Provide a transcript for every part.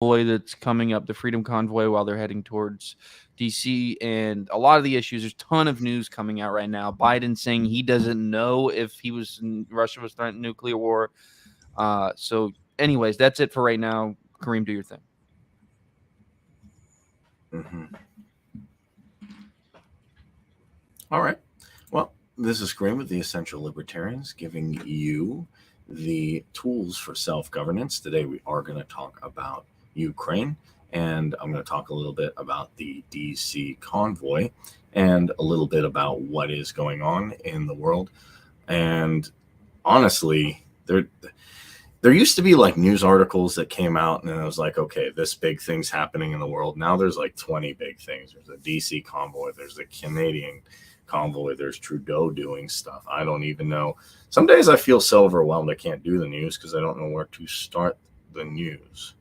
convoy that's coming up, the Freedom Convoy, while they're heading towards DC, and a lot of the issues. There's a ton of news coming out right now. Biden saying he doesn't know if Russia was threatening nuclear war. So, anyways, that's it for right now. Kareem, do your thing. Mm-hmm. All right. Well, this is Kareem with the Essential Libertarians, giving you the tools for self-governance. Today we are going to talk about Ukraine, and I'm going to talk a little bit about the DC convoy and a little bit about what is going on in the world. And honestly, there used to be like news articles that came out and it was like, okay, this big thing's happening in the world. Now there's like 20 big things. There's a DC convoy, there's a Canadian convoy, there's Trudeau doing stuff. I don't even know. Some days I feel so overwhelmed I can't do the news because I don't know where to start the news.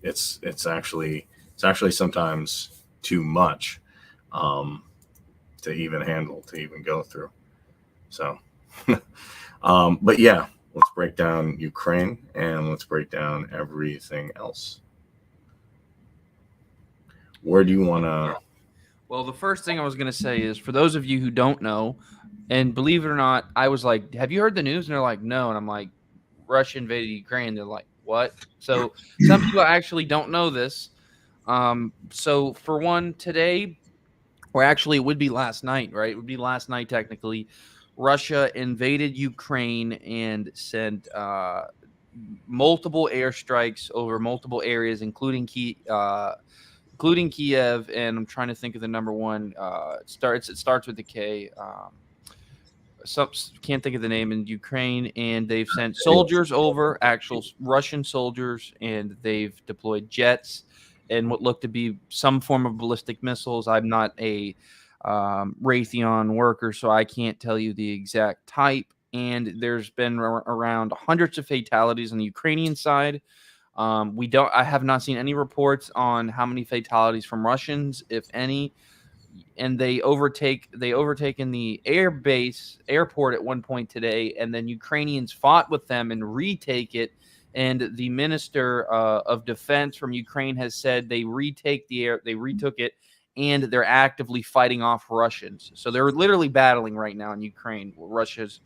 It's actually sometimes too much to even handle, to even go through. So but yeah, let's break down Ukraine and let's break down everything else. Where do you want to? Well, the first thing I was going to say is, for those of you who don't know, and believe it or not, I was like, have you heard the news? And they're like, no. And I'm like, Russia invaded Ukraine. They're like, what? So some people actually don't know this. So for one, today, or actually it would be last night, right? It would be last night technically. Russia invaded Ukraine and sent multiple airstrikes over multiple areas, including Kiev. And I'm trying to think of the number one. It starts with a K. Can't think of the name, in Ukraine, and they've sent soldiers over, actual Russian soldiers, and they've deployed jets and what looked to be some form of ballistic missiles. I'm not a Raytheon worker, so I can't tell you the exact type. And there's been around hundreds of fatalities on the Ukrainian side. I have not seen any reports on how many fatalities from Russians, if any. And they overtaken the airport at one point today, and then Ukrainians fought with them and retake it. And the minister of defense from Ukraine has said they retook it, and they're actively fighting off Russians. So they're literally battling right now in Ukraine. Russia's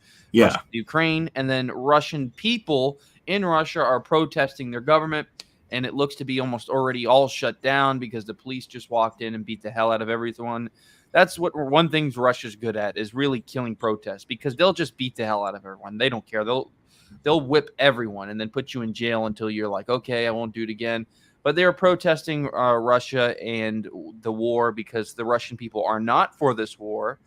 Ukraine, and then Russian people in Russia are protesting their government. And it looks to be almost already all shut down because the police just walked in and beat the hell out of everyone. That's one thing Russia's good at, is really killing protests, because they'll just beat the hell out of everyone. They don't care. They'll whip everyone and then put you in jail until you're like, okay, I won't do it again. But they're protesting Russia and the war because the Russian people are not for this war.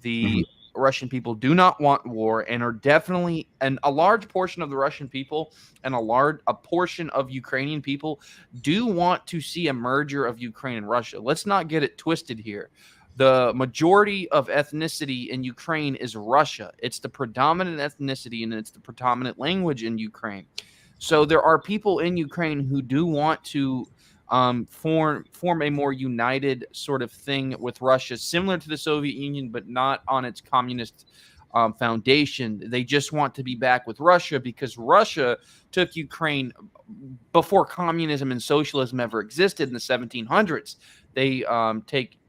The Russian people do not want war, and are definitely, and a large portion of the Russian people and a portion of Ukrainian people do want to see a merger of Ukraine and Russia. Let's not get it twisted here. The majority of ethnicity in Ukraine is Russia. It's the predominant ethnicity, and it's the predominant language in Ukraine. So there are people in Ukraine who do want to form a more united sort of thing with Russia, similar to the Soviet Union, but not on its communist foundation. They just want to be back with Russia because Russia took Ukraine before communism and socialism ever existed in the 1700s. They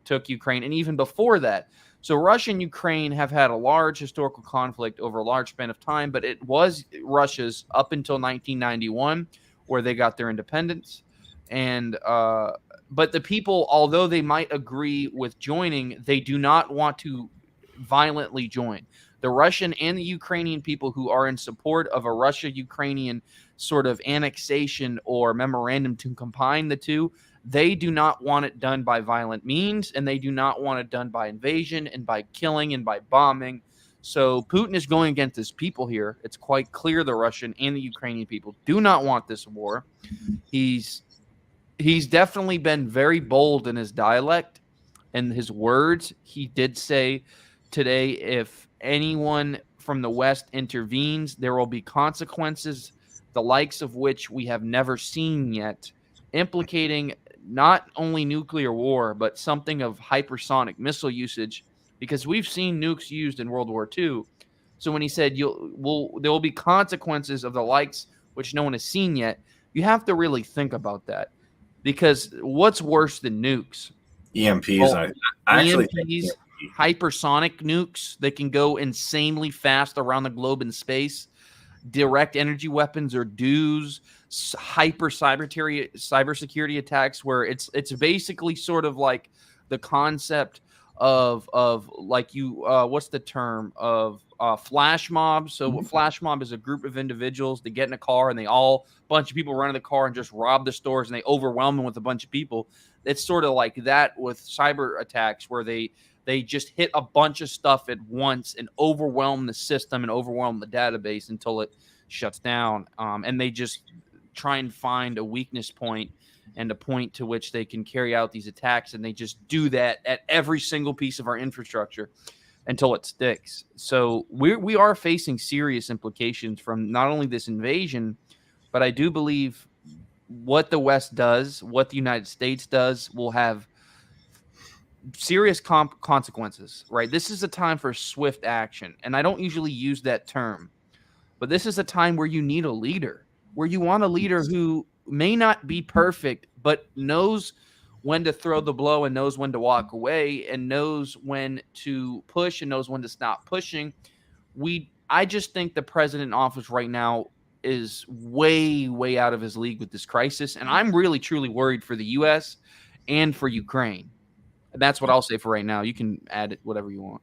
took Ukraine, and even before that. So Russia and Ukraine have had a large historical conflict over a large span of time, but it was Russia's up until 1991, where they got their independence. And but the people, although they might agree with joining, they do not want to violently join. The Russian and the Ukrainian people who are in support of a Russia-Ukrainian sort of annexation or memorandum to combine the two, they do not want it done by violent means, and they do not want it done by invasion and by killing and by bombing. So Putin is going against his people here. It's quite clear the Russian and the Ukrainian people do not want this war. He's definitely been very bold in his dialect and his words. He did say today, if anyone from the West intervenes, there will be consequences, the likes of which we have never seen yet, implicating not only nuclear war, but something of hypersonic missile usage, because we've seen nukes used in World War II. So when he said there will be consequences of the likes which no one has seen yet, you have to really think about that. Because what's worse than nukes? EMPs, Well, I actually think EMPs, EMP. hypersonic nukes that can go insanely fast around the globe in space, direct energy weapons or DEWs, cybersecurity attacks, where it's basically sort of like the concept of like you what's the term of flash mob. So a flash mob is a group of individuals that get in a car and they all bunch of people run in the car and just rob the stores and they overwhelm them with a bunch of people. It's sort of like that with cyber attacks where they just hit a bunch of stuff at once and overwhelm the system and overwhelm the database until it shuts down. And they just try and find a weakness point and a point to which they can carry out these attacks. And they just do that at every single piece of our infrastructure until it sticks. So we are facing serious implications from not only this invasion, but I do believe what the West does, what the United States does, will have serious consequences, right? This is a time for swift action. And I don't usually use that term, but this is a time where you need a leader, where you want a leader who may not be perfect, but knows when to throw the blow and knows when to walk away and knows when to push and knows when to stop pushing. I just think the president in office right now is way, way out of his league with this crisis. And I'm really, truly worried for the U.S. and for Ukraine. And that's what I'll say for right now. You can add it, whatever you want.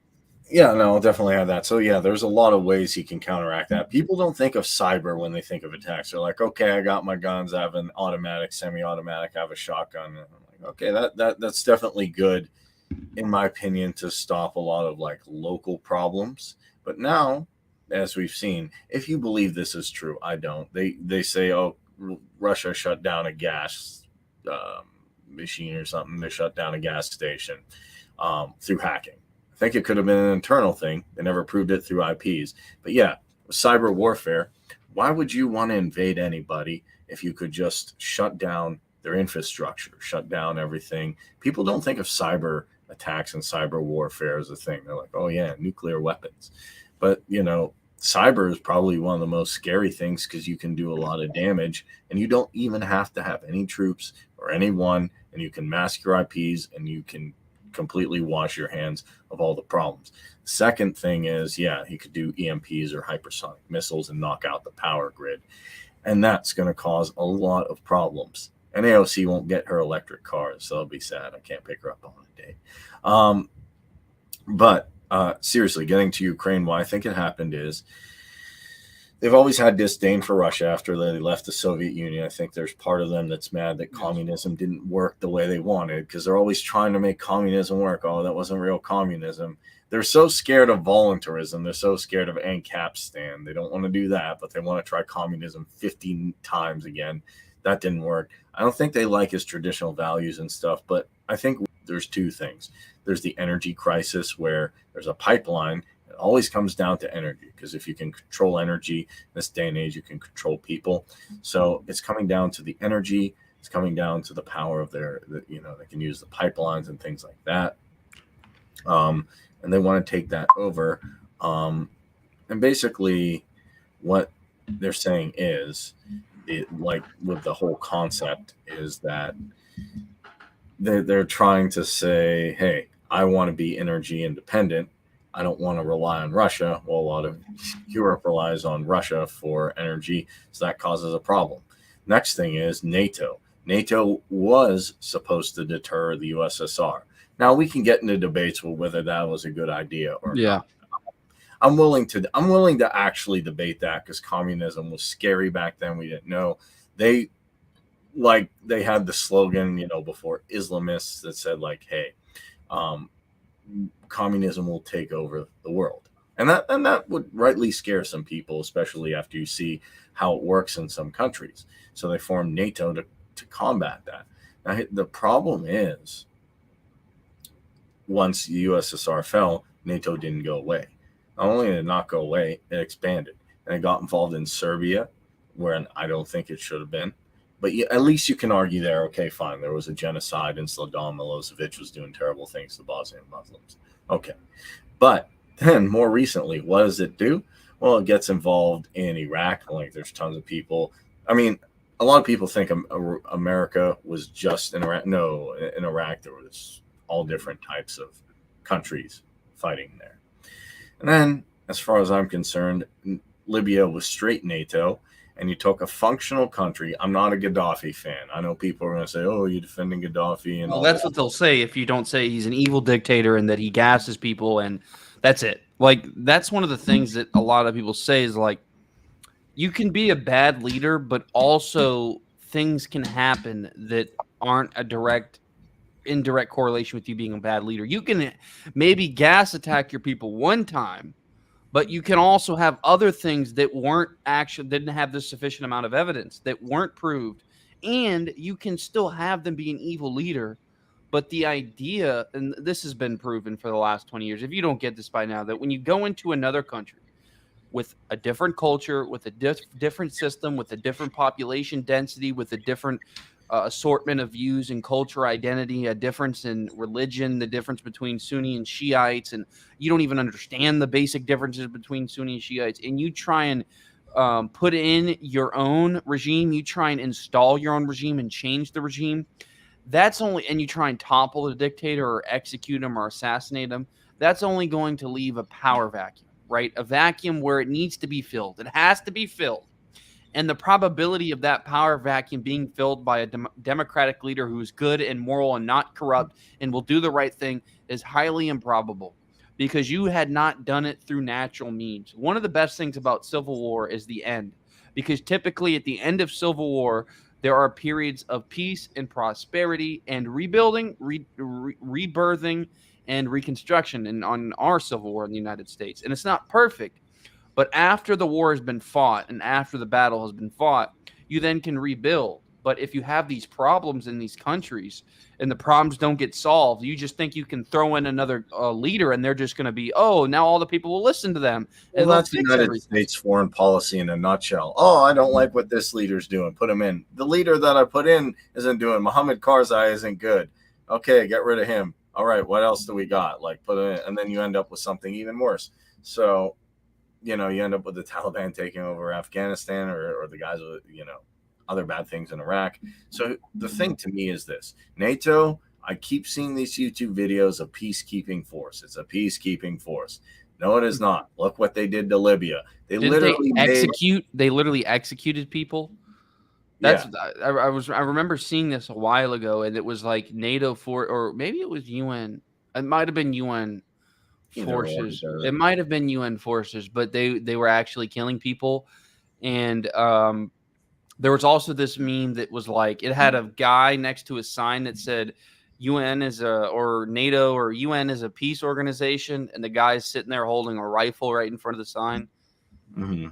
Yeah, no, I'll definitely have that. So yeah, there's a lot of ways he can counteract that. People don't think of cyber when they think of attacks. They're like, okay, I got my guns, I have an automatic, semi-automatic, I have a shotgun. And I'm like, okay, that's definitely good, in my opinion, to stop a lot of like local problems. But now, as we've seen, if you believe this is true, I don't. They say, oh, Russia shut down a gas machine or something. They shut down a gas station through hacking. I think it could have been an internal thing. They never proved it through IPs. But yeah, cyber warfare, why would you want to invade anybody if you could just shut down their infrastructure, shut down everything? People don't think of cyber attacks and cyber warfare as a thing. They're like, oh yeah, nuclear weapons. But, you know, cyber is probably one of the most scary things because you can do a lot of damage and you don't even have to have any troops or anyone, and you can mask your IPs and you can completely wash your hands of all the problems. Second thing is, yeah, he could do EMPs or hypersonic missiles and knock out the power grid. And that's going to cause a lot of problems. And AOC won't get her electric cars, so it'll be sad. I can't pick her up on a date. But seriously, getting to Ukraine, why I think it happened is they've always had disdain for Russia after they left the Soviet Union. I think there's part of them that's mad that communism didn't work the way they wanted because they're always trying to make communism work. Oh, that wasn't real communism. They're so scared of voluntarism. They're so scared of ANCAP. They don't want to do that, but they want to try communism 15 times again. That didn't work. I don't think they like his traditional values and stuff, but I think there's two things. There's the energy crisis where there's a pipeline. It always comes down to energy, because if you can control energy in this day and age, you can control people. So it's coming down to the energy. It's coming down to the power of they can use the pipelines and things like that. And they want to take that over. And basically what they're saying is, like with the whole concept, is that they're trying to say, hey, I want to be energy independent. I don't want to rely on Russia. Well, a lot of Europe relies on Russia for energy, so that causes a problem. Next thing is NATO. NATO was supposed to deter the USSR. Now we can get into debates with whether that was a good idea or not. I'm willing to actually debate that, because communism was scary back then. We didn't know. They had the slogan, before Islamists, that said like, hey, communism will take over the world. And that would rightly scare some people, especially after you see how it works in some countries. So they formed NATO to combat that. Now, the problem is, once the USSR fell, NATO didn't go away. Not only did it not go away, it expanded. And it got involved in Serbia, where I don't think it should have been. But at least you can argue there, okay, fine, there was a genocide and Slobodan Milosevic was doing terrible things to Bosnian Muslims. Okay. But then more recently, what does it do? Well, it gets involved in Iraq. Like, there's tons of people I mean, a lot of people think America was just in Iraq. No, in Iraq there was all different types of countries fighting there. And then, as far as I'm concerned, Libya was straight NATO, and you took a functional country. I'm not a Gaddafi fan. I know people are going to say, "Oh, you're defending Gaddafi," and Well, all that's that. what they'll say if you don't say he's an evil dictator and that he gasses people and that's it. Like, that's one of the things that a lot of people say is like, you can be a bad leader, but also things can happen that aren't a indirect correlation with you being a bad leader. You can maybe gas attack your people one time, but you can also have other things that didn't have the sufficient amount of evidence, that weren't proved, and you can still have them be an evil leader. But the idea, and this has been proven for the last 20 years, if you don't get this by now, that when you go into another country with a different culture, with a different system, with a different population density, with a different assortment of views and culture identity, a difference in religion, the difference between Sunni and Shiites, and you don't even understand the basic differences between Sunni and Shiites, and you try and put in your own regime, you try and install your own regime and change the regime, and you try and topple the dictator or execute him or assassinate him, that's only going to leave a power vacuum, right? A vacuum where it needs to be filled. It has to be filled. And the probability of that power vacuum being filled by a democratic leader who is good and moral and not corrupt and will do the right thing is highly improbable, because you had not done it through natural means. One of the best things about civil war is the end, because typically at the end of civil war, there are periods of peace and prosperity and rebuilding, rebirthing, and reconstruction on our civil war in the United States. And it's not perfect, but after the war has been fought and after the battle has been fought, you then can rebuild. But if you have these problems in these countries and the problems don't get solved, you just think you can throw in another leader and they're just going to be, oh, now all the people will listen to them. Well, that's the United States foreign policy in a nutshell. Oh, I don't like what this leader's doing. Put him in. The leader that I put in isn't doing. Mohammed Karzai isn't good. Okay, get rid of him. All right, what else do we got? Like, put it in, and then you end up with something even worse. So, you end up with the Taliban taking over Afghanistan, or the guys with, other bad things in Iraq. So the thing to me is this: NATO, I keep seeing these YouTube videos of peacekeeping force. It's a peacekeeping force. No, it is not. Look what they did to Libya. They literally executed people. I remember seeing this a while ago, and it was like NATO or maybe it was UN. It might have been UN forces. It might have been UN forces, but they were actually killing people. And there was also this meme that was like, it had a guy next to a sign that said UN or NATO or UN is a peace organization, and the guy's sitting there holding a rifle right in front of the sign. Mm-hmm.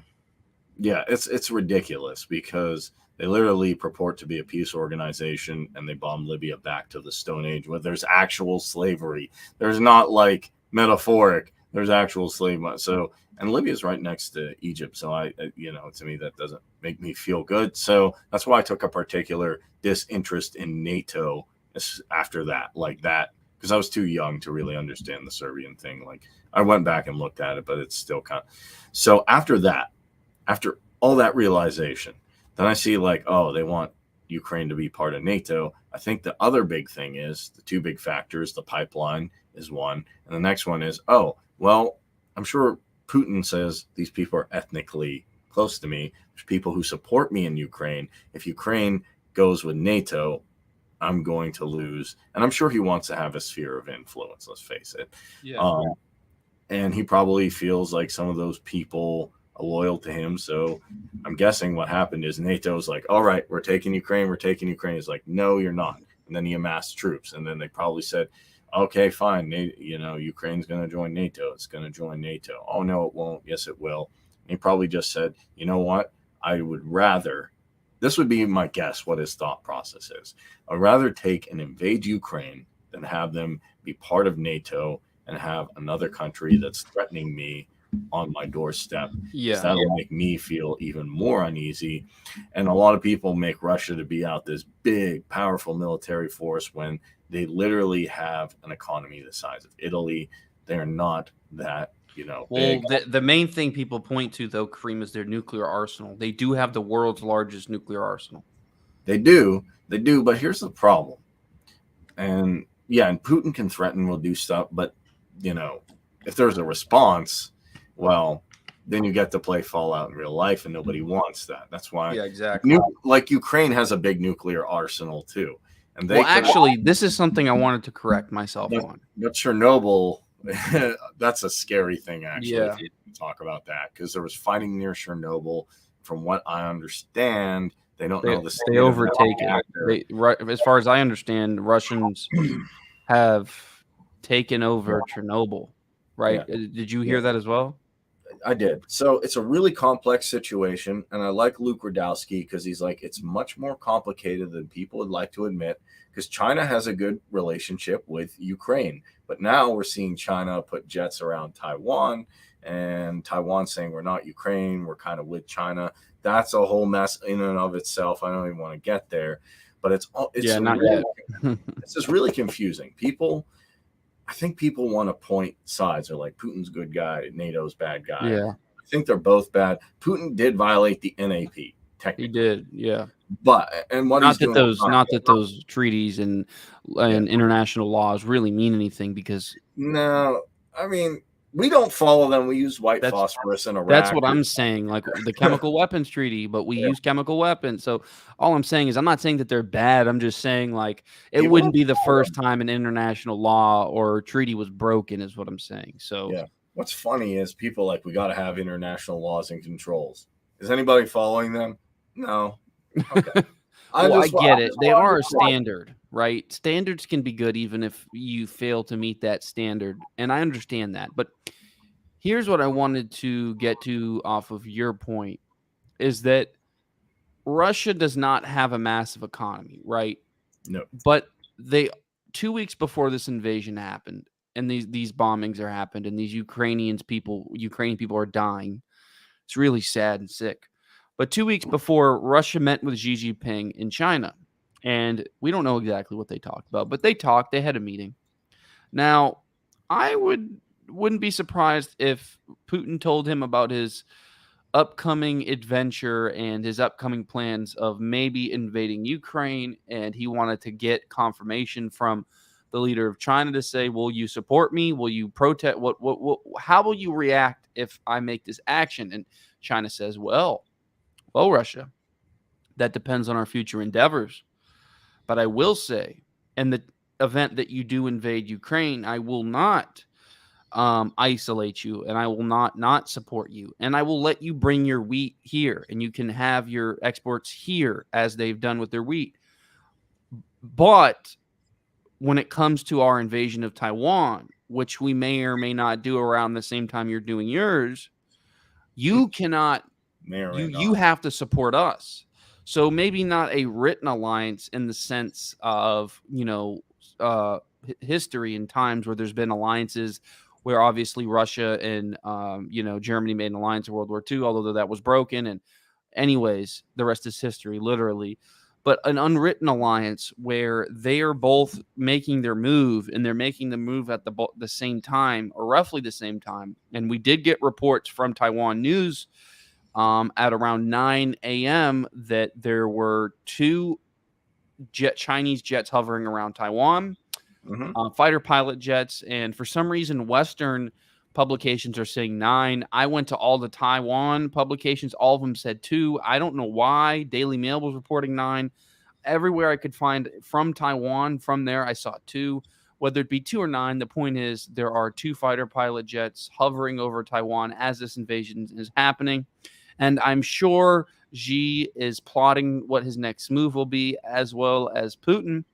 Yeah, it's ridiculous, because they literally purport to be a peace organization, and they bomb Libya back to the Stone Age where there's actual slavery. There's not like metaphoric. There's actual slavery. So, and Libya's right next to Egypt. So to me, that doesn't make me feel good. So that's why I took a particular disinterest in NATO after that, because I was too young to really understand the Serbian thing. Like, I went back and looked at it, but it's still kind of. So after all that realization, then I see like, oh, they want Ukraine to be part of NATO. I think the other big thing is the two big factors. The pipeline is one. And the next one is, oh, well, I'm sure Putin says these people are ethnically close to me. There's people who support me in Ukraine. If Ukraine goes with NATO, I'm going to lose. And I'm sure he wants to have a sphere of influence, let's face it. Yeah. And he probably feels like some of those people are loyal to him. So I'm guessing what happened is NATO's like, all right, we're taking Ukraine. He's like, no, you're not. And then he amassed troops. And then they probably said, okay, fine. Ukraine's going to join NATO. It's going to join NATO. Oh, no, it won't. Yes, it will. And he probably just said, you know what? I would rather, this would be my guess what his thought process is. I'd rather take and invade Ukraine than have them be part of NATO and have another country that's threatening me on my doorstep. Yeah. That'll make me feel even more uneasy. And a lot of people make Russia to be out this big, powerful military force when they literally have an economy the size of Italy. They're not that Well, big. the main thing people point to, though, Kareem, is their nuclear arsenal. They do have the world's largest nuclear arsenal. They do, but here's the problem. And and Putin can threaten, will do stuff, but if there's a response, well, then you get to play Fallout in real life, and nobody wants that. That's why, exactly. Like Ukraine has a big nuclear arsenal too, and actually, this is something I wanted to correct myself on. But Chernobyl, that's a scary thing, actually. Yeah. If you talk about that, because there was fighting near Chernobyl. From what I understand, they don't know the. They overtake it. As far as I understand, Russians have taken over Chernobyl. Right? Yeah. Did you hear that as well? I did. So it's a really complex situation, and I like Luke Radowski because he's like, it's much more complicated than people would like to admit, because China has a good relationship with Ukraine, but now we're seeing China put jets around Taiwan, and Taiwan saying we're not Ukraine, we're kind of with China. That's a whole mess in and of itself. I don't even want to get there, but it's not yet. It's just really confusing. I think people want to point sides. They're like, Putin's good guy, NATO's bad guy. Yeah. I think they're both bad. Putin did violate the NAP, technically. He did, yeah. But what not that those treaties and international laws really mean anything, because no, I mean, we don't follow them. We use white phosphorus in Iraq. That's what I'm saying, like the chemical weapons treaty, but we use chemical weapons. So all I'm saying is, I'm not saying that they're bad. I'm just saying, like, it wouldn't be the first time an international law or treaty was broken, is what I'm saying. So what's funny is people we got to have international laws and controls. Is anybody following them? No. Okay. I get it. They are a standard, right? Standards can be good even if you fail to meet that standard, and I understand that. But here's what I wanted to get to off of your point, is that Russia does not have a massive economy, right? No. But 2 weeks before this invasion happened, and these bombings are happened, and these Ukrainian people are dying. It's really sad and sick. But 2 weeks before, Russia met with Xi Jinping in China, and we don't know exactly what they talked about, but they talked. They had a meeting. Now, I wouldn't be surprised if Putin told him about his upcoming adventure and his upcoming plans of maybe invading Ukraine, and he wanted to get confirmation from the leader of China to say, will you support me? Will you protest? How will you react if I make this action? And China says, well, Russia, that depends on our future endeavors. But I will say, in the event that you do invade Ukraine, I will not isolate you, and I will not support you, and I will let you bring your wheat here, and you can have your exports here, as they've done with their wheat. But when it comes to our invasion of Taiwan, which we may or may not do around the same time you're doing yours, you cannot. You have to support us. So maybe not a written alliance in the sense of, history and times where there's been alliances where obviously Russia and, Germany made an alliance in World War II, although that was broken. And anyways, the rest is history, literally. But an unwritten alliance where they are both making their move, and they're making the move at the same time, or roughly the same time. And we did get reports from Taiwan News at around 9 a.m. that there were 2 Chinese jets hovering around Taiwan, fighter pilot jets. And for some reason, Western publications are saying 9. I went to all the Taiwan publications. All of them said 2. I don't know why. Daily Mail was reporting 9. Everywhere I could find from Taiwan, from there, I saw 2. Whether it be 2 or 9, the point is there are 2 fighter pilot jets hovering over Taiwan as this invasion is happening. And I'm sure Xi is plotting what his next move will be, as well as Putin.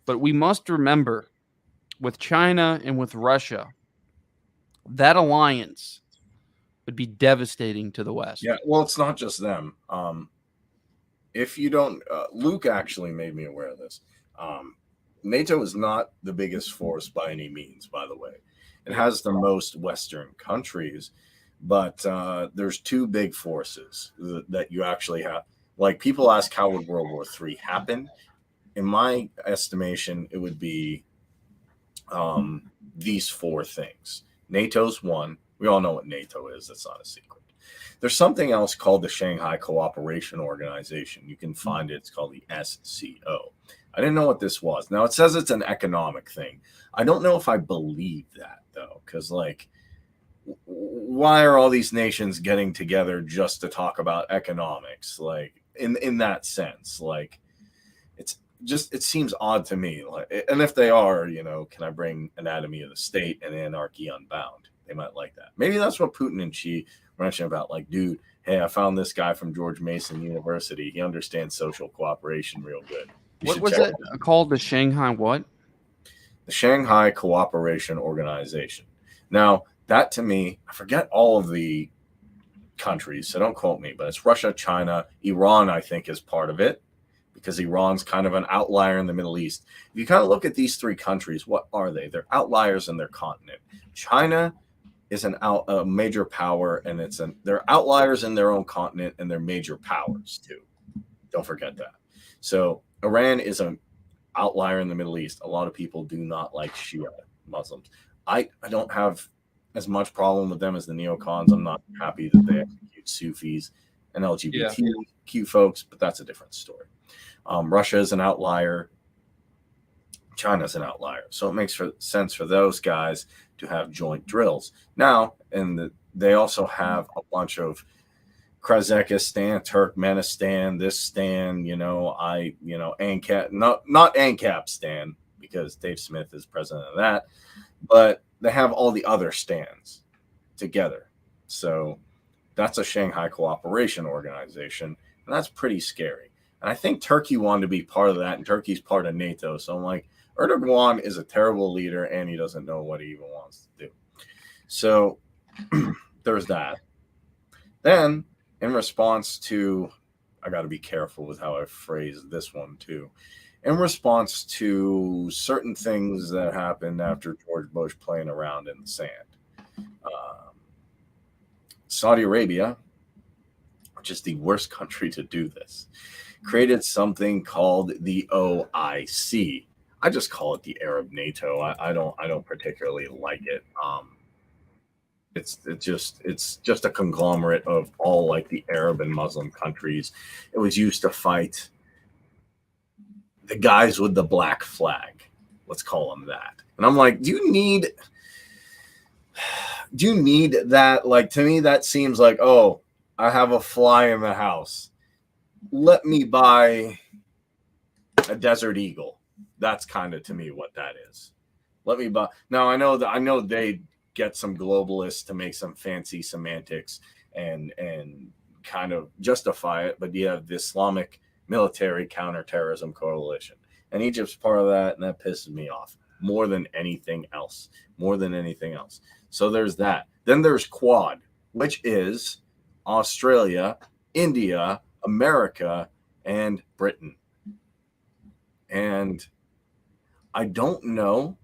But we must remember, with China and with Russia, that alliance would be devastating to the West. Yeah, well, it's not just them. If you don't, Luke actually made me aware of this. NATO is not the biggest force by any means, by the way. It has the most Western countries. But there's 2 big forces that you actually have. Like, people ask, how would World War III happen? In my estimation, it would be these 4 things. NATO's 1, We all know what NATO is. That's not a secret. There's something else called the Shanghai Cooperation Organization. You can find it. It's called the SCO. I didn't know what this was. Now, it says it's an economic thing. I don't know if I believe that, though, because, like, why are all these nations getting together just to talk about economics? Like, in that sense, like, it seems odd to me. Like, and if they are, can I bring Anatomy of the State and Anarchy Unbound? They might like that. Maybe that's what Putin and Xi mentioned about, like, dude, hey, I found this guy from George Mason University. He understands social cooperation real good. What was it called? The Shanghai what? The Shanghai Cooperation Organization. Now, that to me, I forget all of the countries, so don't quote me, but it's Russia, China, Iran, I think, is part of it, because Iran's kind of an outlier in the Middle East. If you kind of look at these three countries, what are they? They're outliers in their continent. China is a major power, and they're outliers in their own continent, and they're major powers too. Don't forget that. So Iran is an outlier in the Middle East. A lot of people do not like Shia Muslims. I don't have as much problem with them as the neocons. I'm not happy that they execute Sufis and LGBTQ folks, but that's a different story. Russia is an outlier. China's an outlier. So it makes sense for those guys to have joint drills. Now, they also have a bunch of Kazakhstan, Turkmenistan, this stan, ANCAP, not ANCAP stan, because Dave Smith is president of that, but they have all the other stands together. So that's a Shanghai Cooperation Organization, and that's pretty scary. And I think Turkey wanted to be part of that, and Turkey's part of NATO. So I'm like, Erdogan is a terrible leader, and he doesn't know what he even wants to do. So there's that. Then, in response to, I got to be careful with how I phrase this one too. In response to certain things that happened after George Bush playing around in the sand, Saudi Arabia, which is the worst country to do this, created something called the OIC. I just call it the Arab NATO. I don't particularly like it. It's just a conglomerate of all, like, the Arab and Muslim countries. It was used to fight the guys with the black flag. Let's call them that. And I'm like, do you need that? Like, to me, that seems like, oh, I have a fly in the house. Let me buy a Desert Eagle. That's kind of, to me, what that is. Let me buy. Now, I know they get some globalists to make some fancy semantics and kind of justify it, but you have the Islamic Military Counterterrorism Coalition, and Egypt's part of that, and that pisses me off more than anything else. So there's that. Then there's Quad, which is Australia, India, America, and Britain. And I don't know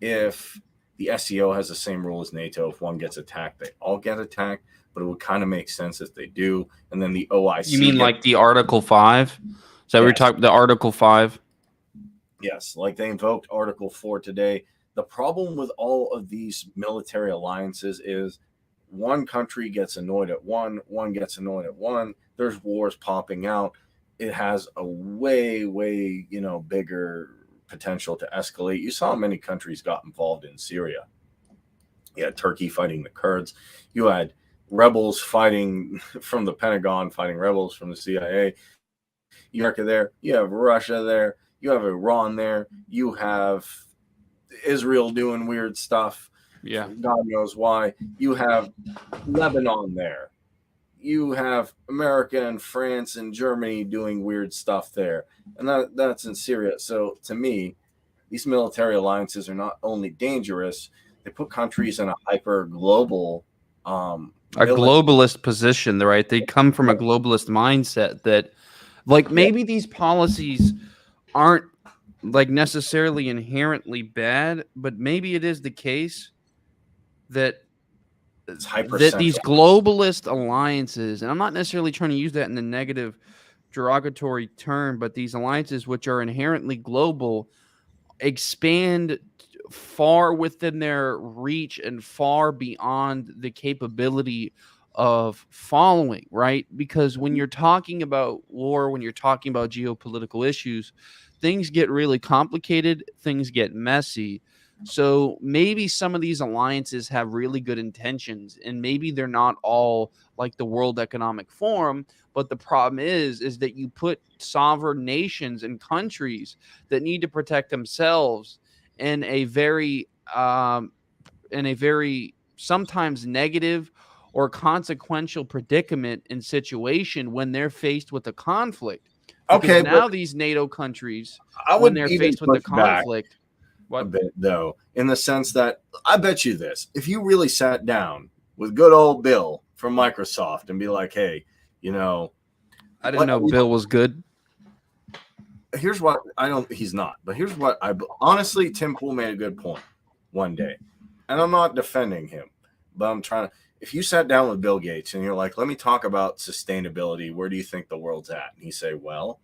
if the SCO has the same rule as NATO. If one gets attacked, they all get attacked, but it would kind of make sense if they do. And then the OIC. You mean like the Article 5? So we're talking the Article 5? Yes, like they invoked Article 4 today. The problem with all of these military alliances is one country gets annoyed at one gets annoyed at one. There's wars popping out. It has a way, bigger potential to escalate. You saw many countries got involved in Syria. You had Turkey fighting the Kurds. You had rebels fighting from the Pentagon, fighting rebels from the CIA. America there. You have Russia there. You have Iran there. You have Israel doing weird stuff. Yeah. God knows why. You have Lebanon there. You have America and France and Germany doing weird stuff there. And that's in Syria. So to me, these military alliances are not only dangerous, they put countries in a hyper global globalist position, right? They come from a globalist mindset that, like, maybe these policies aren't, like, necessarily inherently bad, but maybe it is the case that these globalist alliances, and I'm not necessarily trying to use that in a negative, derogatory term, but these alliances, which are inherently global, expand far within their reach and far beyond the capability of following, right? Because when you're talking about war, when you're talking about geopolitical issues, things get really complicated, things get messy. So maybe some of these alliances have really good intentions, and maybe they're not all like the World Economic Forum. But the problem is that you put sovereign nations and countries that need to protect themselves in a very sometimes negative or consequential predicament and situation when they're faced with a conflict. Because Okay, but now these NATO countries, I when would they're even faced with the push back conflict, a what? bit, though, in the sense that I bet you this: if you really sat down with good old Bill from Microsoft and be like, "Hey, you know, I didn't know Bill was good. here's what I don't. He's not, but here's what I honestly, Tim Pool made a good point one day, and I'm not defending him, but I'm trying to. If you sat down with Bill Gates and you're like, "Let me talk about sustainability. Where do you think the world's at?" And he say, "Well,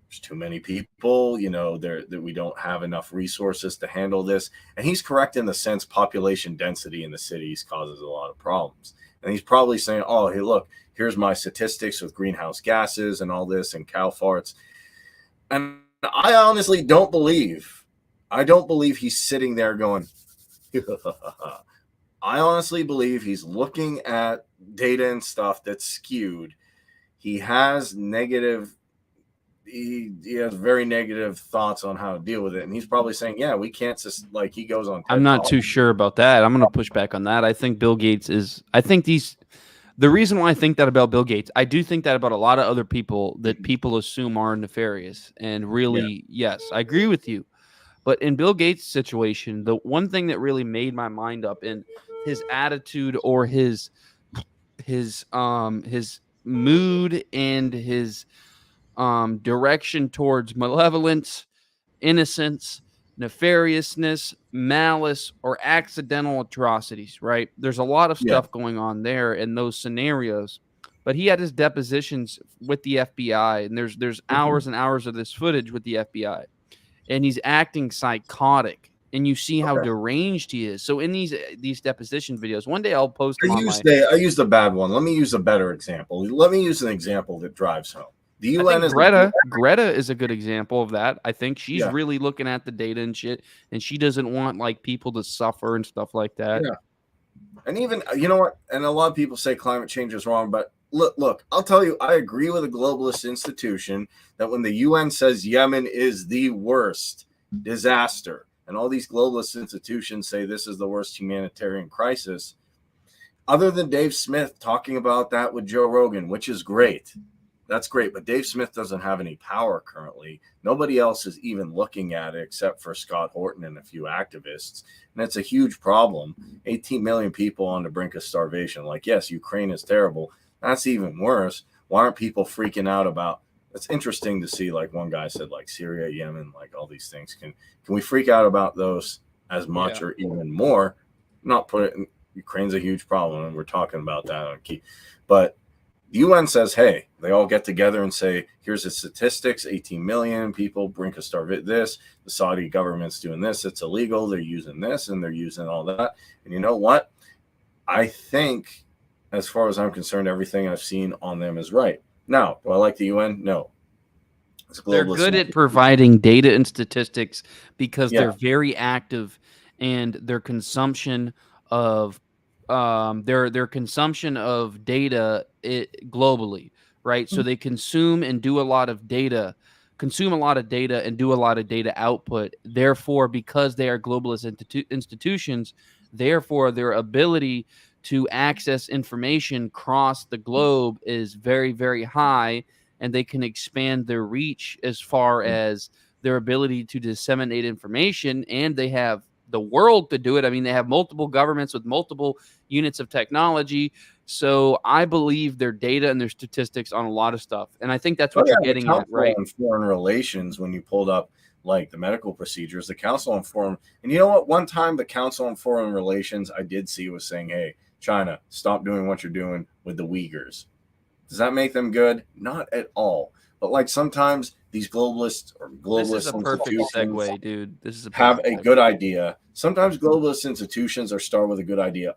there's too many people, that we don't have enough resources to handle this." And he's correct in the sense population density in the cities causes a lot of problems. And he's probably saying, "Oh, hey, look, here's my statistics with greenhouse gases and all this and cow farts." And I honestly don't believe he's sitting there going, I honestly believe he's looking at data and stuff that's skewed. He has very negative thoughts on how to deal with it, and he's probably saying, "Yeah, we can't just like." He goes on. I'm not too sure about that. I'm going to push back on that. I think Bill Gates is. I think the reason why I think that about Bill Gates, I do think that about a lot of other people that people assume are nefarious. And really, yes, I agree with you. But in Bill Gates' situation, the one thing that really made my mind up in his attitude or his mood and his direction towards malevolence, innocence, nefariousness, malice, or accidental atrocities, right? There's a lot of stuff going on there in those scenarios. But he had his depositions with the FBI, and there's hours and hours of this footage with the FBI, and he's acting psychotic, and you see how deranged he is. So in these deposition videos, one day I'll post them on my. I used a bad one. Let me use a better example. Let me use an example that drives home. The UN is Greta is a good example of that. I think she's really looking at the data and shit, and she doesn't want like people to suffer and stuff like that. Yeah. And even, you know what? And a lot of people say climate change is wrong, but look, I'll tell you, I agree with a globalist institution that when the UN says Yemen is the worst disaster, and all these globalist institutions say this is the worst humanitarian crisis, other than Dave Smith talking about that with Joe Rogan, which is great. That's great, but Dave Smith doesn't have any power currently. Nobody else is even looking at it except for Scott Horton and a few activists. And it's a huge problem. 18 million people on the brink of starvation. Like, yes, Ukraine is terrible. That's even worse. Why aren't people freaking out about? It's interesting to see, like one guy said, like Syria, Yemen, like all these things. Can we freak out about those as much or even more? Not put it in, Ukraine's a huge problem, and we're talking about that on key. But the UN says, hey, they all get together and say, here's the statistics, 18 million people, brink of starvation, this, the Saudi government's doing this, it's illegal, they're using this, and they're using all that. And you know what? I think, as far as I'm concerned, everything I've seen on them is right. Now, do I like the UN? No. They're good at providing data and statistics because they're very active, and their consumption of their consumption of data globally, right? So they consume and do a lot of data, and do a lot of data output. Therefore, because they are globalist institutions, therefore their ability to access information across the globe is very, very high, and they can expand their reach as far as their ability to disseminate information, and they have the world to do it. I mean, they have multiple governments with multiple units of technology. So I believe their data and their statistics on a lot of stuff. And I think that's what you're getting at, right? On foreign relations, when you pulled up like the medical procedures, the Council on Foreign, and you know what? One time the Council on Foreign Relations I did see was saying, hey, China, stop doing what you're doing with the Uyghurs. Does that make them good? Not at all. But like sometimes these globalists or This is globalist a perfect institutions segue, dude. This is a have perfect a good idea. Sometimes globalist institutions are start with a good idea.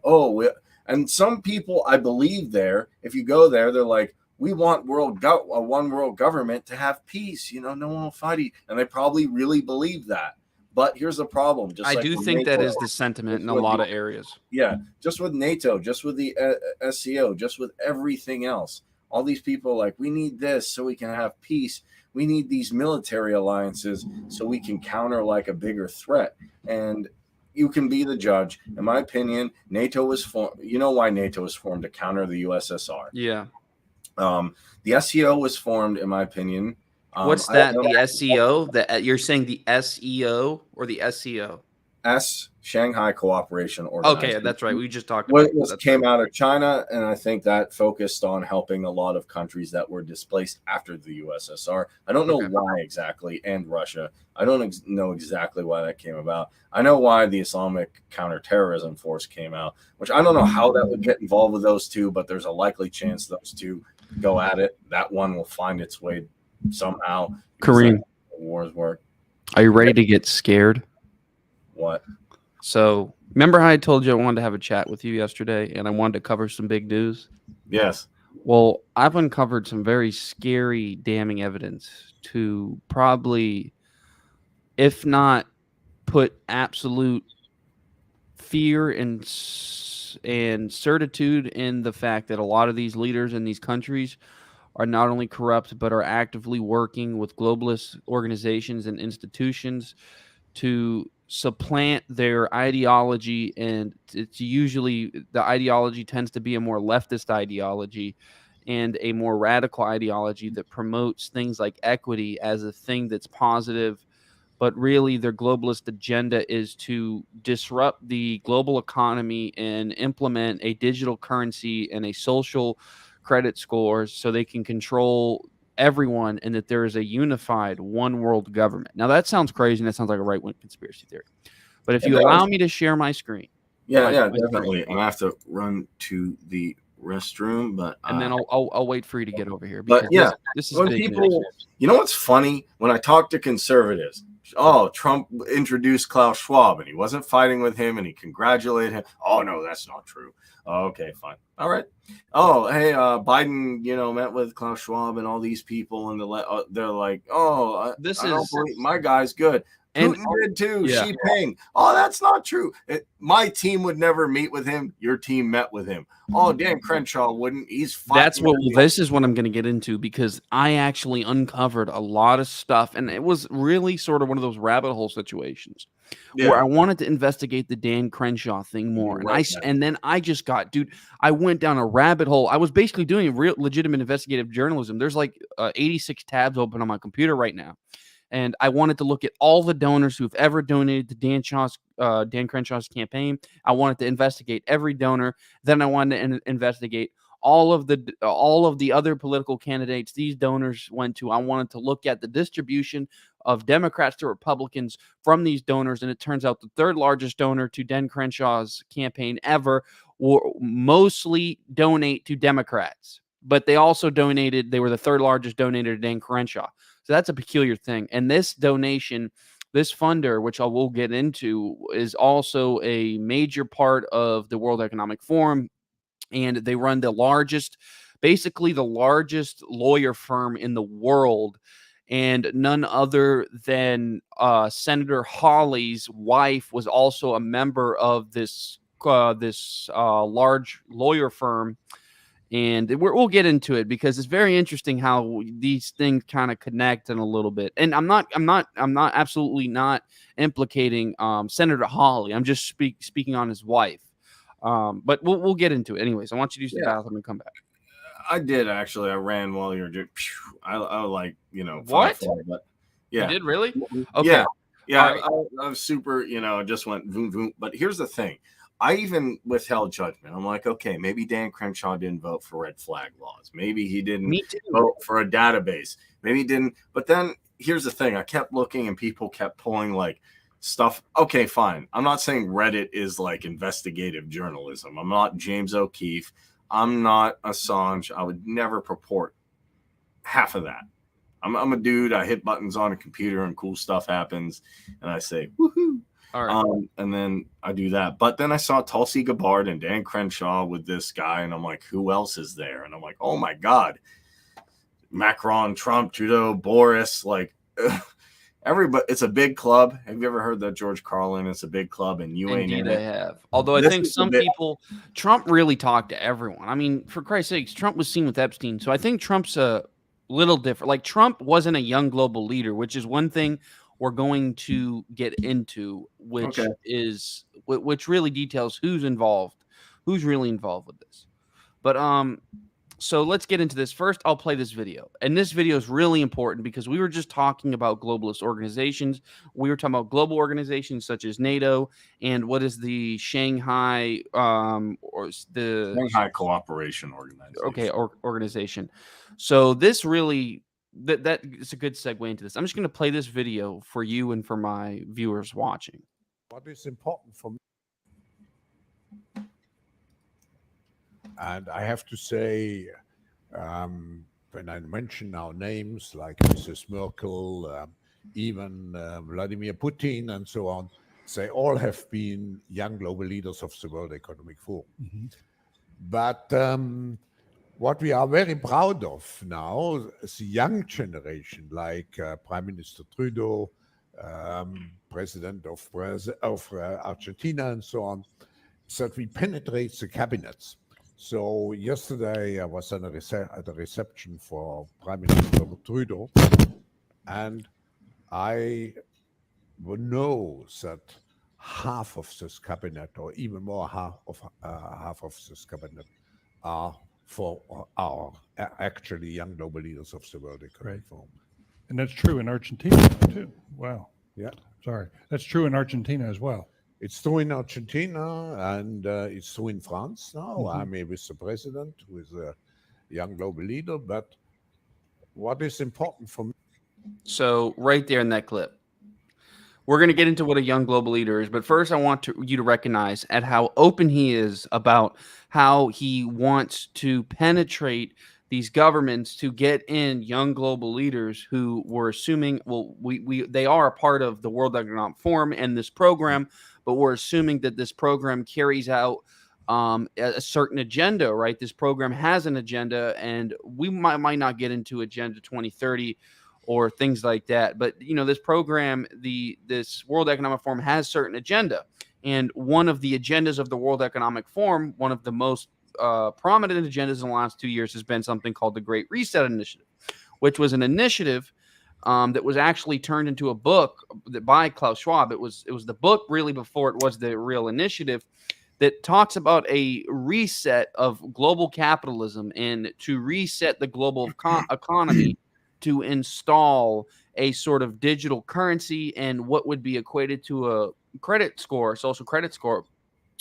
And some people, I believe there, if you go there, they're like, we want a one world government to have peace. No one will fight each, and they probably really believe that. But here's the problem. I do think that is the sentiment in a lot of areas. Yeah, just with NATO, just with the SCO, just with everything else. All these people are like, we need this so we can have peace. We need these military alliances so we can counter like a bigger threat. And you can be the judge. In my opinion, NATO was formed. You know why NATO was formed? To counter the USSR. Yeah. The SCO was formed, in my opinion. What's that? The SEO? You're saying the SEO or the SCO? Shanghai Cooperation Organization. Okay, that's right. We just talked about it. Came out of China, and I think that focused on helping a lot of countries that were displaced after the USSR. I don't know why exactly, and Russia. I don't know exactly why that came about. I know why the Islamic Counterterrorism Force came out, which I don't know how that would get involved with those two, but there's a likely chance those two go at it. That one will find its way somehow. Kareem, wars work. Are you ready to get scared? What? So, remember how I told you I wanted to have a chat with you yesterday and I wanted to cover some big news? Yes. Well, I've uncovered some very scary, damning evidence to probably, if not put absolute fear and certitude in the fact that a lot of these leaders in these countries are not only corrupt, but are actively working with globalist organizations and institutions to supplant their ideology. And it's usually the ideology tends to be a more leftist ideology and a more radical ideology that promotes things like equity as a thing that's positive. But really, their globalist agenda is to disrupt the global economy and implement a digital currency and a social credit scores so they can control everyone and that there is a unified one world government. Now, that sounds crazy and that sounds like a right-wing conspiracy theory. But if you allow me to share my screen. Yeah, definitely. I'm going to have to run to the restroom, but and then I'll wait for you to get over here. Because this is big people. You know what's funny? When I talk to conservatives, Trump introduced Klaus Schwab and he wasn't fighting with him and he congratulated him. Oh no, that's not true. Okay, fine. All right. Oh, hey, Biden, met with Klaus Schwab and all these people, and they're like, my guy's good. Putin did too. Yeah. Xi Jinping. Oh, that's not true. My team would never meet with him. Your team met with him. Oh, Dan Crenshaw wouldn't. He's fine. This is what I'm going to get into, because I actually uncovered a lot of stuff, and it was really sort of one of those rabbit hole situations where I wanted to investigate the Dan Crenshaw thing more. And then I just got, dude, I went down a rabbit hole. I was basically doing real legitimate investigative journalism. There's like 86 tabs open on my computer right now. And I wanted to look at all the donors who've ever donated to Dan Crenshaw's campaign. I wanted to investigate every donor. Then I wanted to investigate all of the other political candidates these donors went to. I wanted to look at the distribution of Democrats to Republicans from these donors. And it turns out the third largest donor to Dan Crenshaw's campaign ever will mostly donate to Democrats. But they also donated, they were the third largest donor to Dan Crenshaw. So that's a peculiar thing. And this donation, this funder, which I will get into, is also a major part of the World Economic Forum. And they run basically the largest lawyer firm in the world. And none other than Senator Hawley's wife was also a member of this large lawyer firm. And we'll get into it because it's very interesting how these things kind of connect in a little bit. And I'm absolutely not implicating Senator Hawley. I'm just speaking on his wife. But we'll get into it. Anyways, I want you to use the bathroom and come back. I did actually. I ran while you were doing. I like what? But yeah, you did really? Okay. Yeah. Right. I was super. Just went boom boom. But here's the thing. I even withheld judgment. I'm like, okay, maybe Dan Crenshaw didn't vote for red flag laws. Maybe he didn't vote for a database. Maybe he didn't. But then here's the thing. I kept looking and people kept pulling like stuff. Okay, fine. I'm not saying Reddit is like investigative journalism. I'm not James O'Keefe. I'm not Assange. I would never purport half of that. I'm a dude. I hit buttons on a computer and cool stuff happens, and I say woohoo. All right. And then I do that. But then I saw Tulsi Gabbard and Dan Crenshaw with this guy, and I'm like, who else is there? And I'm like, oh my God. Macron, Trump, Trudeau, Boris, like everybody. It's a big club. Have you ever heard that, George Carlin? It's a big club, and you ain't in Indeed, I it. have. Although I think some people, Trump really talked to everyone. I mean, for Christ's sakes, Trump was seen with Epstein. So I think Trump's a little different. Like, Trump wasn't a young global leader, which is one thing we're going to get into, which really details who's really involved with this. But so let's get into this. First, I'll play this video. And this video is really important because we were just talking about globalist organizations. We were talking about global organizations such as NATO and what is the Shanghai or the Shanghai Cooperation Organization. Okay, organization. So this really that is a good segue into this. I'm just going to play this video for you and for my viewers watching. What is important for me? And I have to say, when I mention now names like Mrs. Merkel, even Vladimir Putin and so on, they all have been young global leaders of the World Economic Forum. Mm-hmm. But what we are very proud of now is the young generation, like Prime Minister Trudeau, President of Argentina and so on, so that we penetrate the cabinets. So yesterday I was at a reception for Prime Minister Trudeau, and I know that half of this cabinet, or even more, half of this cabinet, are actually young global leaders of the World Economic Forum. And that's true in Argentina too. Wow. Yeah. Sorry. That's true in Argentina as well. It's true in Argentina, and it's true in France now. Mm-hmm. I mean, with the president, who is a young global leader. But what is important for me? So right there in that clip, we're going to get into what a young global leader is. But first, I want you to recognize at how open he is about how he wants to penetrate these governments to get in young global leaders who were assuming, well, they are a part of the World Economic Forum and this program, but we're assuming that this program carries out a certain agenda, right? This program has an agenda, and we might not get into Agenda 2030 or things like that. But, you know, this program, this World Economic Forum has certain agenda. And one of the agendas of the World Economic Forum, one of the most prominent agendas in the last 2 years, has been something called the Great Reset Initiative, which was an initiative that was actually turned into a book by Klaus Schwab. It was the book really before it was the real initiative that talks about a reset of global capitalism and to reset the global economy to install a sort of digital currency and what would be equated to a credit score, social credit score.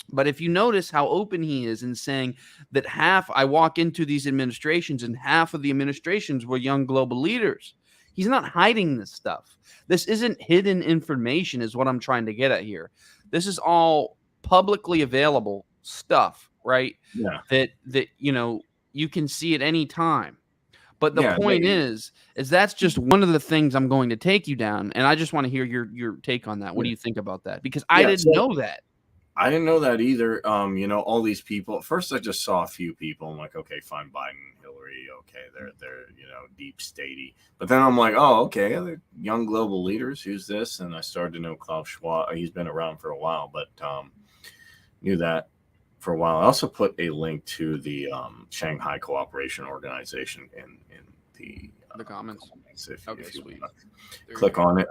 But if you notice how open he is in saying that I walk into these administrations and half of the administrations were young global leaders. He's not hiding this stuff. This isn't hidden information is what I'm trying to get at here. This is all publicly available stuff, right? Yeah. That you know, you can see at any time. But the point is that's just one of the things I'm going to take you down. And I just want to hear your take on that. What do you think about that? Because I didn't know that. I didn't know that either. You know, all these people. At first, I just saw a few people. I'm like, okay, fine, Biden, Hillary. Okay, they're you know, deep statey. But then I'm like, oh, okay, they're young global leaders. Who's this? And I started to know Klaus Schwab. He's been around for a while, but knew that for a while. I also put a link to the Shanghai Cooperation Organization in the comments. If you click on it.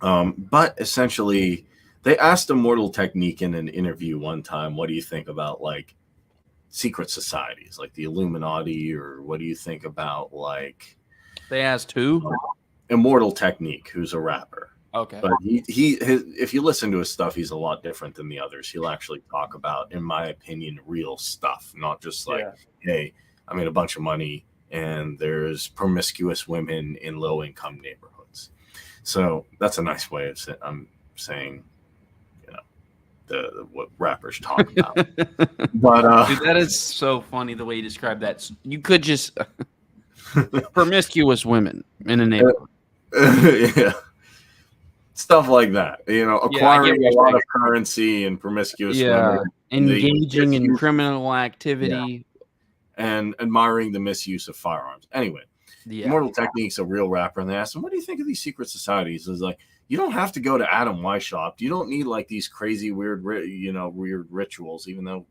But essentially, they asked Immortal Technique in an interview one time, what do you think about like secret societies like the Illuminati, or what do you think about like... They asked who? Immortal Technique, who's a rapper. Okay. But if you listen to his stuff, he's a lot different than the others. He'll actually talk about, in my opinion, real stuff, not just like, hey, I made a bunch of money and there's promiscuous women in low-income neighborhoods. So that's a nice way of saying, you know, what rappers talk about. But dude, that is so funny the way you describe that. You could just Promiscuous women in a neighborhood. Yeah. Stuff like that, Yeah, I get acquiring what you're a lot saying. of currency and promiscuous Yeah, women, engaging in misuse- criminal activity. and admiring the misuse of firearms. Anyway, Yeah, Immortal Technique's a real rapper, and they asked him, "What do you think of these secret societies?" Is like, you don't have to go to Adam Weishaupt. You don't need like these crazy, weird, weird rituals, even though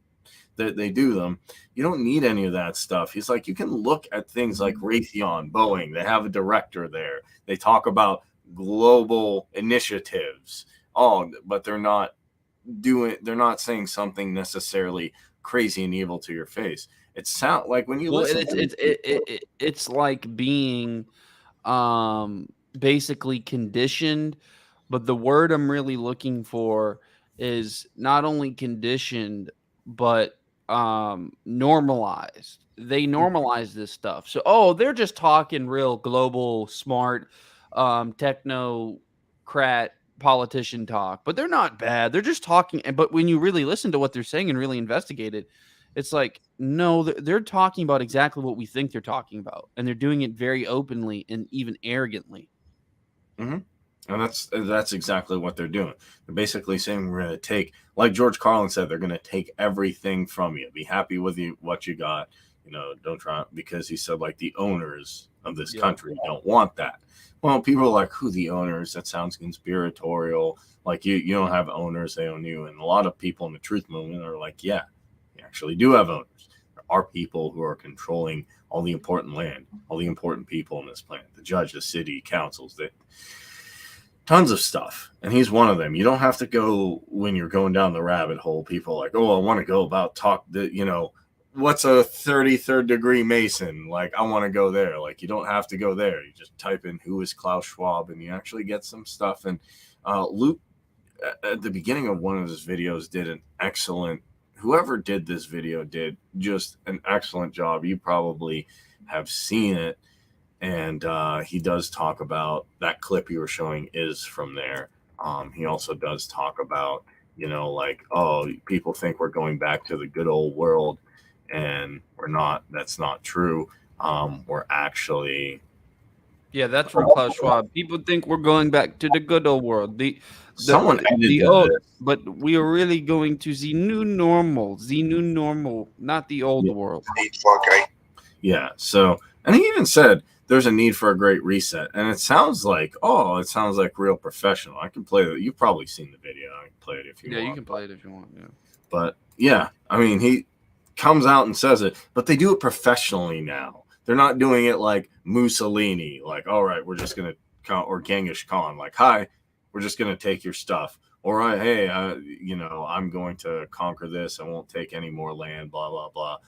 they do them. You don't need any of that stuff. He's like, you can look at things like Raytheon, Boeing. They have a director there. They talk about global initiatives. Oh, but they're not saying something necessarily crazy and evil to your face. It sounds like when you well, listen to it's like being basically conditioned, but the word I'm really looking for is not only conditioned but normalized. They normalize this stuff. So they're just talking real global smart technocrat politician talk, but they're not bad. They're just talking, but when you really listen to what they're saying and really investigate it, it's like, no, they're talking about exactly what we think they're talking about, and they're doing it very openly and even arrogantly. Mhm. And that's exactly what they're doing. They're basically saying we're going to take, like George Carlin said, they're going to take everything from you. Be happy with what you got. Don't try, because he said like the owners of this country don't want that. Well, people are like, who the owners? That sounds conspiratorial. Like you don't have owners, they own you. And a lot of people in the truth movement are like, yeah, you actually do have owners. There are people who are controlling all the important land, all the important people in this planet, the judge, the city councils, that tons of stuff. And he's one of them. You don't have to go when you're going down the rabbit hole. People are like, oh, I want to go about what's a 33rd degree Mason? Like, I want to go there. Like, you don't have to go there. You just type in who is Klaus Schwab and you actually get some stuff. And Luke, at the beginning of one of his videos, did an excellent, whoever did this video did just an excellent job. You probably have seen it. And he does talk about that clip you were showing is from there. He also does talk about, like, oh, people think we're going back to the good old world, and we're not. That's not true. We're actually. Yeah, that's from Klaus Schwab. People think we're going back to the good old world. Someone edited old, this. but we are really going to the new normal, not the old world. Yeah. So, and he even said there's a need for a great reset, and it sounds like real professional. I can play it. You've probably seen the video. I can play it if you want. Yeah, you can play it if you want. Yeah. But yeah, I mean, he comes out and says it, but they do it professionally now. They're not doing it like Mussolini, like, all right, we're just going to, or Genghis Khan, like, hi, we're just going to take your stuff. Or, hey, I'm going to conquer this. I won't take any more land, blah, blah, blah.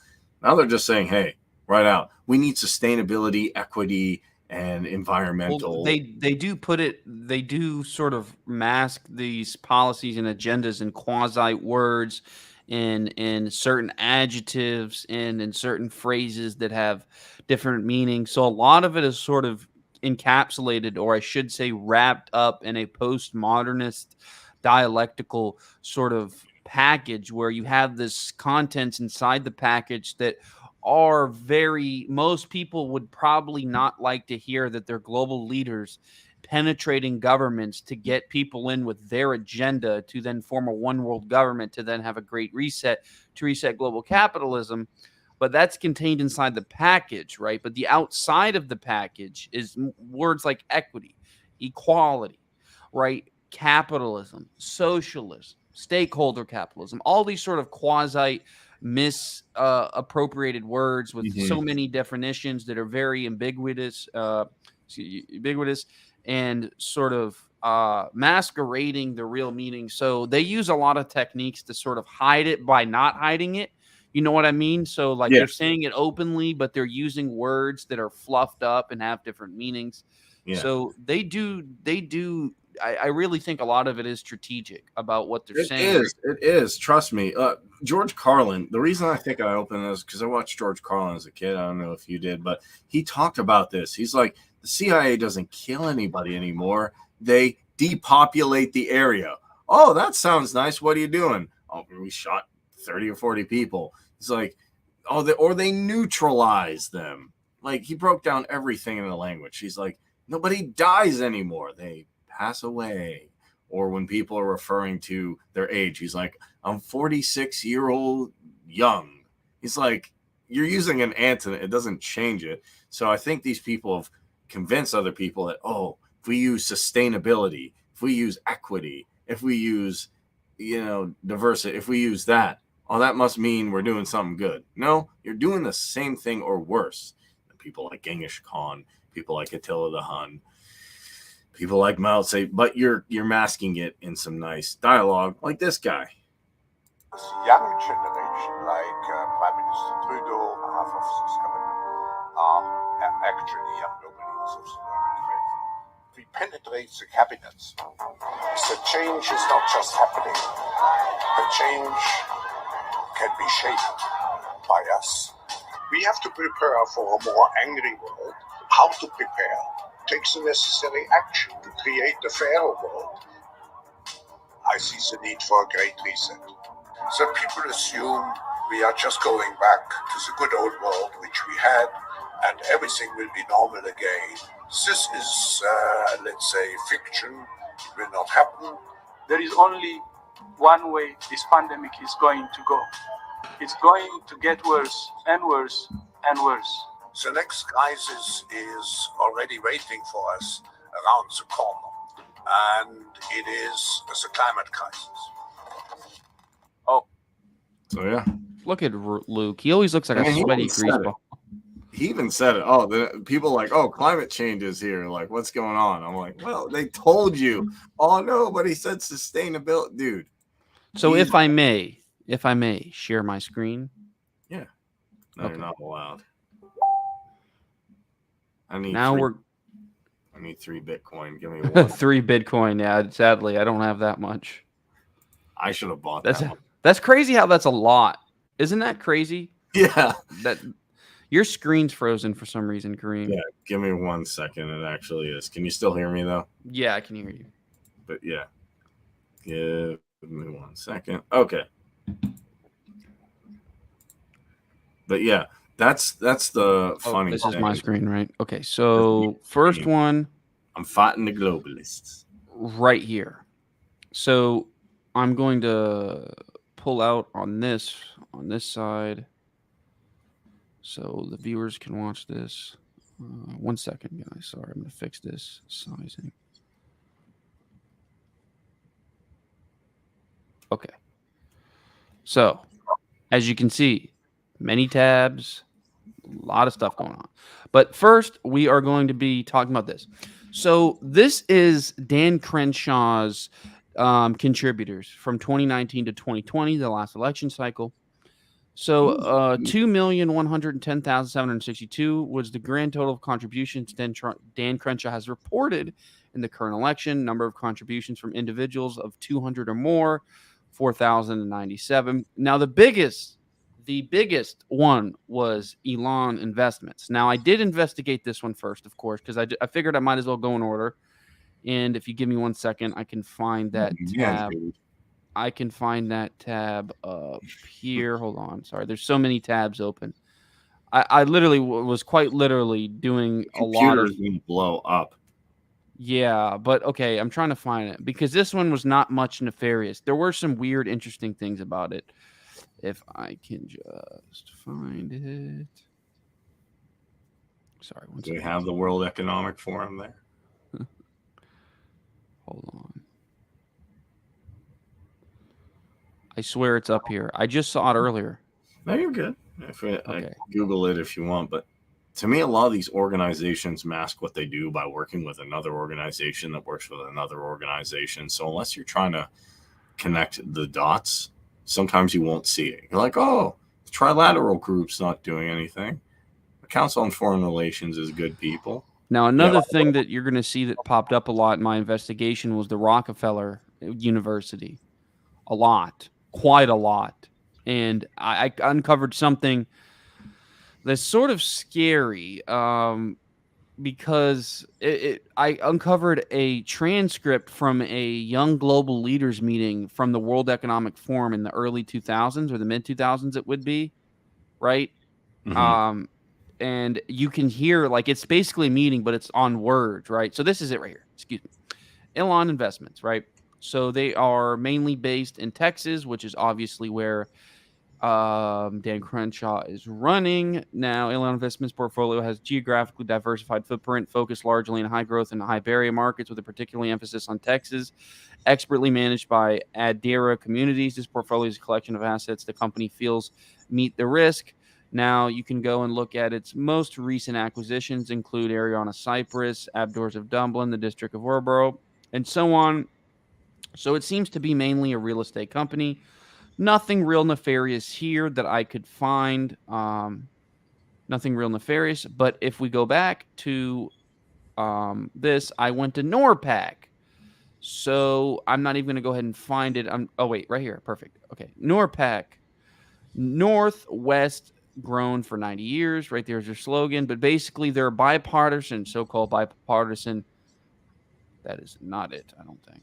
Now they're just saying, hey, right out, we need sustainability, equity, and environmental. Well, they do sort of mask these policies and agendas in quasi words, in certain adjectives, and in certain phrases that have different meanings. So a lot of it is sort of encapsulated, or I should say wrapped up in a postmodernist dialectical sort of package where you have this contents inside the package that are most people would probably not like to hear, that they're global leaders penetrating governments to get people in with their agenda to then form a one world government, to then have a great reset, to reset global capitalism. But that's contained inside the package, right? But the outside of the package is words like equity, equality, right? Capitalism, socialism, stakeholder capitalism, all these sort of quasi misappropriated words with so many definitions that are very ambiguous and sort of masquerading the real meaning. So they use a lot of techniques to sort of hide it by not hiding it. You know what I mean? So like they're saying it openly, but they're using words that are fluffed up and have different meanings. Yeah. So they do. I really think a lot of it is strategic about what they're saying. It is. Trust me. George Carlin, the reason I think I opened this is because I watched George Carlin as a kid. I don't know if you did, but he talked about this. He's like, the CIA doesn't kill anybody anymore. They depopulate the area. Oh, that sounds nice. What are you doing? Oh, we shot 30 or 40 people. It's like, or they neutralize them. Like, he broke down everything in the language. He's like, nobody dies anymore. They pass away. Or when people are referring to their age, he's like, I'm 46-year-old young. He's like, you're using an antonym. It doesn't change it. So I think these people have convinced other people that, oh, if we use sustainability, if we use equity, if we use, diversity, if we use that, oh, that must mean we're doing something good. No, you're doing the same thing or worse. People like Genghis Khan, people like Attila the Hun, people like Mao Tse, but you're masking it in some nice dialogue like this guy. This young generation, like Prime Minister Trudeau, half of this government, are actually young nobles of the world Ukraine. We penetrate the cabinets. The change is not just happening. The change can be shaped by us. We have to prepare for a more angry world. How to prepare? Take the necessary action to create a fairer world. I see the need for a great reset. So people assume we are just going back to the good old world which we had, and everything will be normal again. This is, let's say, fiction. It will not happen. There is only one way this pandemic is going to go. It's going to get worse and worse and worse. The next crisis is already waiting for us around the corner, and it is the climate crisis. Oh. So, yeah. Look at Luke. He always looks like a sweaty greaseball. He even said it. Oh, the people like, oh, climate change is here. Like, what's going on? I'm like, well, they told you. Oh, no, but he said sustainability. Dude. So if I may share my screen. Yeah. No, Okay. You're not allowed. I need 3 Bitcoin. Give me 1. 3 Bitcoin. Yeah, sadly, I don't have that much. I should have bought that one. That's crazy how that's a lot. Isn't that crazy? Yeah. That your screen's frozen for some reason, Kareem. Yeah. Give me 1 second. It actually is. Can you still hear me though? Yeah, I can hear you. But yeah. Give me 1 second. Okay. But yeah, that's the funny This thing. is my screen, right? Okay, so first one. I'm fighting the globalists. Right here. So I'm going to pull out on this side so the viewers can watch this. 1 second, guys. Sorry, I'm going to fix this sizing. Okay. So, as you can see, many tabs, a lot of stuff going on. But first, we are going to be talking about this. So this is Dan Crenshaw's contributors from 2019 to 2020, the last election cycle. So 2,110,762 was the grand total of contributions Dan Crenshaw has reported in the current election. Number of contributions from individuals of 200 or more, 4,097. Now the biggest one was Elon Investments. Now I did investigate this one first, of course, because I figured I might as well go in order. And if you give me 1 second, I can find that tab. I can find that tab up here. Hold on. Sorry. There's so many tabs open. I literally was quite literally doing a lot of. Computers will blow up. Yeah, but okay. I'm trying to find it because this one was not much nefarious. There were some weird, interesting things about it. If I can just find it. Sorry. Do we have the World Economic Forum there? Hold on. I swear it's up here. I just saw it earlier. No, you're good. Okay. I Google it if you want. But to me, a lot of these organizations mask what they do by working with another organization that works with another organization. So unless you're trying to connect the dots, sometimes you won't see it. You're like, oh, the trilateral group's not doing anything. The Council on Foreign Relations is good people. Now, another thing that you're going to see that popped up a lot in my investigation was the Rockefeller University. A lot. Quite a lot. And I uncovered something that's sort of scary because I uncovered a transcript from a young global leaders meeting from the World Economic Forum in the early 2000s or the mid 2000s it would be, right? Mm-hmm. and you can hear like it's basically a meeting, but it's on words, right? So this is it right here. Excuse me. Elon Investments, right? So they are mainly based in Texas, which is obviously where Dan Crenshaw is running. Now, Elon Investments portfolio has geographically diversified footprint, focused largely in high growth and high barrier markets with a particular emphasis on Texas. Expertly managed by Adira Communities, this portfolio is a collection of assets the company feels meet the risk. Now, you can go and look at its most recent acquisitions include Ariana Cyprus, Abdors of Dublin, the District of Orboro, and so on. So it seems to be mainly a real estate company. Nothing real nefarious here that I could find. Nothing real nefarious. But if we go back to this, I went to NORPAC. So I'm not even going to go ahead and find it. Oh, wait, right here. Perfect. Okay. NORPAC. Northwest grown for 90 years. Right there's their slogan. But basically, they're bipartisan, so-called bipartisan. That is not it, I don't think.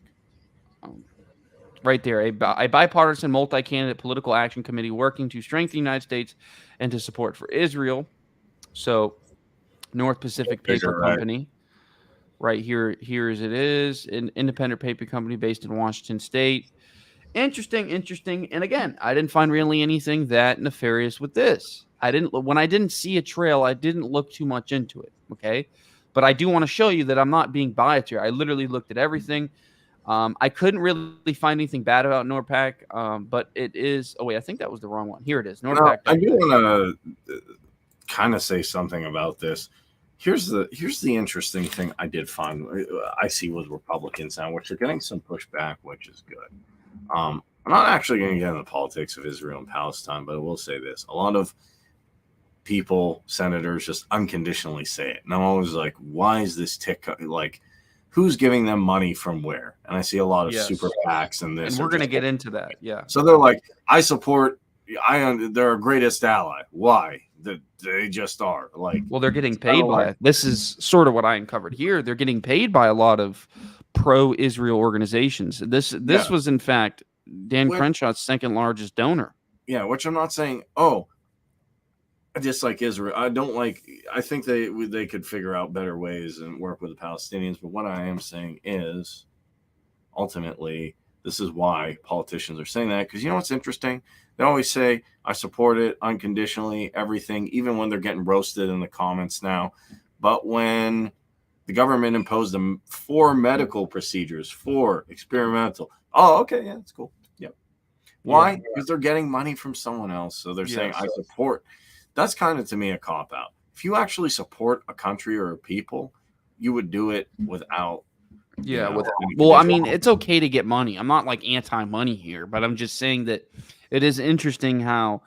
Right there, a bipartisan multi-candidate political action committee working to strengthen the United States and to support for Israel. So, North Pacific Paper Company, right here as it is, an independent paper company based in Washington State. Interesting. And again, I didn't find really anything that nefarious with this. When I didn't see a trail, I didn't look too much into it. Okay, but I do want to show you that I'm not being biased here. I literally looked at everything. I couldn't really find anything bad about NORPAC, but it is. Oh wait, I think that was the wrong one. Here it is. NORPAC. I do want to kind of say something about this. Here's the interesting thing I did find. I see with Republicans now, which are getting some pushback, which is good. I'm not actually going to get into the politics of Israel and Palestine, but I will say this: a lot of people, senators, just unconditionally say it, and I'm always like, why is this like? Who's giving them money from where? And I see a lot of super PACs and this. And we're going to get into that. Yeah. So they're like, I support, they're our greatest ally. Why? They just are. Like, well, they're getting paid by it. This is sort of what I uncovered here. They're getting paid by a lot of pro-Israel organizations. This was, in fact, Dan Crenshaw's second largest donor. Yeah, which I'm not saying, I dislike Israel. I think they could figure out better ways and work with the Palestinians. But what I am saying is, ultimately, this is why politicians are saying that. Because you know what's interesting? They always say, I support it unconditionally, everything, even when they're getting roasted in the comments now. But when the government imposed them for medical procedures, for experimental, okay, yeah, that's cool. Yep. Why? Because they're getting money from someone else. So they're saying, I support. That's kind of, to me, a cop-out. If you actually support a country or a people, you would do it without. I mean, it's okay to get money. I'm not like anti-money here, but I'm just saying that it is interesting how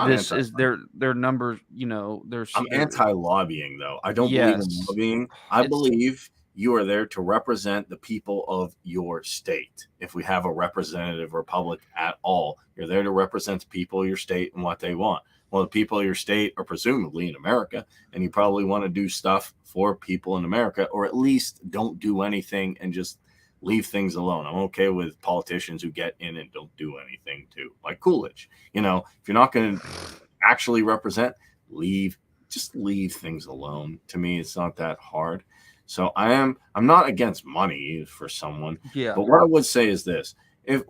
this is their numbers. I'm anti-lobbying, though. I don't believe in lobbying. I believe you are there to represent the people of your state. If we have a representative republic at all, you're there to represent the people of your state and what they want. Well, the people of your state are presumably in America, and you probably want to do stuff for people in America, or at least don't do anything and just leave things alone. I'm okay with politicians who get in and don't do anything too, like Coolidge. If you're not going to actually represent, just leave things alone. To me, it's not that hard. So I'm not against money for someone. Yeah. But what I would say is this: if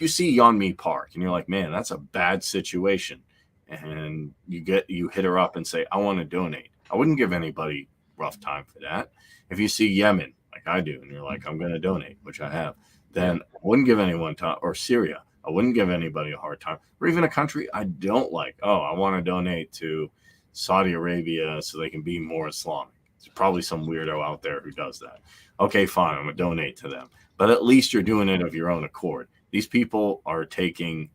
you see Yeonmi Park and you're like, man, that's a bad situation, and you hit her up and say, I want to donate, I wouldn't give anybody rough time for that. If you see Yemen, like I do, and you're like, I'm going to donate, which I have, then I wouldn't give anyone time. Or Syria, I wouldn't give anybody a hard time. Or even a country I don't like. I want to donate to Saudi Arabia so they can be more Islamic. There's probably some weirdo out there who does that. Okay, fine, I'm going to donate to them. But at least you're doing it of your own accord. These people are taking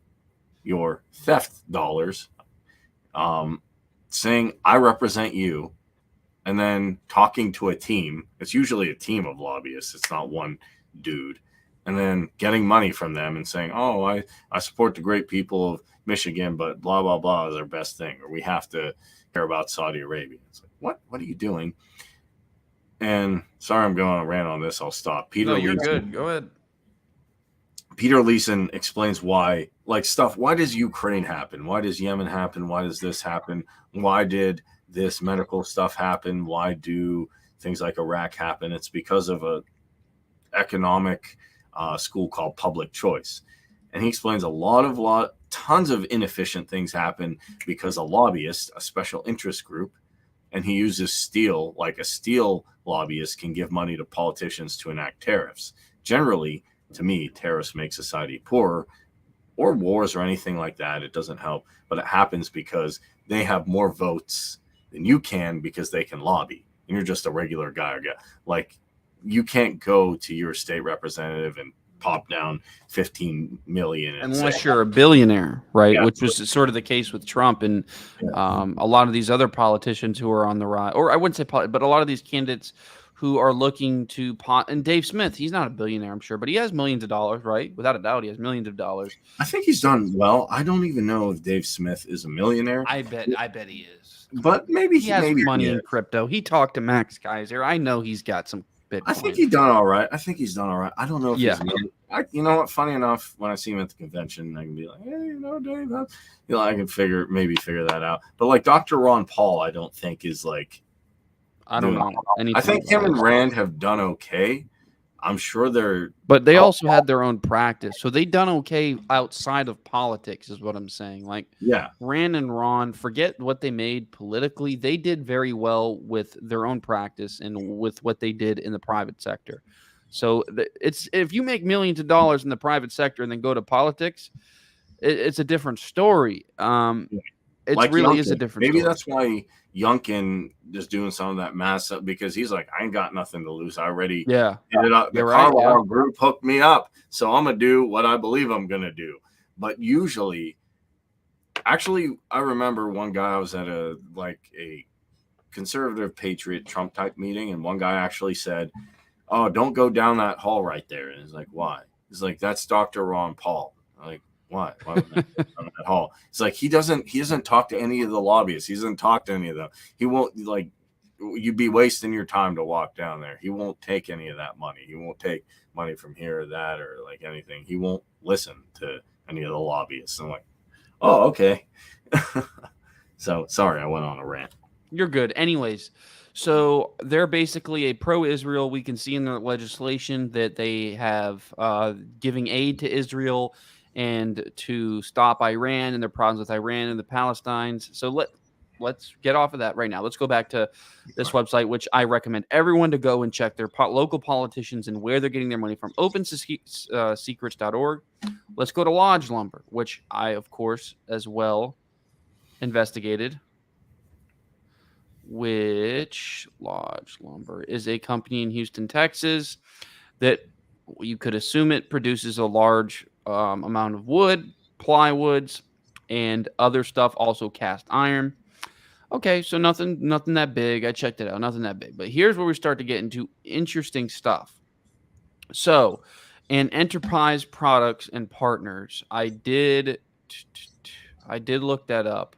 your theft dollars, saying, I represent you, and then talking to a team. It's usually a team of lobbyists. It's not one dude. And then getting money from them and saying, I support the great people of Michigan, but blah, blah, blah is our best thing. Or we have to care about Saudi Arabia. It's like, what are you doing? And sorry, I'm going on a rant on this. I'll stop. You're good. Go ahead. Peter Leeson explains why does Ukraine happen? Why does Yemen happen? Why does this happen? Why did this medical stuff happen? Why do things like Iraq happen? It's because of a economic school called public choice. And he explains tons of inefficient things happen because a lobbyist, a special interest group, and he uses steel, like a steel lobbyist can give money to politicians to enact tariffs. Generally, to me, tariffs make society poorer, or wars or anything like that. It doesn't help, but it happens because they have more votes than you can because they can lobby. And you're just a regular guy or gal. Like, you can't go to your state representative and pop down 15 million unless you're a billionaire, right? Yeah. Which was sort of the case with Trump and a lot of these other politicians who are on the rise, or I wouldn't say but a lot of these candidates who are looking to and Dave Smith, he's not a billionaire, I'm sure, but he has millions of dollars, right? Without a doubt, he has millions of dollars. I think he's done well. I don't even know if Dave Smith is a millionaire. I bet he is. But maybe he has money in crypto. He talked to Max Kaiser. I know he's got some Bitcoin. I think he's done all right. I don't know if he's you know what? Funny enough, when I see him at the convention, I can be like, hey, Dave, I can figure that out. But like Dr. Ron Paul, I don't think is like. I don't know. I think him and Rand have done okay. I'm sure but they also had their own practice, so they done okay outside of politics, is what I'm saying. Like, yeah, Rand and Ron, forget what they made politically. They did very well with their own practice and with what they did in the private sector. So it's if you make millions of dollars in the private sector and then go to politics, it's a different story. It like really Youngkin. is a different Maybe story. That's why Youngkin is doing some of that mass up, because he's like, I ain't got nothing to lose. I already did it up. The Carlyle group hooked me up, so I'm gonna do what I believe I'm gonna do. But usually, actually, I remember one guy, I was at a conservative patriot Trump type meeting, and one guy actually said, oh, don't go down that hall right there. And he's like, why? He's like, that's Dr. Ron Paul. I'm like, why? Why would I go down that hall? It's like he doesn't talk to any of the lobbyists. He doesn't talk to any of them. He won't, like, you'd be wasting your time to walk down there. He won't take any of that money. He won't take money from here or that or like anything. He won't listen to any of the lobbyists. I'm like, oh, okay. So sorry, I went on a rant. You're good. Anyways, so they're basically a pro-Israel. We can see in their legislation that they have giving aid to Israel and to stop Iran and their problems with Iran and the Palestinians. So let's get off of that right now. Let's go back to this website, which I recommend everyone to go and check their local politicians and where they're getting their money from. OpenSecrets.org. Let's go to Lodge Lumber, which I, of course, as well investigated. Which Lodge Lumber is a company in Houston, Texas, that you could assume it produces a large amount of wood, plywoods, and other stuff, also cast iron. Okay, so nothing that big. I checked it out, nothing that big. But here's where we start to get into interesting stuff. So, in Enterprise Products and Partners, I did look that up.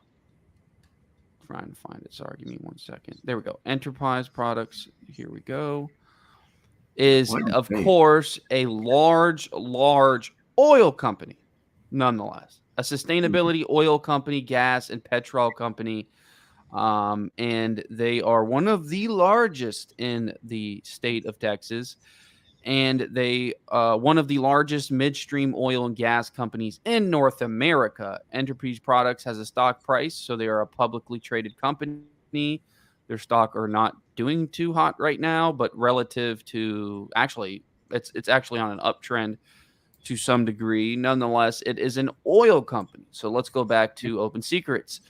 Trying to find it. Sorry, give me 1 second. There we go. Enterprise Products. Here we go. Is, of course, a large oil company, nonetheless. A sustainability oil company, gas and petrol company. And they are one of the largest in the state of Texas. And they one of the largest midstream oil and gas companies in North America. Enterprise Products has a stock price, so they are a publicly traded company. Their stock are not doing too hot right now, but relative to it's actually on an uptrend to some degree. Nonetheless, it is an oil company. So let's go back to Open Secrets.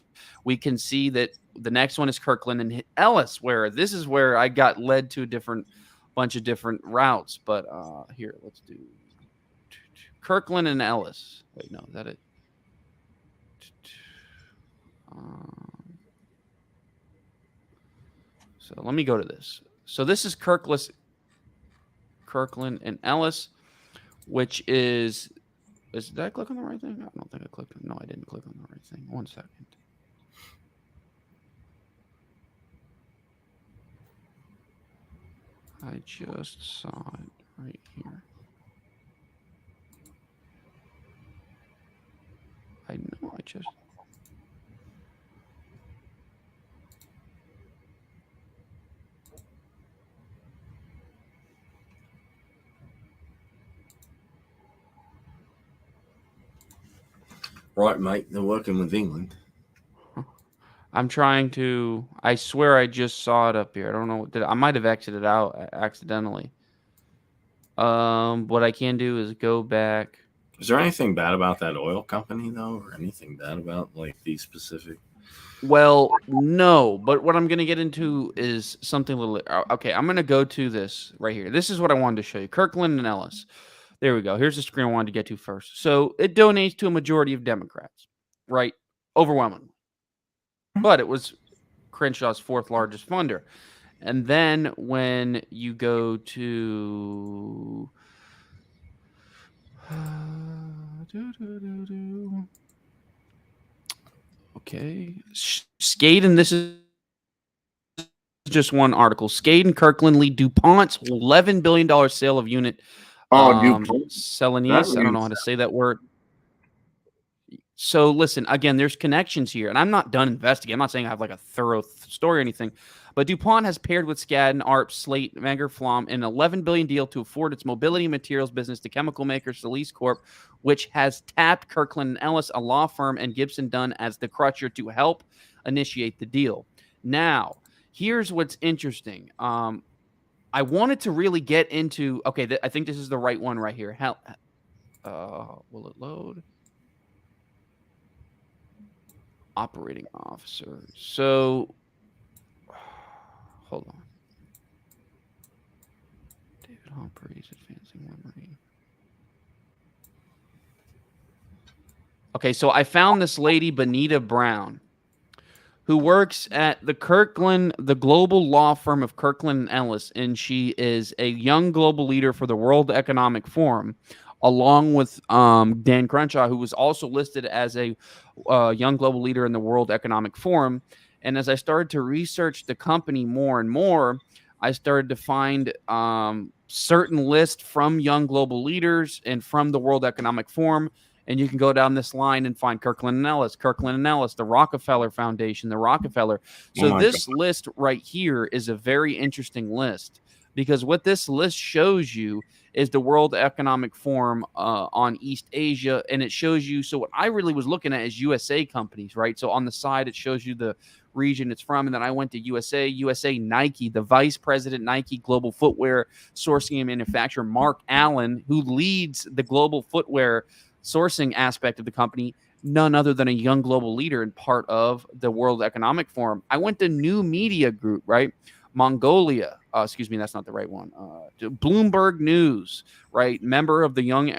We can see that the next one is Kirkland and Ellis, where this is where I got led to a bunch of different routes. But here, let's do Kirkland and Ellis. Wait, no, is that it? So let me go to this. So this is Kirkland and Ellis, which is did I click on the right thing? I don't think I clicked on. No, I didn't click on the right thing. 1 second. I just saw it right here. I know I just. Right, mate. They're working with England. I'm trying to. I swear I just saw it up here. I don't know. I might have exited out accidentally. What I can do is go back. Is there anything bad about that oil company though, or anything bad about like these specific? Well, no, but what I'm going to get into is something a little. Okay, I'm going to go to this right here. This is what I wanted to show you. Kirkland and Ellis. There we go. Here's the screen I wanted to get to first. So it donates to a majority of Democrats, right? Overwhelmingly. But it was Crenshaw's fourth largest funder. And then when you go to okay, Skade, and this is just one article. Skade and Kirkland lead DuPont's $11 billion sale of unit DuPont. Celanese. I don't know how to say that word. So listen, again, there's connections here, and I'm not done investigating. I'm not saying I have like a thorough story or anything, but DuPont has paired with Skadden, Arp, Slate, Menger, Flom in an $11 billion deal to afford its mobility materials business to chemical maker Solis Corp, which has tapped Kirkland & Ellis, a law firm, and Gibson Dunn as the crutcher to help initiate the deal. Now, here's what's interesting. I wanted to really get into, okay, I think this is the right one right here. Will it load? Operating officer. So, hold on. David Humphreys, advancing memory. Okay, so I found this lady, Benita Brown, who works at the global law firm of Kirkland & Ellis, and she is a young global leader for the World Economic Forum, along with Dan Crenshaw, who was also listed as a young global leader in the World Economic Forum. And as I started to research the company more and more, I started to find certain lists from young global leaders and from the World Economic Forum. And you can go down this line and find Kirkland & Ellis, the Rockefeller Foundation, the Rockefeller. So this list right here is a very interesting list, because what this list shows you is the World Economic Forum on East Asia, and it shows you, so what I really was looking at is USA companies, right? So on the side, it shows you the region it's from, and then I went to USA Nike, the vice president, Nike Global Footwear Sourcing and Manufacturer, Mark Allen, who leads the global footwear sourcing aspect of the company, none other than a young global leader and part of the World Economic Forum. I went to New Media Group, right? Mongolia, excuse me, that's not the right one. Bloomberg News, right? Member of the young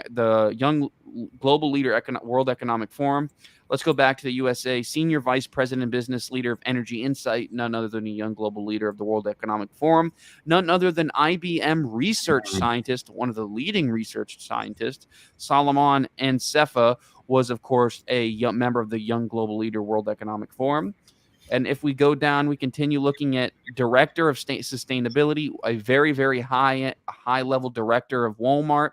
global leader, World Economic Forum. Let's go back to the USA. Senior Vice President and Business Leader of Energy Insight, none other than a young global leader of the World Economic Forum. None other than IBM research scientist, one of the leading research scientists, Solomon Ansefa, was, of course, a member of the young global leader World Economic Forum. And if we go down, we continue looking at director of sustainability, a very, very high-level director of Walmart,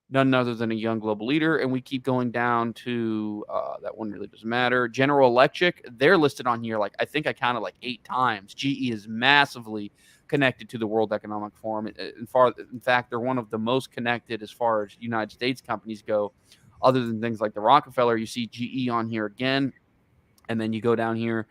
none other than a young global leader. And we keep going down to that one really doesn't matter. General Electric, they're listed on here. I think I counted 8 times. GE is massively connected to the World Economic Forum. In fact, they're one of the most connected as far as United States companies go, other than things like the Rockefeller. You see GE on here again. And then you go down here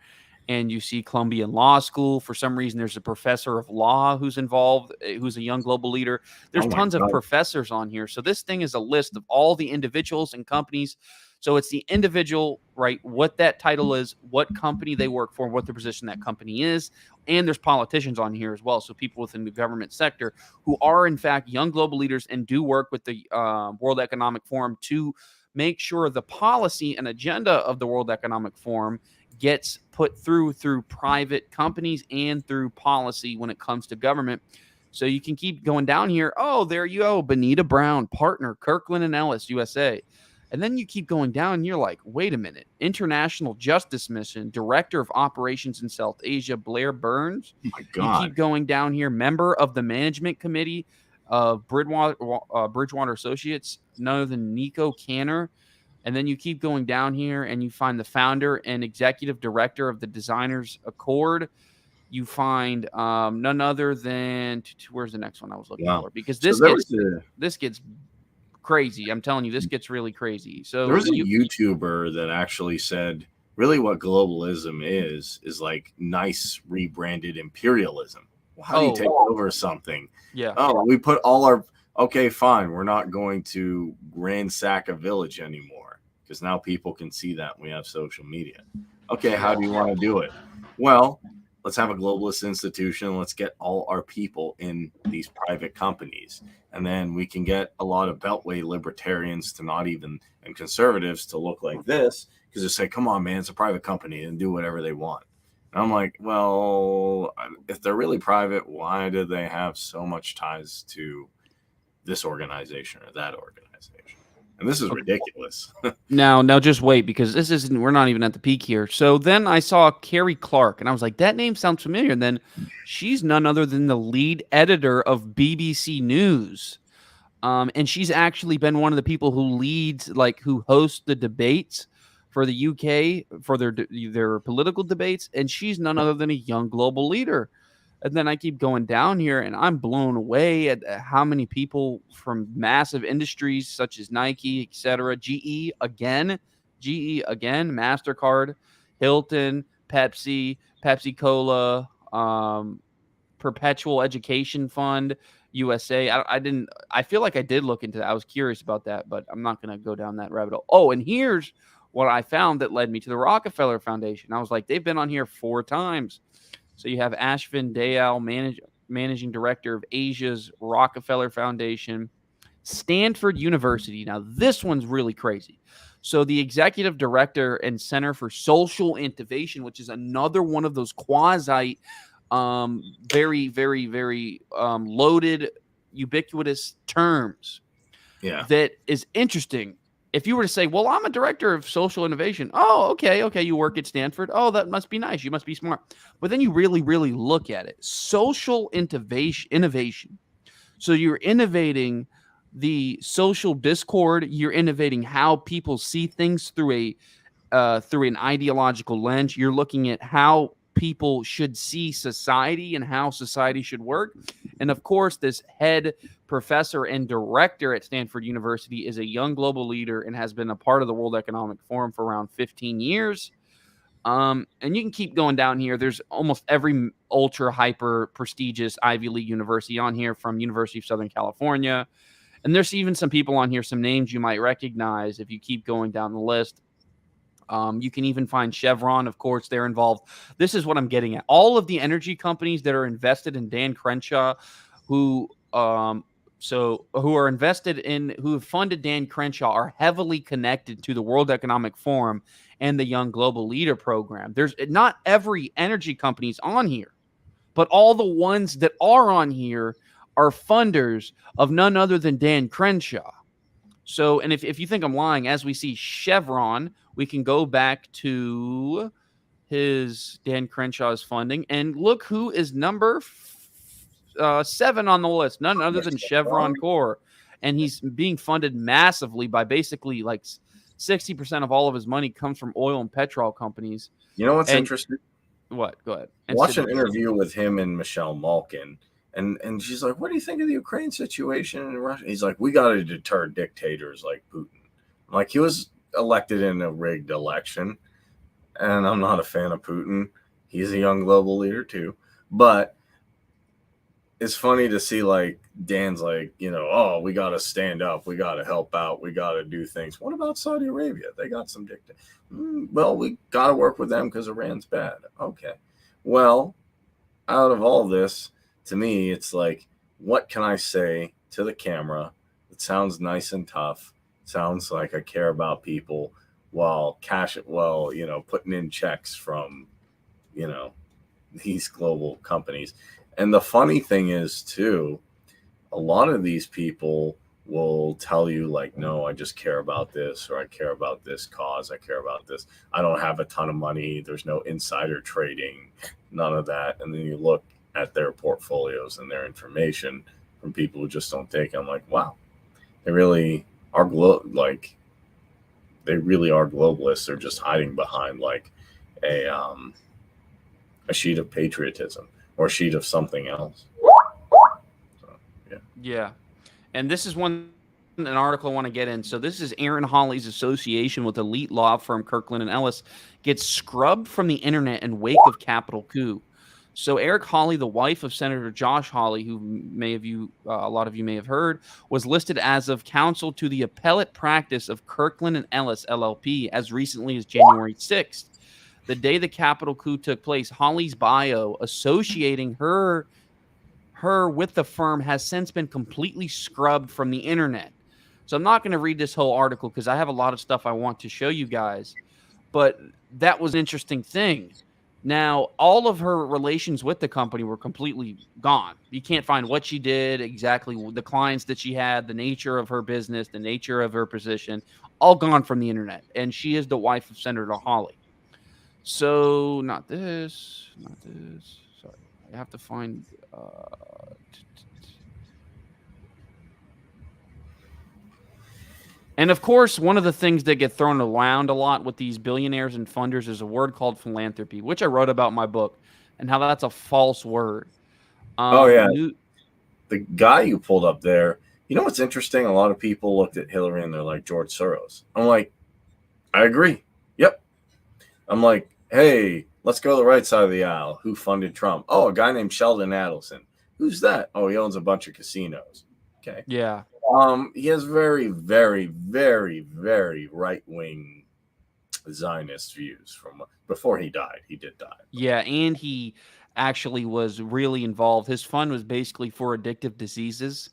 and you see Columbia Law School. For some reason, there's a professor of law who's involved, who's a young global leader. There's tons of professors on here. So this thing is a list of all the individuals and companies. So it's the individual, right, what that title is, what company they work for, what the position that company is. And there's politicians on here as well. So people within the government sector who are, in fact, young global leaders and do work with the World Economic Forum to make sure the policy and agenda of the World Economic Forum gets put through private companies and through policy when it comes to government. So you can keep going down here. Oh, there you go. Benita Brown, partner, Kirkland & Ellis, USA. And then you keep going down and you're like, wait a minute. International Justice Mission, Director of Operations in South Asia, Blair Burns. Oh my God. You keep going down here. Member of the Management Committee of Bridgewater Associates, none other than Nico Canner. And then you keep going down here and you find the founder and executive director of the Designers Accord. You find none other than, where's the next one I was looking for? Because this gets crazy. I'm telling you, this gets really crazy. So there was a YouTuber that actually said, really what globalism is like nice rebranded imperialism. Well, how do you take over something? Yeah. Oh, we put all our, okay, fine. We're not going to ransack a village anymore because now people can see that we have social media. Okay, how do you want to do it? Well, let's have a globalist institution. Let's get all our people in these private companies. And then we can get a lot of Beltway libertarians to not even, and conservatives to look like this, because they say, come on, man, it's a private company and do whatever they want. And I'm like, well, if they're really private, why do they have so much ties to this organization or that organization? And this is ridiculous. Now just wait, because this isn't, we're not even at the peak here. So then I saw Carrie Clark and I was like, that name sounds familiar. And then she's none other than the lead editor of BBC News. And she's actually been one of the people who leads, like, who hosts the debates for the UK for their political debates. And she's none other than a young global leader. And then I keep going down here and I'm blown away at how many people from massive industries such as Nike, etc., GE again, MasterCard, Hilton, Pepsi, Pepsi-Cola, Perpetual Education Fund, USA. I feel like I did look into that. I was curious about that, but I'm not going to go down that rabbit hole. Oh, and here's what I found that led me to the Rockefeller Foundation. I was like, they've been on here 4 times. So you have Ashvin Dayal, managing director of Asia's Rockefeller Foundation, Stanford University. Now, this one's really crazy. So the executive director and Center for Social Innovation, which is another one of those quasi, very, very, very loaded, ubiquitous terms. Yeah. That is interesting. If you were to say, well, I'm a director of social innovation. Oh, okay. You work at Stanford. Oh, that must be nice. You must be smart. But then you really, really look at it. Social innovation. So you're innovating the social discord. You're innovating how people see things through an ideological lens. You're looking at how people should see society and how society should work. And of course, this head professor and director at Stanford University is a young global leader and has been a part of the World Economic Forum for around 15 years. And you can keep going down here. There's almost every ultra hyper prestigious Ivy League university on here, from University of Southern California. And there's even some people on here, some names you might recognize if you keep going down the list. You can even find Chevron, of course, they're involved. This is what I'm getting at. All of the energy companies that are invested in Dan Crenshaw, who have funded Dan Crenshaw, are heavily connected to the World Economic Forum and the Young Global Leader program. There's not every energy company's on here, but all the ones that are on here are funders of none other than Dan Crenshaw. So, and if you think I'm lying, as we see Chevron, we can go back to his Dan Crenshaw's funding and look who is number 7 on the list, none other than Chevron Corp. And he's being funded massively by basically like 60% of all of his money comes from oil and petrol companies. You know what's interesting? What? Go ahead. Watch an interview with him and Michelle Malkin. And she's like, what do you think of the Ukraine situation in Russia? He's like, we got to deter dictators like Putin. I'm like, he was elected in a rigged election, and I'm not a fan of Putin. He's a young global leader too. But it's funny to see, like, Dan's like, oh, we got to stand up. We got to help out. We got to do things. What about Saudi Arabia? They got some dictators. Well, we got to work with them because Iran's bad. Okay. Well, out of all this, to me, it's like, what can I say to the camera that sounds nice and tough, sounds like I care about people, while putting in checks from, these global companies. And the funny thing is, too, a lot of these people will tell you, like, no, I just care about this, or I care about this cause, I care about this. I don't have a ton of money. There's no insider trading, none of that. And then you look at their portfolios and their information from people who just don't take it. I'm like, wow, they really are they really are globalists. They're just hiding behind like a sheet of patriotism or a sheet of something else. So, yeah. Yeah. And this is one an article I want to get in. So this is Aaron Hawley's association with elite law firm Kirkland and Ellis gets scrubbed from the internet in wake of Capitol coup. So Eric Hawley, the wife of Senator Josh Hawley, who a lot of you may have heard, was listed as of counsel to the appellate practice of Kirkland and Ellis LLP as recently as January 6th. The day the Capitol coup took place, Hawley's bio associating her with the firm has since been completely scrubbed from the internet. So I'm not going to read this whole article because I have a lot of stuff I want to show you guys. But that was an interesting thing. Now, all of her relations with the company were completely gone. You can't find what she did, exactly the clients that she had, the nature of her business, the nature of her position, all gone from the internet. And she is the wife of Senator Hawley. So, not this. Sorry, I have to find... And of course, one of the things that get thrown around a lot with these billionaires and funders is a word called philanthropy, which I wrote about in my book, and how that's a false word. The guy you pulled up there, you know what's interesting? A lot of people looked at Hillary and they're like, George Soros. I'm like, I agree. Yep. I'm like, hey, let's go to the right side of the aisle. Who funded Trump? Oh, a guy named Sheldon Adelson. Who's that? Oh, he owns a bunch of casinos. Okay. Yeah. He has very, very, very, very right-wing Zionist views from before he died. He did die. Yeah, and he actually was really involved. His fund was basically for addictive diseases,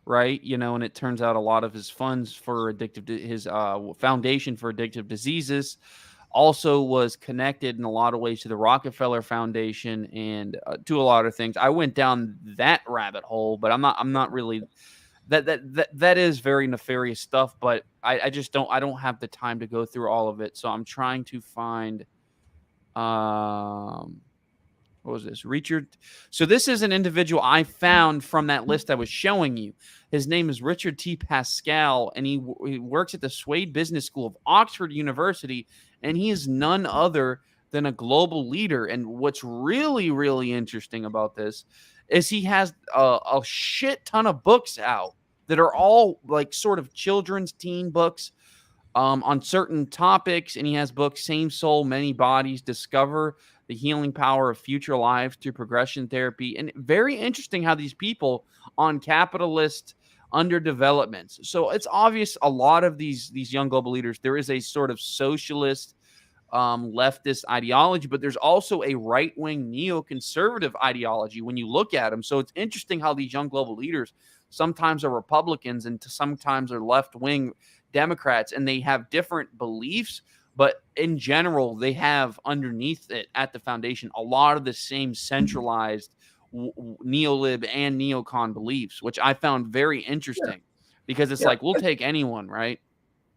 right? And it turns out a lot of his funds for his foundation for addictive diseases also was connected in a lot of ways to the Rockefeller Foundation and to a lot of things. I went down that rabbit hole, but I'm not really. That is very nefarious stuff, but I just don't have the time to go through all of it. So I'm trying to find what was this? Richard. So this is an individual I found from that list I was showing you. His name is Richard T Pascal, and he works at the Swade Business School of Oxford University, and he is none other than a global leader. And what's really, really interesting about this is he has a shit ton of books out that are all like sort of children's teen books on certain topics. And he has books, Same Soul, Many Bodies, Discover the Healing Power of Future Lives Through Progression Therapy. And very interesting how these people on capitalist underdevelopments. So it's obvious a lot of these young global leaders, there is a sort of socialist leftist ideology, but there's also a right-wing neoconservative ideology when you look at them. So it's interesting how these young global leaders sometimes are Republicans and sometimes are left-wing Democrats, and they have different beliefs, but in general, they have underneath it at the foundation a lot of the same centralized neolib and neocon beliefs, which I found very interesting because it's like, we'll take anyone, right?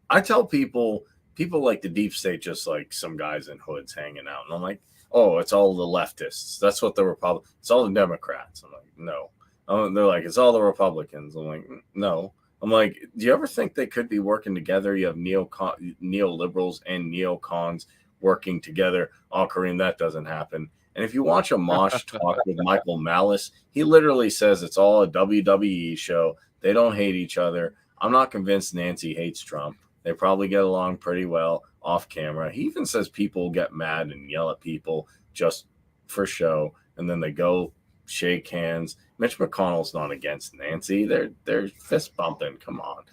I tell people like the deep state, just like some guys in hoods hanging out. And I'm like, oh, it's all the leftists. That's what the Republicans, it's all the Democrats. I'm like, no. They're like, it's all the Republicans. I'm like, no. I'm like, do you ever think they could be working together? You have neoliberals and neocons working together. Oh, Kareem, that doesn't happen. And if you watch a Mosh talk with Michael Malice, he literally says it's all a WWE show. They don't hate each other. I'm not convinced Nancy hates Trump. They probably get along pretty well off camera. He even says people get mad and yell at people just for show, and then they go shake hands. Mitch McConnell's not against Nancy. They're fist bumping. Come on.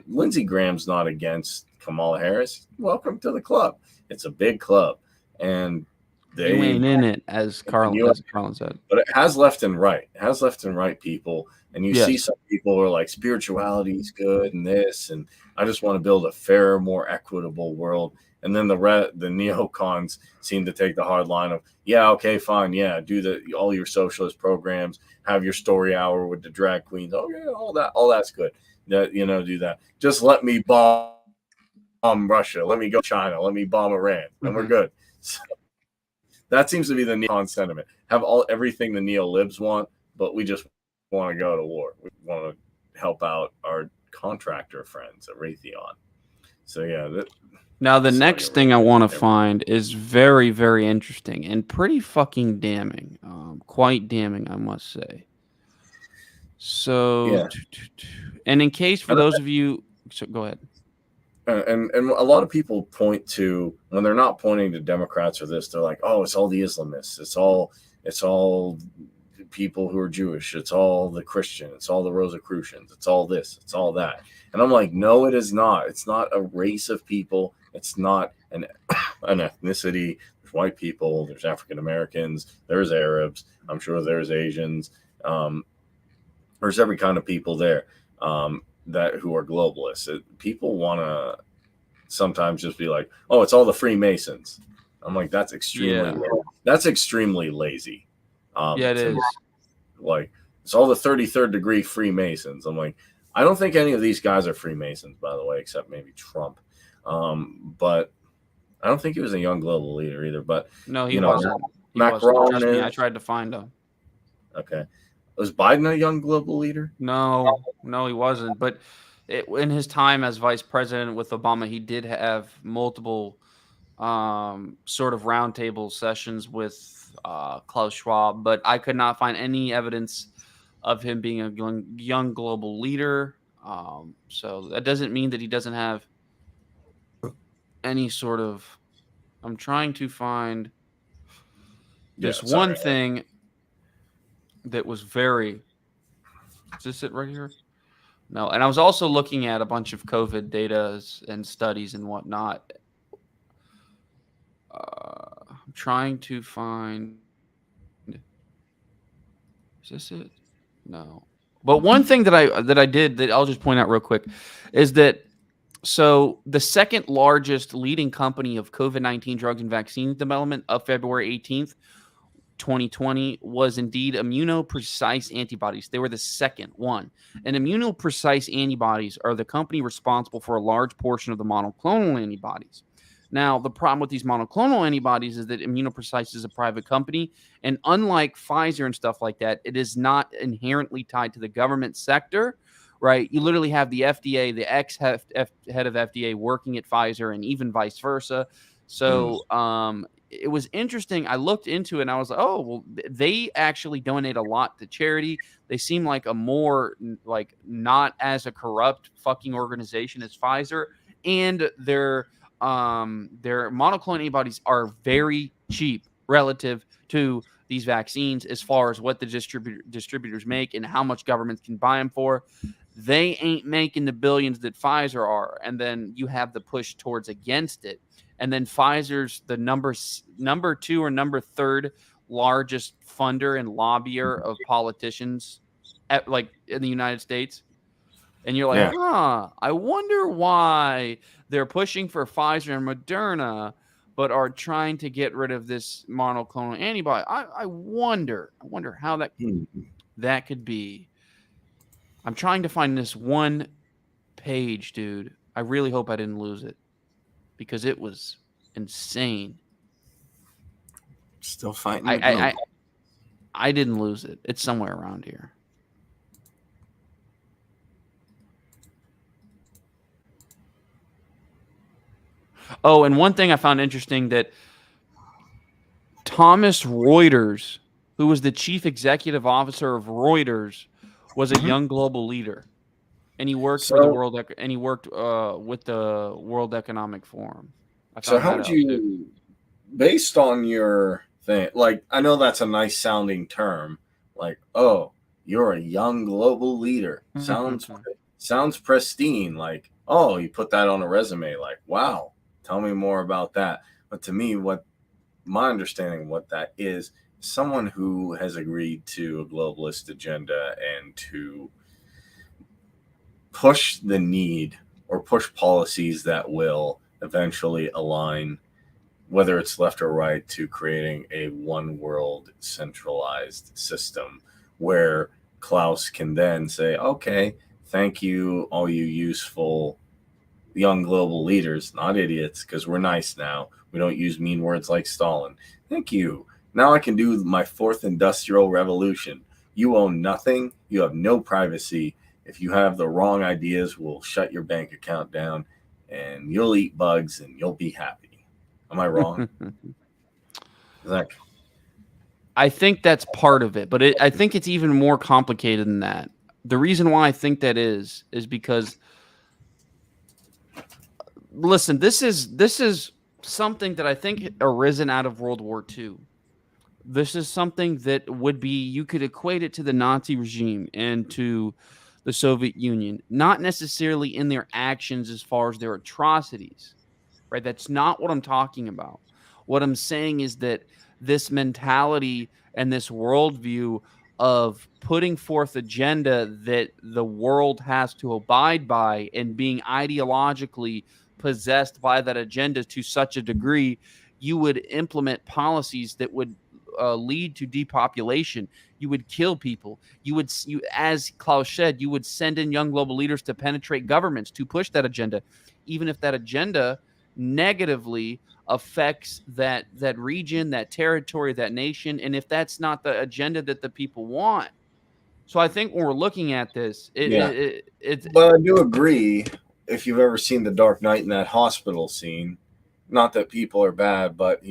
Lindsey Graham's not against Kamala Harris. Welcome to the club. It's a big club. And they ain't in it, as Carlin said. But it has left and right. It has left and right people. And you see some people who are like, spirituality is good and this, and I just want to build a fairer, more equitable world. And then the neocons seem to take the hard line of, yeah, okay, fine, yeah, do all your socialist programs, have your story hour with the drag queens. Oh yeah, all that's good. Do that. Just let me bomb Russia. Let me go China. Let me bomb Iran, and we're good. So that seems to be the neocon sentiment. Have everything the neolibs want, but we just want to go to war. We want to help out our contractor friends at Raytheon. So yeah. Now the next thing I want to find is very, very interesting and pretty fucking damning. Quite damning, I must say. So, Yeah. and in case for those of you, so go ahead. And a lot of people point to, when they're not pointing to Democrats or this, they're like, oh, it's all the Islamists, it's all people who are Jewish, it's all the Christian, it's all the Rosicrucians, it's all this, it's all that. And I'm like, no, it is not. It's not a race of people. It's not an ethnicity. There's white people, there's African Americans, there's Arabs, I'm sure there's Asians. There's every kind of people there. That who are globalists. People want to sometimes just be like, oh, it's all the Freemasons. I'm like, that's extremely lazy. Yeah, it is. Like, it's all the 33rd degree Freemasons. I'm like, I don't think any of these guys are Freemasons, by the way, except maybe Trump. But I don't think he was a young global leader either. But no, he wasn't. Macron Trust me, I tried to find him. Okay. Was Biden a young global leader? No, he wasn't. But in his time as vice president with Obama, he did have multiple sort of roundtable sessions with Klaus Schwab. But I could not find any evidence of him being a young global leader. So that doesn't mean that he doesn't have any sort of. I'm trying to find this one thing that was very. Is this it right here? No. And I was also looking at a bunch of COVID data and studies and whatnot. I'm trying to find. Is this it? No. But one thing that I did that I'll just point out real quick is that so the second largest leading company of COVID-19 drugs and vaccine development of February 18th, 2020 was indeed immunoprecise antibodies. They were the second one. And immunoprecise antibodies are the company responsible for a large portion of the monoclonal antibodies. Now, the problem with these monoclonal antibodies is that Immunoprecise is a private company, and unlike Pfizer and stuff like that, it is not inherently tied to the government sector, right? You literally have the FDA, the ex-head of FDA working at Pfizer, and even vice versa. So it was interesting. I looked into it, and I was like, oh, well, they actually donate a lot to charity. They seem like a more, like, not as a corrupt fucking organization as Pfizer, and their monoclonal antibodies are very cheap relative to these vaccines as far as what the distributors make and how much governments can buy them for. They ain't making the billions that Pfizer are. And then you have the push towards against it. And then Pfizer's the number 2 or number 3rd largest funder and lobbyer of politicians in the United States. And you're like, I wonder why they're pushing for Pfizer and Moderna, but are trying to get rid of this monoclonal antibody. I wonder how that could be. I'm trying to find this one page, dude. I really hope I didn't lose it because it was insane. Still fighting. I didn't lose it. It's somewhere around here. Oh, and one thing I found interesting that Thomas Reuters, who was the chief executive officer of Reuters, was a young global leader, and he worked for the World with the World Economic Forum. So how would you, based on your thing, like, I know that's a nice sounding term, like, oh, you're a young global leader. Sounds pristine. Like, oh, you put that on a resume. Like, wow. Tell me more about that. But to me, what my understanding of what that is, someone who has agreed to a globalist agenda and to push the need or push policies that will eventually align, whether it's left or right, to creating a one world centralized system where Klaus can then say, okay, thank you, all you useful young global leaders, not idiots, because we're nice now. We don't use mean words like Stalin. Thank you. Now I can do my 4th industrial revolution. You own nothing. You have no privacy. If you have the wrong ideas, we'll shut your bank account down and you'll eat bugs and you'll be happy. Am I wrong? I think that's part of it, but I think it's even more complicated than that. The reason why I think that is because, listen, this is something that I think arisen out of World War II. This is something that would be, you could equate it to the Nazi regime and to the Soviet Union, not necessarily in their actions as far as their atrocities, right? That's not what I'm talking about. What I'm saying is that this mentality and this worldview of putting forth agenda that the world has to abide by and being ideologically possessed by that agenda to such a degree, you would implement policies that would lead to depopulation. You would kill people. As Klaus said, you would send in young global leaders to penetrate governments to push that agenda, even if that agenda negatively affects that region, that territory, that nation, and if that's not the agenda that the people want. So I think when we're looking at this, it's But I do agree. If you've ever seen The Dark Knight in that hospital scene, not that people are bad, but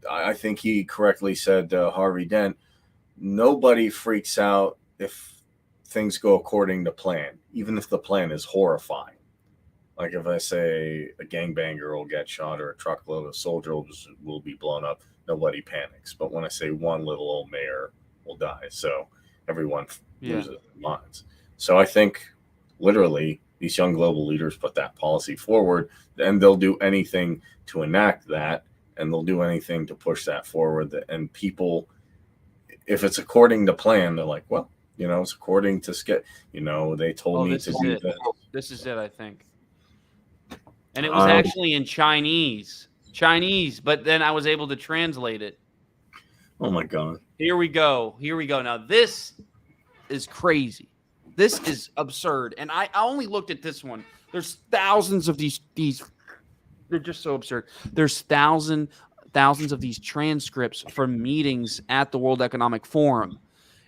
I think he correctly said, Harvey Dent, nobody freaks out if things go according to plan, even if the plan is horrifying. Like if I say a gangbanger will get shot or a truckload of soldiers will be blown up, nobody panics. But when I say one little old mayor will die, so everyone loses their minds. So I think literally these young global leaders put that policy forward, and they'll do anything to enact that, and they'll do anything to push that forward. And people, if it's according to plan, they're like, well, it's according to they told me to do that. This is it, I think. And it was actually in Chinese, but then I was able to translate it. Oh my God. Here we go. Now this is crazy. This is absurd. And I only looked at this one. There's thousands of these they're just so absurd. There's thousands of these transcripts from meetings at the World Economic Forum.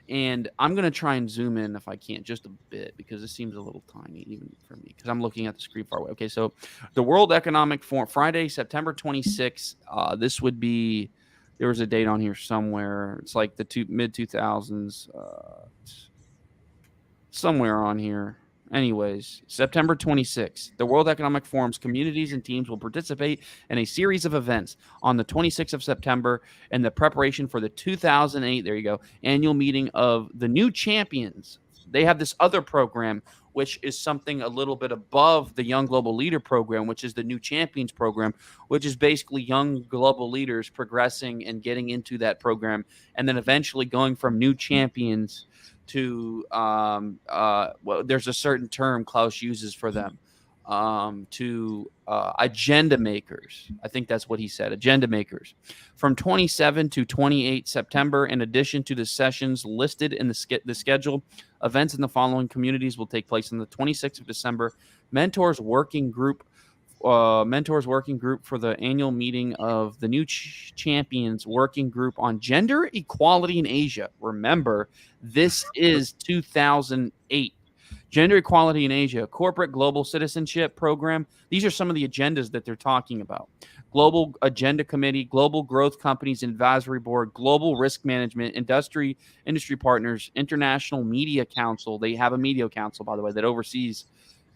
And I'm going to try and zoom in if I can just a bit, because it seems a little tiny even for me, because I'm looking at the screen far away. Okay, so the World Economic Forum, Friday, September 26th. This would be, there was a date on here somewhere. It's like the mid-2000s, somewhere on here. Anyways, September 26th, the World Economic Forum's communities and teams will participate in a series of events on the 26th of September in the preparation for the 2008, there you go, annual meeting of the New Champions. They have this other program, which is something a little bit above the Young Global Leader program, which is the New Champions program, which is basically young global leaders progressing and getting into that program, and then eventually going from New Champions to well, there's a certain term Klaus uses for them, to agenda makers. I think that's what he said, agenda makers. From 27 to 28 September, in addition to the sessions listed in the schedule, events in the following communities will take place on the 26th of December. Mentors working group for the annual meeting of the New Champions Working Group on Gender Equality in Asia. Remember, this is 2008. Gender Equality in Asia, Corporate Global Citizenship Program. These are some of the agendas that they're talking about. Global Agenda Committee, Global Growth Companies Advisory Board, Global Risk Management, Industry Partners, International Media Council. They have a media council, by the way, that oversees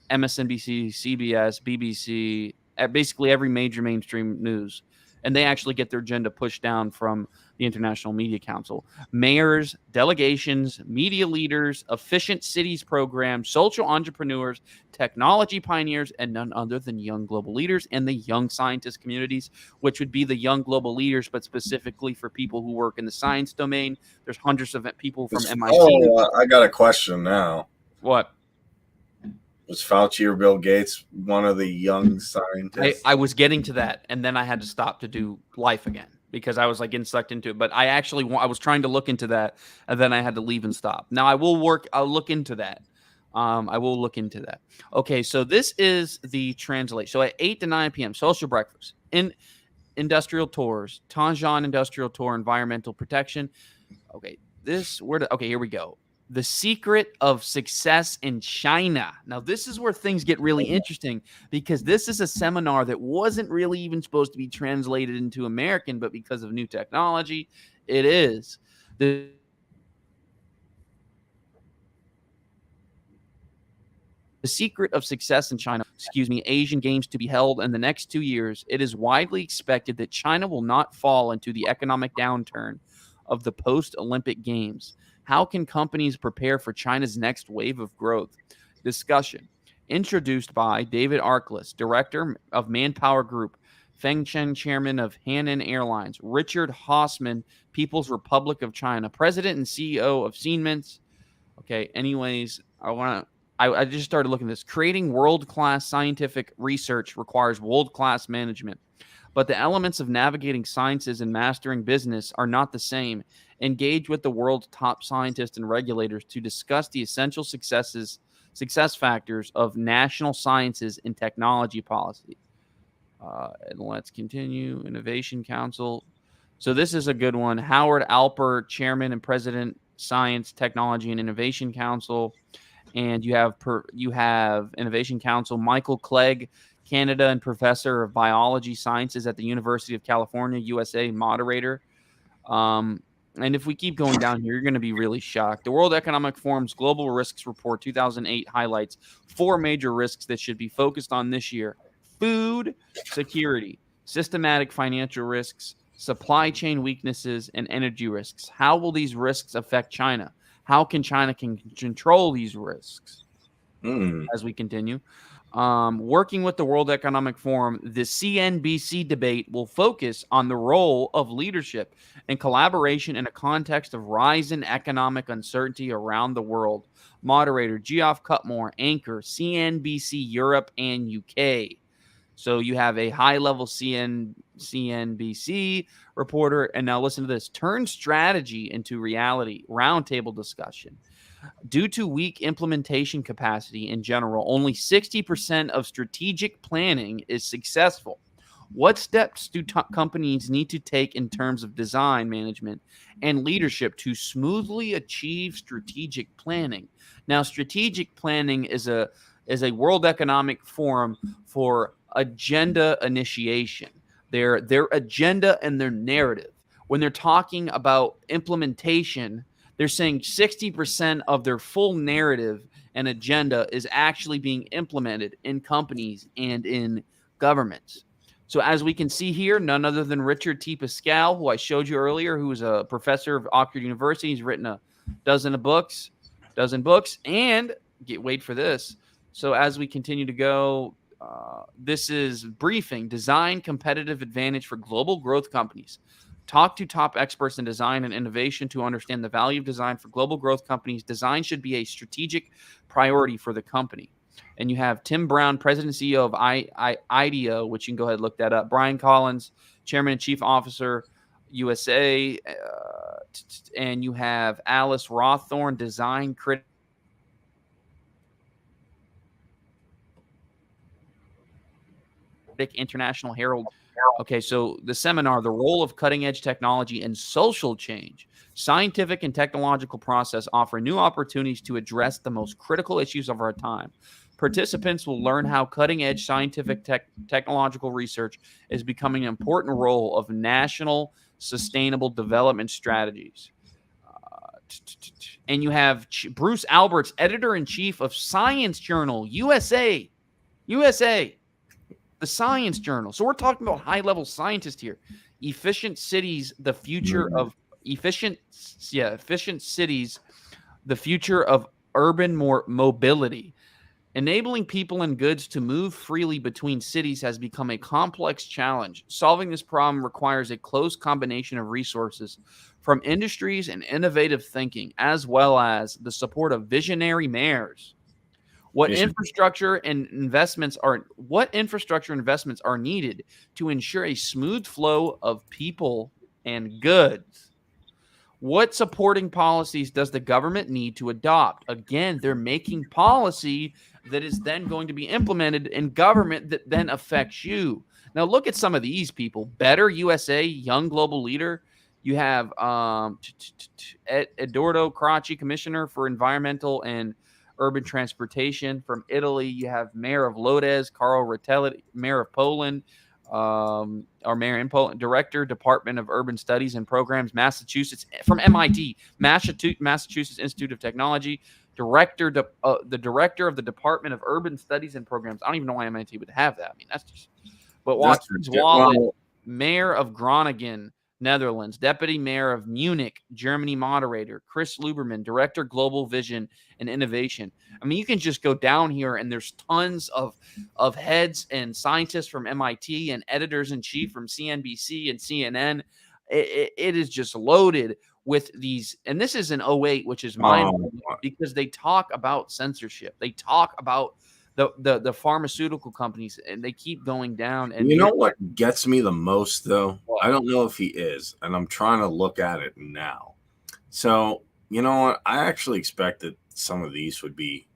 MSNBC, CBS, BBC, basically every major mainstream news. And they actually get their agenda pushed down from the International Media Council. Mayors, delegations, media leaders, efficient cities program, social entrepreneurs, technology pioneers, and none other than young global leaders and the young scientist communities, which would be the young global leaders, but specifically for people who work in the science domain. There's hundreds of people from MIT. Oh, I got a question now. What? Was Fauci or Bill Gates one of the young scientists? I was getting to that, and then I had to stop to do life again because I was like getting sucked into it. But I was trying to look into that, and then I had to leave and stop. Now I'll look into that. I will look into that. Okay, so this is the translation. So at 8 to 9 p.m., social breakfast, industrial tours, Tanzan industrial tour, environmental protection. Okay, here we go. The secret of success in China. Now, this is where things get really interesting because this is a seminar that wasn't really even supposed to be translated into American, but because of new technology, it is. The secret of success in China, Asian Games to be held in the next 2 years, it is widely expected that China will not fall into the economic downturn of the post-Olympic Games. How can companies prepare for China's next wave of growth? Discussion. Introduced by David Arkless, Director of Manpower Group, Feng Chen, Chairman of Hainan Airlines, Richard Hausman, People's Republic of China, President and CEO of Siemens. Okay, anyways, I just started looking at this. Creating world-class scientific research requires world-class management. But the elements of navigating sciences and mastering business are not the same. Engage with the world's top scientists and regulators to discuss the essential success factors of national sciences and technology policy. And let's continue. Innovation Council. So this is a good one. Howard Alper, Chairman and President, Science, Technology, and Innovation Council. And you have Innovation Council, Michael Clegg, Canada and Professor of Biology Sciences at the University of California, USA, moderator. And if we keep going down here, you're going to be really shocked. The World Economic Forum's Global Risks Report 2008 highlights 4 major risks that should be focused on this year: food security, systematic financial risks, supply chain weaknesses, and energy risks. How will these risks affect China? How can China control these risks? As we continue. Working with the World Economic Forum, the CNBC debate will focus on the role of leadership and collaboration in a context of rising economic uncertainty around the world. Moderator Geoff Cutmore, anchor CNBC Europe and UK. So you have a high-level CNBC reporter, and now listen to this. Turn strategy into reality. Roundtable discussion. Due to weak implementation capacity in general, only 60% of strategic planning is successful. What steps do companies need to take in terms of design management and leadership to smoothly achieve strategic planning? Now, strategic planning is a World Economic Forum for agenda initiation. Their agenda and their narrative. When they're talking about implementation, they're saying 60% of their full narrative and agenda is actually being implemented in companies and in governments. So as we can see here, none other than Richard T. Pascal, who I showed you earlier, who is a professor of Oxford University. He's written a dozen books, and wait for this. So as we continue to go, this is briefing, design competitive advantage for global growth companies. Talk to top experts in design and innovation to understand the value of design for global growth companies. Design should be a strategic priority for the company. And you have Tim Brown, President and CEO of IDEO, which you can go ahead and look that up. Brian Collins, Chairman and Chief Officer, USA. And you have Alice Rawthorne, Design Critic. International Herald. Okay, so the seminar, the role of cutting-edge technology and social change. Scientific and technological process offer new opportunities to address the most critical issues of our time. Participants will learn how cutting-edge scientific technological research is becoming an important role of national sustainable development strategies. And you have Bruce Alberts, editor-in-chief of Science Journal, USA. The Science Journal. So we're talking about high-level scientists here. Efficient cities, the future of efficient cities, the future of urban mobility. Enabling people and goods to move freely between cities has become a complex challenge. Solving this problem requires a close combination of resources from industries and innovative thinking, as well as the support of visionary mayors. What infrastructure investments are needed to ensure a smooth flow of people and goods? What supporting policies does the government need to adopt? Again, they're making policy that is then going to be implemented in government that then affects you. Now, look at some of these people. Better USA, young global leader. You have Eduardo Crocci, Commissioner for Environmental and Urban Transportation. From Italy, you have Mayor of Lodz, Carl Ratelli, Mayor of Poland, or Mayor in Poland, Director, Department of Urban Studies and Programs, Massachusetts, from MIT, Massachusetts Institute of Technology, the director of the Department of Urban Studies and Programs. I don't even know why MIT would have that. I mean, that's just. But Watkins Wallet, mayor of Groningen, Netherlands, deputy mayor of Munich, Germany, moderator, Chris Luberman, director, global vision and innovation. I mean, you can just go down here and there's tons of heads and scientists from MIT and editors in chief from CNBC and CNN. It is just loaded with these, and this is in 08, which is mind-blowing because they talk about censorship. They talk about the pharmaceutical companies, and they keep going down. And you know what gets me the most, though? What? I don't know if he is, and I'm trying to look at it now. So, you know what? I actually expected some of these would be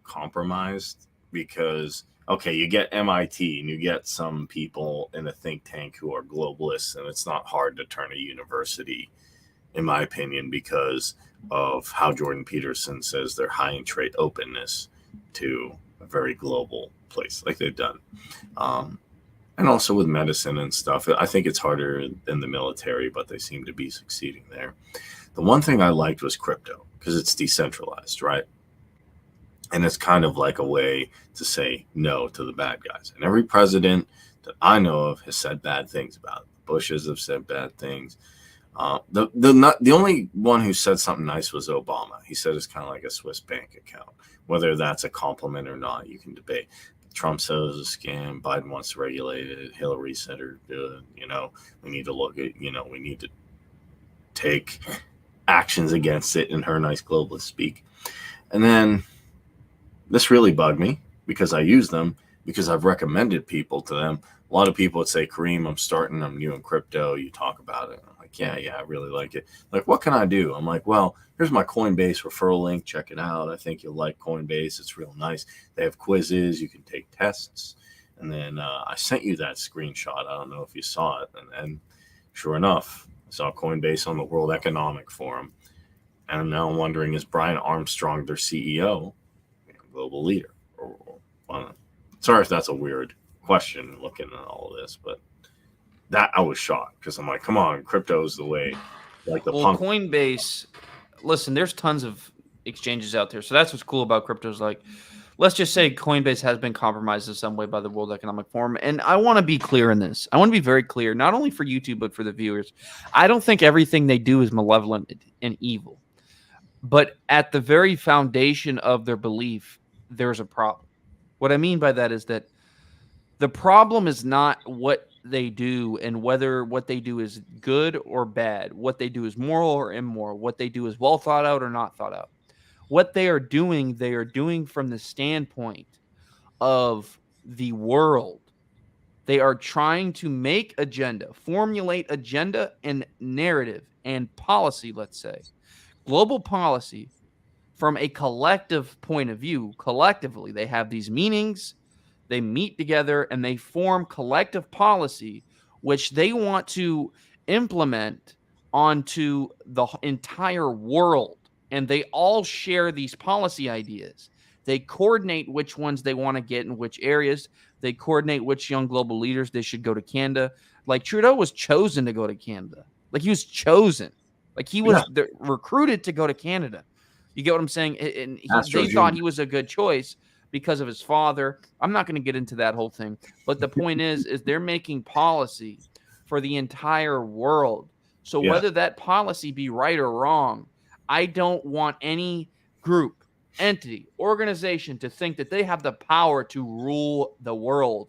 compromised because, okay, you get MIT and you get some people in a think tank who are globalists, and it's not hard to turn a university, in my opinion, because of how Jordan Peterson says they're high in trade openness to a very global place like they've done. And also with medicine and stuff, I think it's harder than the military, but they seem to be succeeding there. The one thing I liked was crypto because it's decentralized, right? And it's kind of like a way to say no to the bad guys. And every president that I know of has said bad things about it. The Bushes have said bad things. The only one who said something nice was Obama. He said it's kind of like a Swiss bank account. Whether that's a compliment or not, you can debate. Trump says it's a scam. Biden wants to regulate it. Hillary said her, we need to look at, we need to take actions against it in her nice globalist speak. And then this really bugged me because I use them because I've recommended people to them. A lot of people would say, Kareem, I'm new in crypto. You talk about it. I'm like, yeah, I really like it. Like, what can I do? I'm like, well, here's my Coinbase referral link. Check it out. I think you'll like Coinbase. It's real nice. They have quizzes. You can take tests. And then I sent you that screenshot. I don't know if you saw it. And then sure enough, I saw Coinbase on the World Economic Forum. And now I'm wondering, is Brian Armstrong their CEO, global leader? Sorry if that's a weird question looking at all of this, but that I was shocked because I'm like, come on, crypto's the way. Like the punk. Coinbase, listen, there's tons of exchanges out there. So that's what's cool about cryptos. Like, let's just say Coinbase has been compromised in some way by the World Economic Forum. And I want to be clear in this. I want to be very clear, not only for YouTube, but for the viewers. I don't think everything they do is malevolent and evil. But at the very foundation of their belief, there's a problem. What I mean by that is that the problem is not what they do and whether what they do is good or bad. What they do is moral or immoral. What they do is well thought out or not thought out. What they are doing from the standpoint of the world. They are trying to make agenda, formulate agenda and narrative and policy, let's say. Global policy from a collective point of view. Collectively, they have these meetings. They meet together and they form collective policy, which they want to implement onto the entire world. And they all share these policy ideas. They coordinate which ones they want to get in which areas. They coordinate which young global leaders they should go to Canada. Like Trudeau was chosen to go to Canada. Like he was chosen. Like he was recruited to go to Canada. You get what I'm saying? And they thought he was a good choice because of his father. I'm not going to get into that whole thing. But the point is they're making policy for the entire world. So whether that policy be right or wrong, I don't want any group, entity, organization to think that they have the power to rule the world.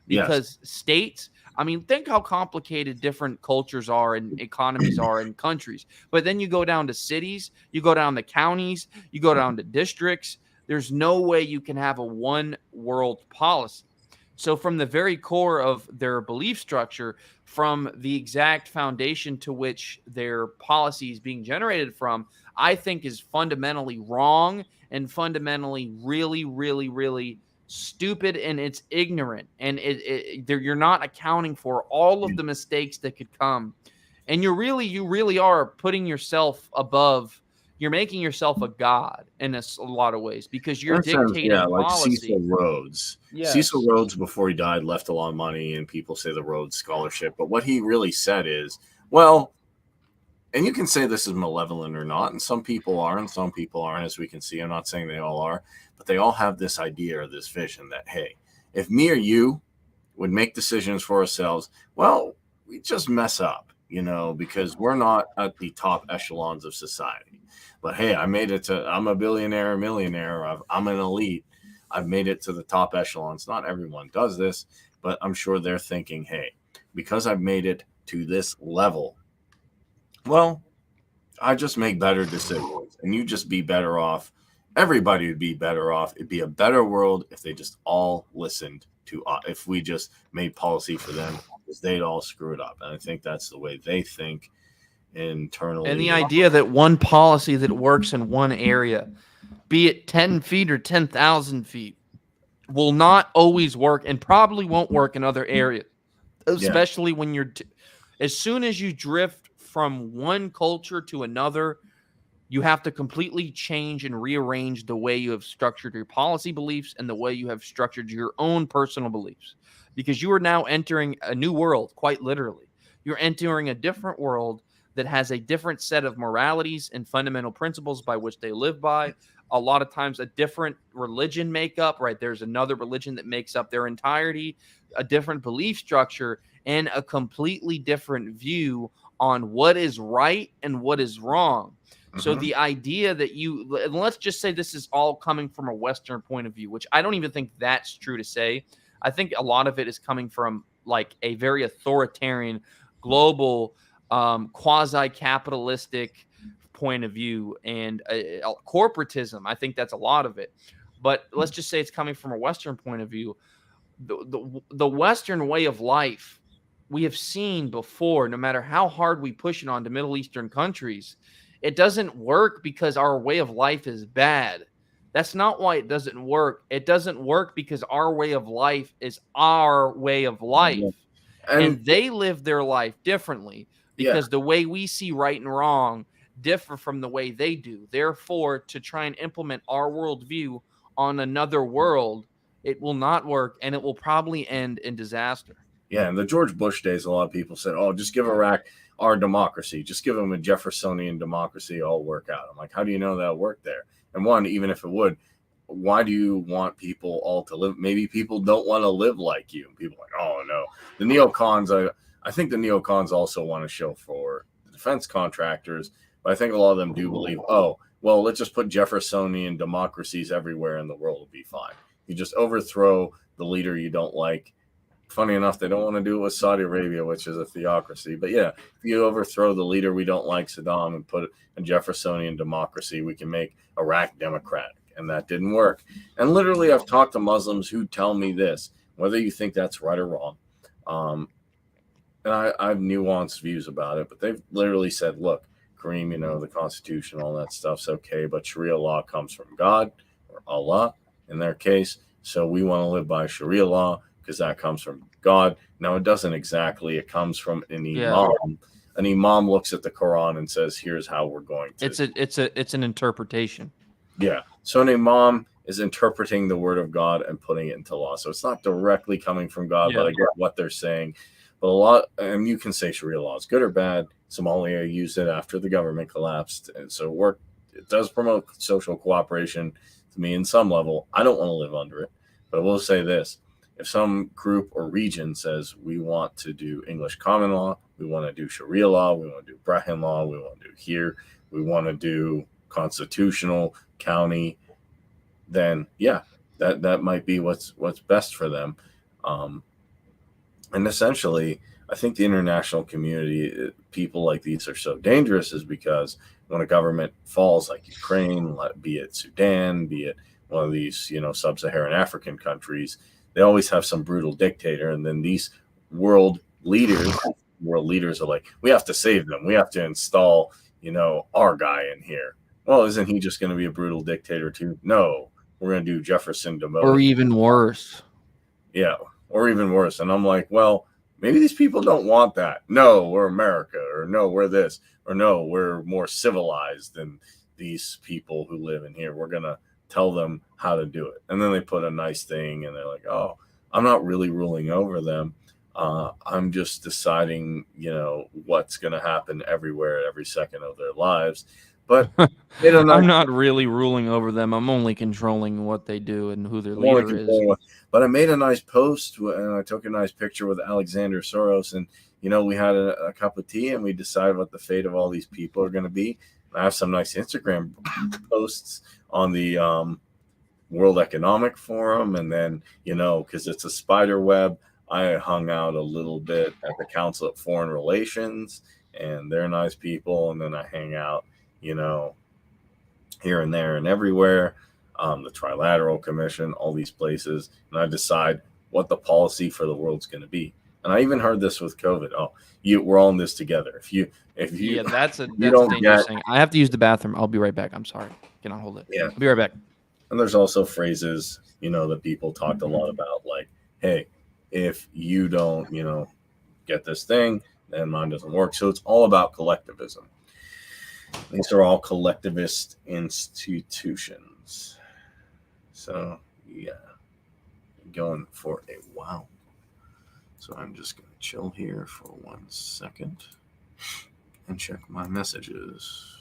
Because states, I mean, think how complicated different cultures are and economies are in countries. But then you go down to cities, you go down to counties, you go down to districts. There's no way you can have a one world policy. So from the very core of their belief structure, from the exact foundation to which their policy is being generated from, I think is fundamentally wrong and fundamentally really, really, really stupid, and it's ignorant. And you're not accounting for all of the mistakes that could come. And you really are putting yourself above. You're making yourself a god in a lot of ways because you're dictating policy. Cecil Rhodes. Yes. Cecil Rhodes, before he died, left a lot of money, and people say the Rhodes Scholarship. But what he really said is, well, and you can say this is malevolent or not, and some people are and some people aren't, as we can see. I'm not saying they all are, but they all have this idea or this vision that, hey, if me or you would make decisions for ourselves, well, we just mess up, because we're not at the top echelons of society. But hey, I'm a billionaire, a millionaire, I'm an elite. I've made it to the top echelons. Not everyone does this, but I'm sure they're thinking, hey, because I've made it to this level, well, I just make better decisions and you just be better off. Everybody would be better off. It'd be a better world if they just all listened to, if we just made policy for them, because they'd all screw it up. And I think that's the way they think internally. And the idea that one policy that works in one area, be it 10 feet or 10,000 feet, will not always work and probably won't work in other areas, especially when you're as soon as you drift from one culture to another, you have to completely change and rearrange the way you have structured your policy beliefs and the way you have structured your own personal beliefs, because you are now entering a new world, quite literally. You're entering a different world that has a different set of moralities and fundamental principles by which they live by. A lot of times a different religion makeup, right? There's another religion that makes up their entirety, a different belief structure, and a completely different view on what is right and what is wrong. So the idea that let's just say this is all coming from a Western point of view, which I don't even think that's true to say. I think a lot of it is coming from like a very authoritarian, global, quasi-capitalistic point of view and corporatism. I think that's a lot of it. But let's just say it's coming from a Western point of view. The Western way of life, we have seen before, no matter how hard we push it onto Middle Eastern countries, it doesn't work because our way of life is bad. That's not why it doesn't work. It doesn't work because our way of life is our way of life. And they live their life differently because the way we see right and wrong differ from the way they do. Therefore, to try and implement our worldview on another world, it will not work, and it will probably end in disaster. Yeah, in the George Bush days, a lot of people said, oh, just give Iraq our democracy. Just give them a Jeffersonian democracy, all work out. I'm like, how do you know that'll work there? And one, even if it would, why do you want people all to live? Maybe people don't want to live like you. And people are like, oh, no. The neocons, I think the neocons also want to show for the defense contractors, but I think a lot of them do believe, oh, well, let's just put Jeffersonian democracies everywhere and the world will be fine. You just overthrow the leader you don't like. Funny enough, they don't want to do it with Saudi Arabia, which is a theocracy. But yeah, if you overthrow the leader we don't like, Saddam, and put a Jeffersonian democracy, we can make Iraq democratic. And that didn't work. And literally, I've talked to Muslims who tell me this, whether you think that's right or wrong. And I have nuanced views about it, but they've literally said, look, Kareem, the Constitution, all that stuff's okay, but Sharia law comes from God or Allah in their case. So we want to live by Sharia law, because that comes from God. Now, it doesn't exactly. It comes from an imam. Yeah. An imam looks at the Quran and says, here's how we're going to. It's an interpretation. Yeah. So an imam is interpreting the word of God and putting it into law. So it's not directly coming from God, but I get what they're saying. But and you can say Sharia law is good or bad. Somalia used it after the government collapsed. And so it does promote social cooperation to me in some level. I don't want to live under it, but I will say this. If some group or region says we want to do English common law, we want to do Sharia law, we want to do Brahman law, we want to do here, we want to do constitutional county, then that might be what's best for them. And essentially, I think the international community, people like these are so dangerous is because when a government falls like Ukraine, be it Sudan, be it one of these, sub-Saharan African countries, they always have some brutal dictator. And then these world leaders are like, we have to save them. We have to install, our guy in here. Well, isn't he just going to be a brutal dictator too? No, we're going to do Jefferson demoted. Or even worse. Yeah, or even worse. And I'm like, well, maybe these people don't want that. No, we're America, or no, we're this, or no, we're more civilized than these people who live in here. We're going to tell them how to do it. And then they put a nice thing and they're like, oh, I'm not really ruling over them. I'm just deciding, what's going to happen everywhere, every second of their lives. But I'm not really ruling over them. I'm only controlling what they do and who their leader is. But I made a nice post and I took a nice picture with Alexander Soros, and we had a cup of tea and we decided what the fate of all these people are going to be. I have some nice Instagram posts on the World Economic Forum, and then because it's a spider web, I hung out a little bit at the Council of Foreign Relations, and they're nice people, and then I hang out here and there and everywhere, the Trilateral Commission, all these places, and I decide what the policy for the world's going to be. And I even heard this with COVID. We're all in this together. If you yeah, that's a dangerous thing. I have to use the bathroom. I'll be right back. I'm sorry. Cannot hold it. Yeah, I'll be right back. And there's also phrases, that people talked a lot about, like, hey, if you don't, get this thing, then mine doesn't work. So it's all about collectivism. These are all collectivist institutions. So, yeah, going for a wow. So I'm just going to chill here for 1 second and check my messages.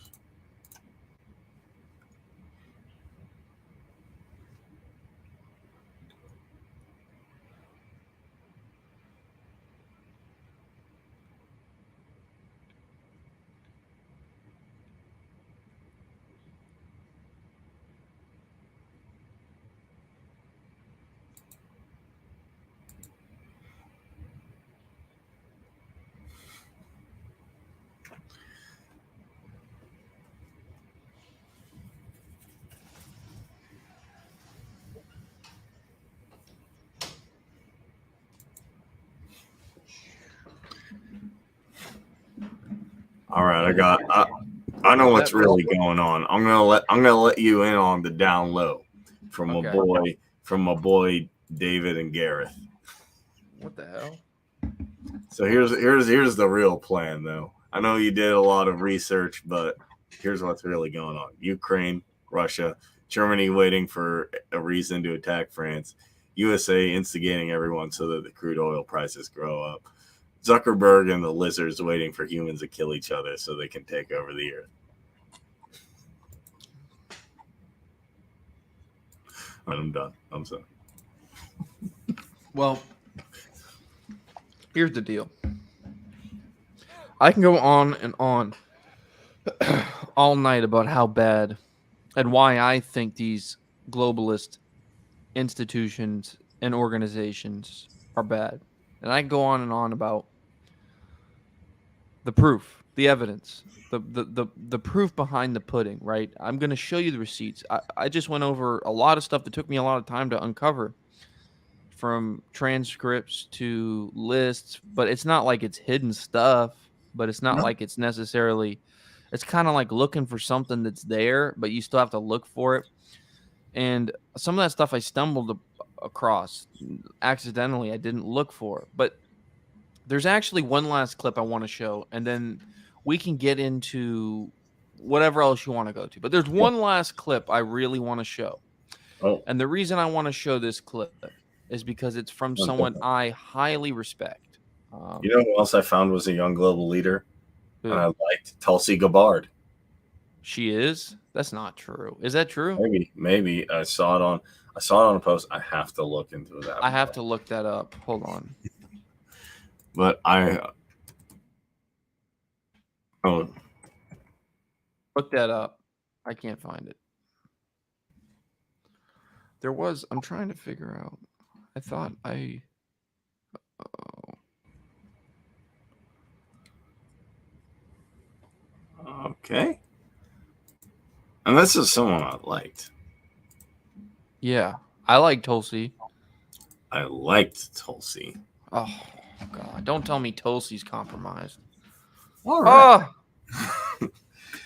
All right, I know what's really going on. I'm gonna let you in on the down low from my boy David and Gareth. What the hell? So here's the real plan, though. I know you did a lot of research, but here's what's really going on: Ukraine, Russia, Germany waiting for a reason to attack France, USA instigating everyone so that the crude oil prices grow up. Zuckerberg and the lizards waiting for humans to kill each other so they can take over the earth. I'm done. I'm sorry. Well, here's the deal. I can go on and on all night about how bad and why I think these globalist institutions and organizations are bad. And I can go on and on about the proof, the evidence, the proof behind the pudding, right? I'm going to show you the receipts. I just went over a lot of stuff that took me a lot of time to uncover, from transcripts to lists, but it's not like it's hidden stuff, but it's not like it's necessarily, it's kind of like looking for something that's there, but you still have to look for it. And some of that stuff I stumbled across accidentally. I didn't look for it, but there's actually one last clip I want to show, and then we can get into whatever else you want to go to. But there's one last clip I really want to show. Oh. And the reason I want to show this clip is because it's from someone I highly respect. You know who else I found was a young global leader? And I liked Tulsi Gabbard. She is? That's not true. Is that true? Maybe. I saw it on a post. I have to look into that. I have to look that up. Hold on. But look that up. I can't find it. I'm trying to figure out. I thought okay. And this is someone I liked. Yeah, I like Tulsi. I liked Tulsi. Oh, God. Don't tell me Tulsi's compromised. All right. Oh!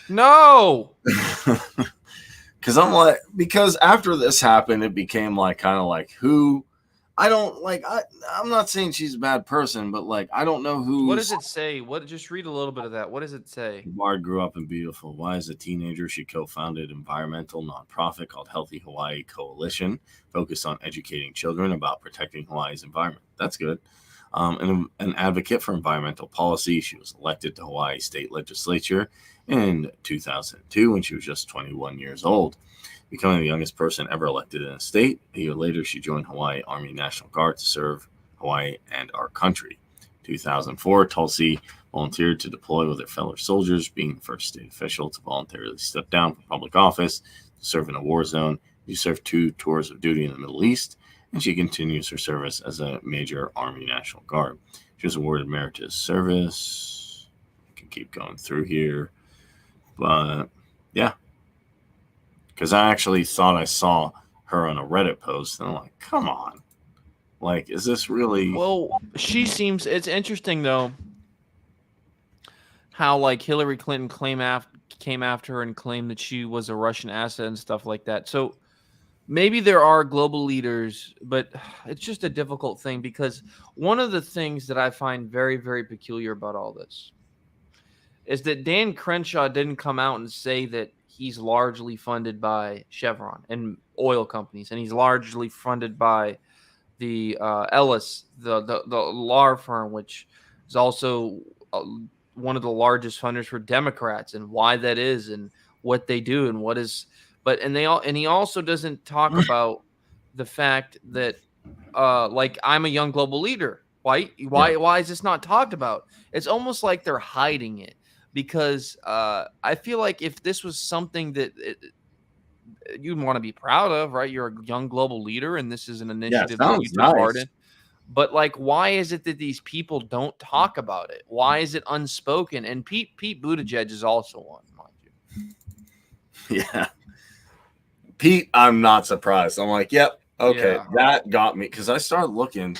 No! Because after this happened, it became kind of who I'm not saying she's a bad person, but I don't know who. What does it say? Just read a little bit of that. What does it say? Bard grew up in beautiful Hawaii. As a teenager, she co-founded an environmental nonprofit called Healthy Hawaii Coalition, focused on educating children about protecting Hawaii's environment. That's good. and an advocate for environmental policy. She was elected to Hawaii state legislature in 2002 when she was just 21 years old, becoming the youngest person ever elected in a state. A year later, she joined Hawaii Army National Guard to serve Hawaii and our country. 2004, Tulsi volunteered to deploy with her fellow soldiers, being the first state official to voluntarily step down from public office to serve in a war zone. She served 2 tours of duty in the Middle East, and she continues her service as a Major Army National Guard. She was awarded Meritorious Service. I can keep going through here. But, yeah. Because I actually thought I saw her on a Reddit post, and I'm like, come on. Like, is this really... Well, she seems... It's interesting, though, how, like, Hillary Clinton came after her and claimed that she was a Russian asset and stuff like that. So maybe there are global leaders, but it's just a difficult thing, because one of the things that I find very, very peculiar about all this is that Dan Crenshaw didn't come out and say that he's largely funded by Chevron and oil companies, and he's largely funded by the Ellis, the law firm, which is also one of the largest funders for Democrats, and why that is, and what they do, and what is. And he also doesn't talk about the fact that, like, I'm a young global leader. Why is this not talked about? It's almost like they're hiding it, because I feel like if this was something that you'd want to be proud of, right? You're a young global leader, and this is an initiative that you took part in. But, like, why is it that these people don't talk about it? Why is it unspoken? And Pete Buttigieg is also one, mind you. Yeah. Pete, I'm not surprised. I'm like, yep, okay, that got me, because I started looking.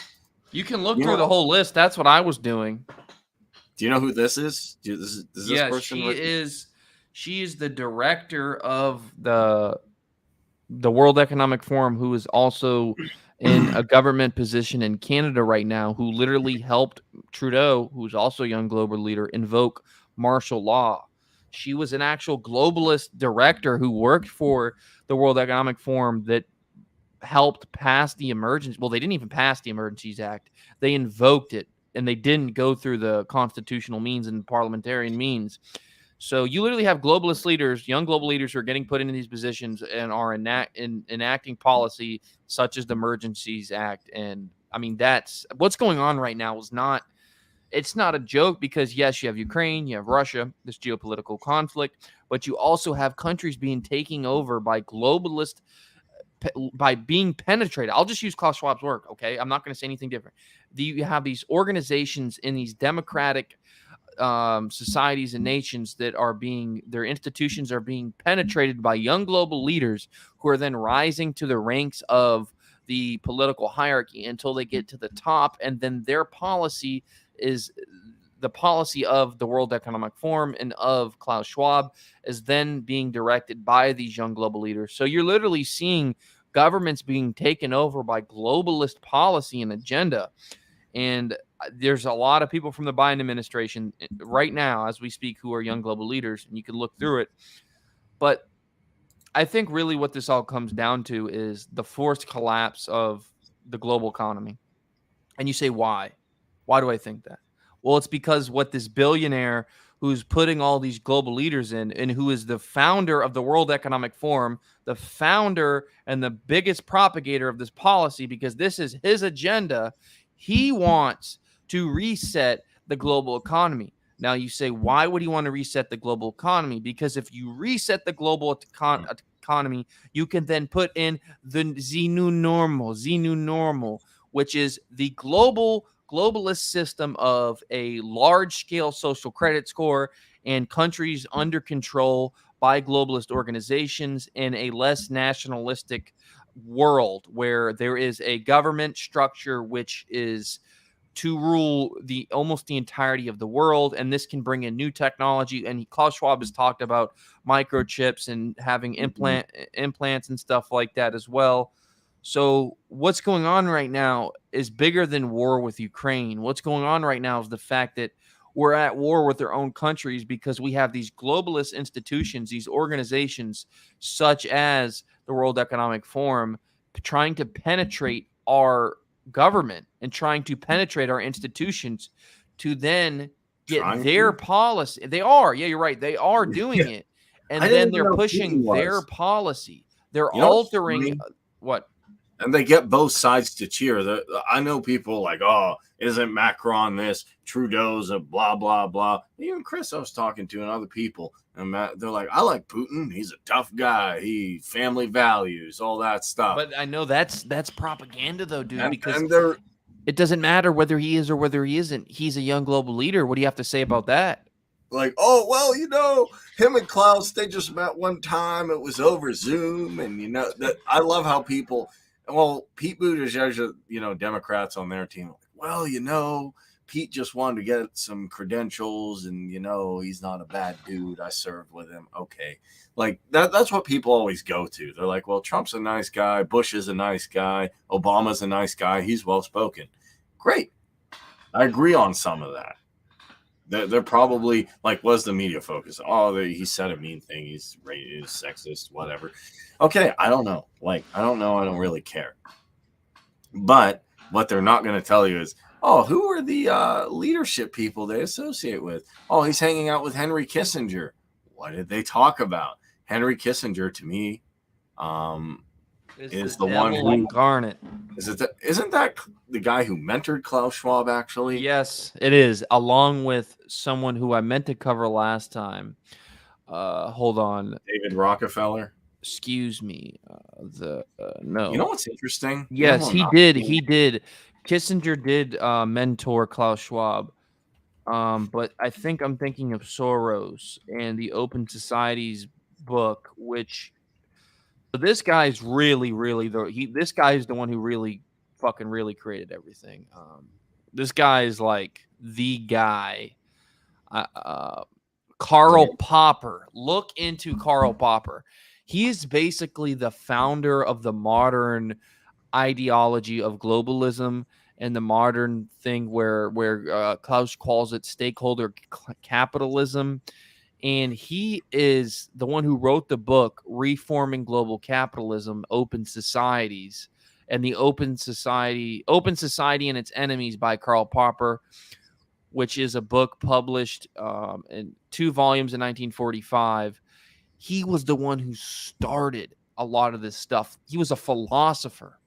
You can look through the whole list. That's what I was doing. Do you know who this is? Does this person she is the director of the World Economic Forum, who is also in a government position in Canada right now, who literally helped Trudeau, who's also a young global leader, invoke martial law. She was an actual globalist director who worked for the World Economic Forum that helped pass the emergency. Well, they didn't even pass the Emergencies Act. They invoked it, and they didn't go through the constitutional means and parliamentarian means. So you literally have globalist leaders, young global leaders, who are getting put into these positions and are enacting policy such as the Emergencies Act. And I mean, that's what's going on right now. It's not a joke, because yes, you have Ukraine, you have Russia, this geopolitical conflict, but you also have countries being taken over by globalists, by being penetrated. I'll just use Klaus Schwab's work, okay? I'm not going to say anything different. You have these organizations in these democratic societies and nations that their institutions are being penetrated by young global leaders, who are then rising to the ranks of the political hierarchy until they get to the top, and then their policy is the policy of the World Economic Forum and of Klaus Schwab is then being directed by these young global leaders. So you're literally seeing governments being taken over by globalist policy and agenda. And there's a lot of people from the Biden administration right now, as we speak, who are young global leaders, and you can look through it. But I think really what this all comes down to is the forced collapse of the global economy. And you say, why? Why do I think that? Well, it's because what this billionaire who's putting all these global leaders in, and who is the founder of the World Economic Forum, the founder and the biggest propagator of this policy, because this is his agenda, he wants to reset the global economy. Now you say, why would he want to reset the global economy? Because if you reset the global economy, you can then put in the new normal, which is the globalist system of a large-scale social credit score and countries under control by globalist organizations in a less nationalistic world, where there is a government structure which is to rule almost the entirety of the world. And this can bring in new technology. And Klaus Schwab has talked about microchips and having implants and stuff like that as well. So what's going on right now is bigger than war with Ukraine. What's going on right now is the fact that we're at war with our own countries, because we have these globalist institutions, these organizations such as the World Economic Forum, trying to penetrate our government and trying to penetrate our institutions to then get Trying their to? policy. They are. Yeah, you're right. They are doing Yeah. it. And I didn't then even they're know pushing Putin their was. policy. They're You know what's altering funny? what? And they get both sides to cheer. I know people like, oh, isn't Macron this? Trudeau's a blah, blah, blah. Even Chris I was talking to and other people, and they're like, I like Putin. He's a tough guy. He family values, all that stuff. But I know that's propaganda though, dude, because and they're it doesn't matter whether he is or whether he isn't. He's a young global leader. What do you have to say about that? like, oh, well, him and Klaus, they just met one time. It was over Zoom. And, that I love how people, well, Pete Buttigieg, Democrats on their team, well, Pete just wanted to get some credentials and, he's not a bad dude. I served with him. Okay. Like that's what people always go to. They're like, well, Trump's a nice guy. Bush is a nice guy. Obama's a nice guy. He's well-spoken. Great. I agree on some of that. They're probably like, what's the media focus? Oh, he said a mean thing. He's sexist, whatever. Okay. I don't know. I don't know. I don't really care. But what they're not going to tell you is, oh, who are the leadership people they associate with? Oh, he's hanging out with Henry Kissinger. What did they talk about? Henry Kissinger, to me, is the one who incarnate. Isn't that the guy who mentored Klaus Schwab, actually? Yes, it is. Along with someone who I meant to cover last time. Hold on. David Rockefeller. Excuse me. No. You know what's interesting? Yes, he did. He did. Kissinger did mentor Klaus Schwab. But I think I'm thinking of Soros and the Open Society's book, which this guy's really, really this guy is the one who really fucking really created everything. This guy is like the guy. Karl Popper. Look into Karl Popper. He's basically the founder of the modern ideology of globalism and the modern thing where Klaus calls it stakeholder capitalism. And he is the one who wrote the book Reforming Global Capitalism, Open Societies, and the Open Society and Its Enemies by Karl Popper, which is a book published in 2 volumes in 1945. He was the one who started a lot of this stuff. He was a philosopher.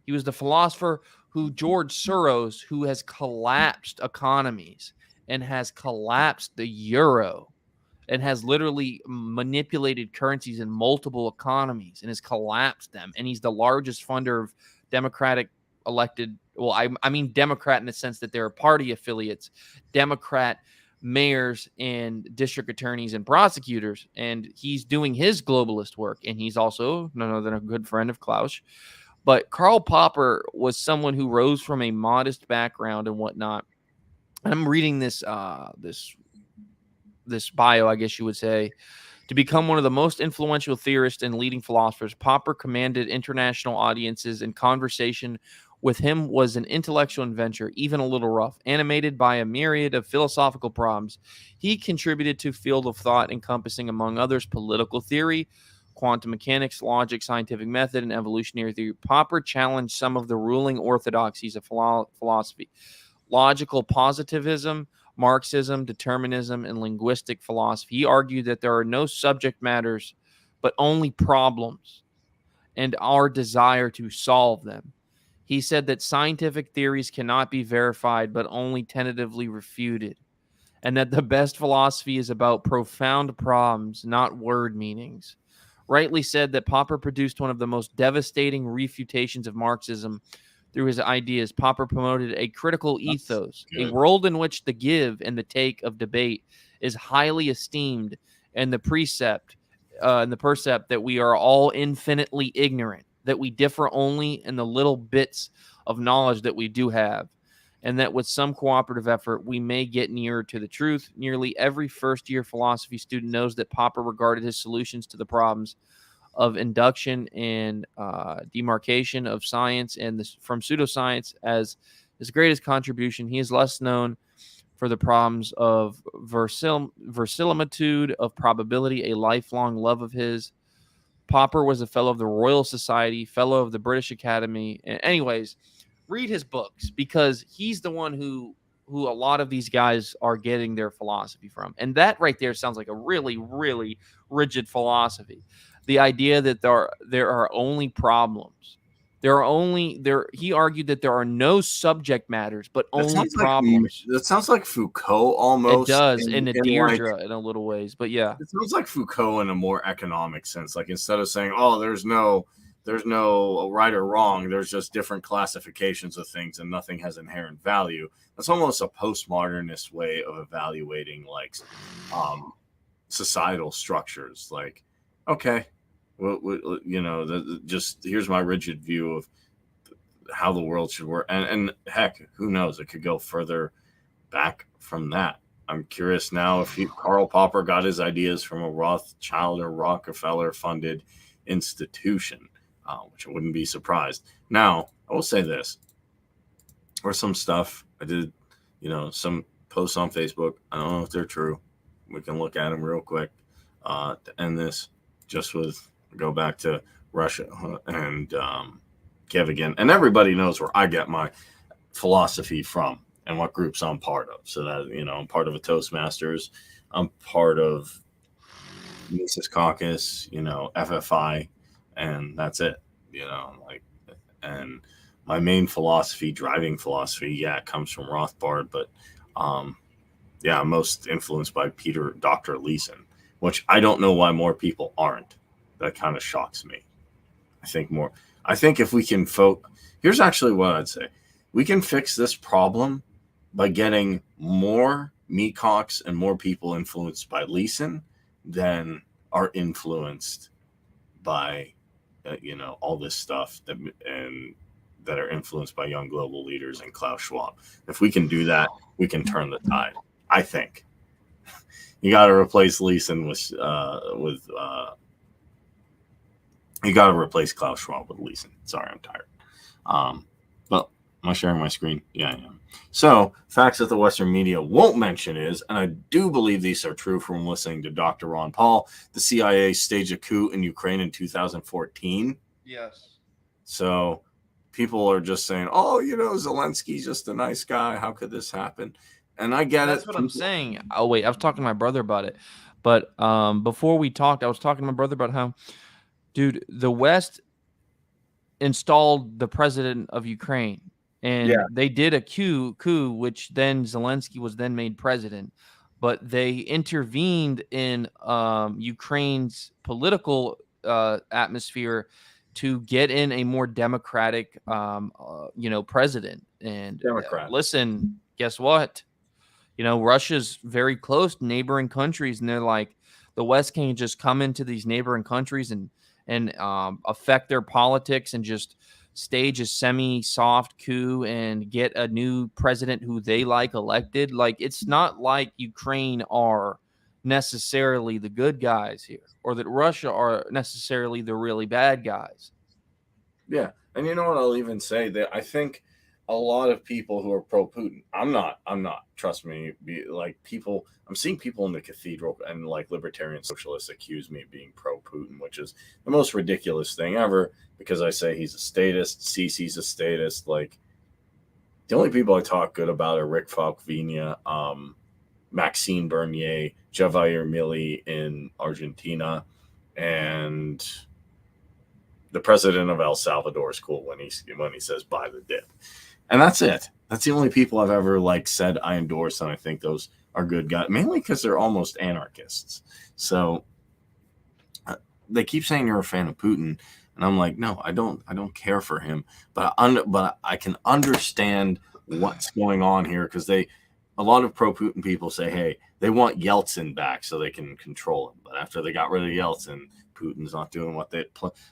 He was the philosopher who George Soros, who has collapsed economies and has collapsed the euro and has literally manipulated currencies in multiple economies and has collapsed them. And he's the largest funder of Democratic elected. Well, I mean Democrat in the sense that they're party affiliates, Democrat mayors and district attorneys and prosecutors. And he's doing his globalist work. And he's also none other than a good friend of Klaus. But Karl Popper was someone who rose from a modest background and whatnot. And I'm reading this bio, I guess you would say. To become one of the most influential theorists and leading philosophers, Popper commanded international audiences, and conversation with him was an intellectual adventure, even a little rough. Animated by a myriad of philosophical problems, he contributed to a field of thought encompassing, among others, political theory, quantum mechanics, logic, scientific method, and evolutionary theory. Popper challenged some of the ruling orthodoxies of philosophy: logical positivism, Marxism, determinism, and linguistic philosophy. He argued that there are no subject matters, but only problems, and our desire to solve them. He said that scientific theories cannot be verified, but only tentatively refuted, and that the best philosophy is about profound problems, not word meanings. Rightly said that Popper produced one of the most devastating refutations of Marxism through his ideas. Popper promoted a critical ethos, a world in which the give and the take of debate is highly esteemed, and the percept that we are all infinitely ignorant, that we differ only in the little bits of knowledge that we do have, and that with some cooperative effort, we may get nearer to the truth. Nearly every first-year philosophy student knows that Popper regarded his solutions to the problems of induction and demarcation of science and from pseudoscience as his greatest contribution. He is less known for the problems of verisimilitude, of probability, a lifelong love of his. Popper was a fellow of the Royal Society, fellow of the British Academy. Anyways, read his books, because he's the one who a lot of these guys are getting their philosophy from. And that right there sounds like a really, really rigid philosophy. The idea that there are only problems. He argued that there are no subject matters, but only problems. That sounds like Foucault It almost. does in a like, Deirdre in a little ways, but yeah. it sounds like Foucault in a more economic sense. Like, instead of saying, "Oh, there's no right or wrong. There's just different classifications of things, and nothing has inherent value." That's almost a postmodernist way of evaluating like societal structures. Like, okay, well, just here's my rigid view of how the world should work, and heck, who knows? It could go further back from that. I'm curious now if Karl Popper got his ideas from a Rothschild or Rockefeller funded institution, which I wouldn't be surprised. Now, I will say this, or some stuff I did, some posts on Facebook. I don't know if they're true. We can look at them real quick to end this, just go back to Russia and Kiev again. And everybody knows where I get my philosophy from and what groups I'm part of. So that, I'm part of a Toastmasters. I'm part of Mises Caucus, FFI, and that's it, and my main philosophy, driving philosophy, it comes from Rothbard, but I'm most influenced by Dr. Leeson, which I don't know why more people aren't. That kind of shocks me. I think if we can here's actually what I'd say. We can fix this problem by getting more meatcocks and more people influenced by Leeson than are influenced by, all this stuff that are influenced by young global leaders and Klaus Schwab. If we can do that, we can turn the tide. I think you got to replace Leeson with you got to replace Klaus Schwab with Leeson. Sorry, I'm tired. But am I sharing my screen? Yeah, I am. So, facts that the Western media won't mention is, and I do believe these are true from listening to Dr. Ron Paul, the CIA staged a coup in Ukraine in 2014. Yes. So, people are just saying, "Oh, Zelensky's just a nice guy. How could this happen?" And I get That's what I'm saying. Oh, wait, I was talking to my brother about it. But before we talked, I was talking to my brother about how, dude, the West installed the president of Ukraine. And they did a coup, which then Zelensky was then made president. But they intervened in Ukraine's political atmosphere to get in a more democratic, president. And listen, guess what? Russia's very close to neighboring countries, and they're like, the West can't just come into these neighboring countries and affect their politics and just stage a semi-soft coup and get a new president who they like elected. Like, it's not like Ukraine are necessarily the good guys here, or that Russia are necessarily the really bad guys. Yeah, and you know what I'll even say? That I think a lot of people who are pro-Putin, I'm not, trust me, I'm seeing people in the cathedral and like libertarian socialists accuse me of being pro-Putin, which is the most ridiculous thing ever, because I say he's a statist, Sisi's a statist. Like, the only people I talk good about are Rick Falkvina, Maxime Bernier, Javier Milei in Argentina, and the president of El Salvador is cool when he says buy the dip. And that's it. That's the only people I've ever said I endorse, and I think those are good guys, mainly because they're almost anarchists. So they keep saying you're a fan of Putin, and I'm like, no, I don't care for him, but I can understand what's going on here, because a lot of pro-Putin people say, hey, they want Yeltsin back so they can control him. But after they got rid of Yeltsin, Putin's not doing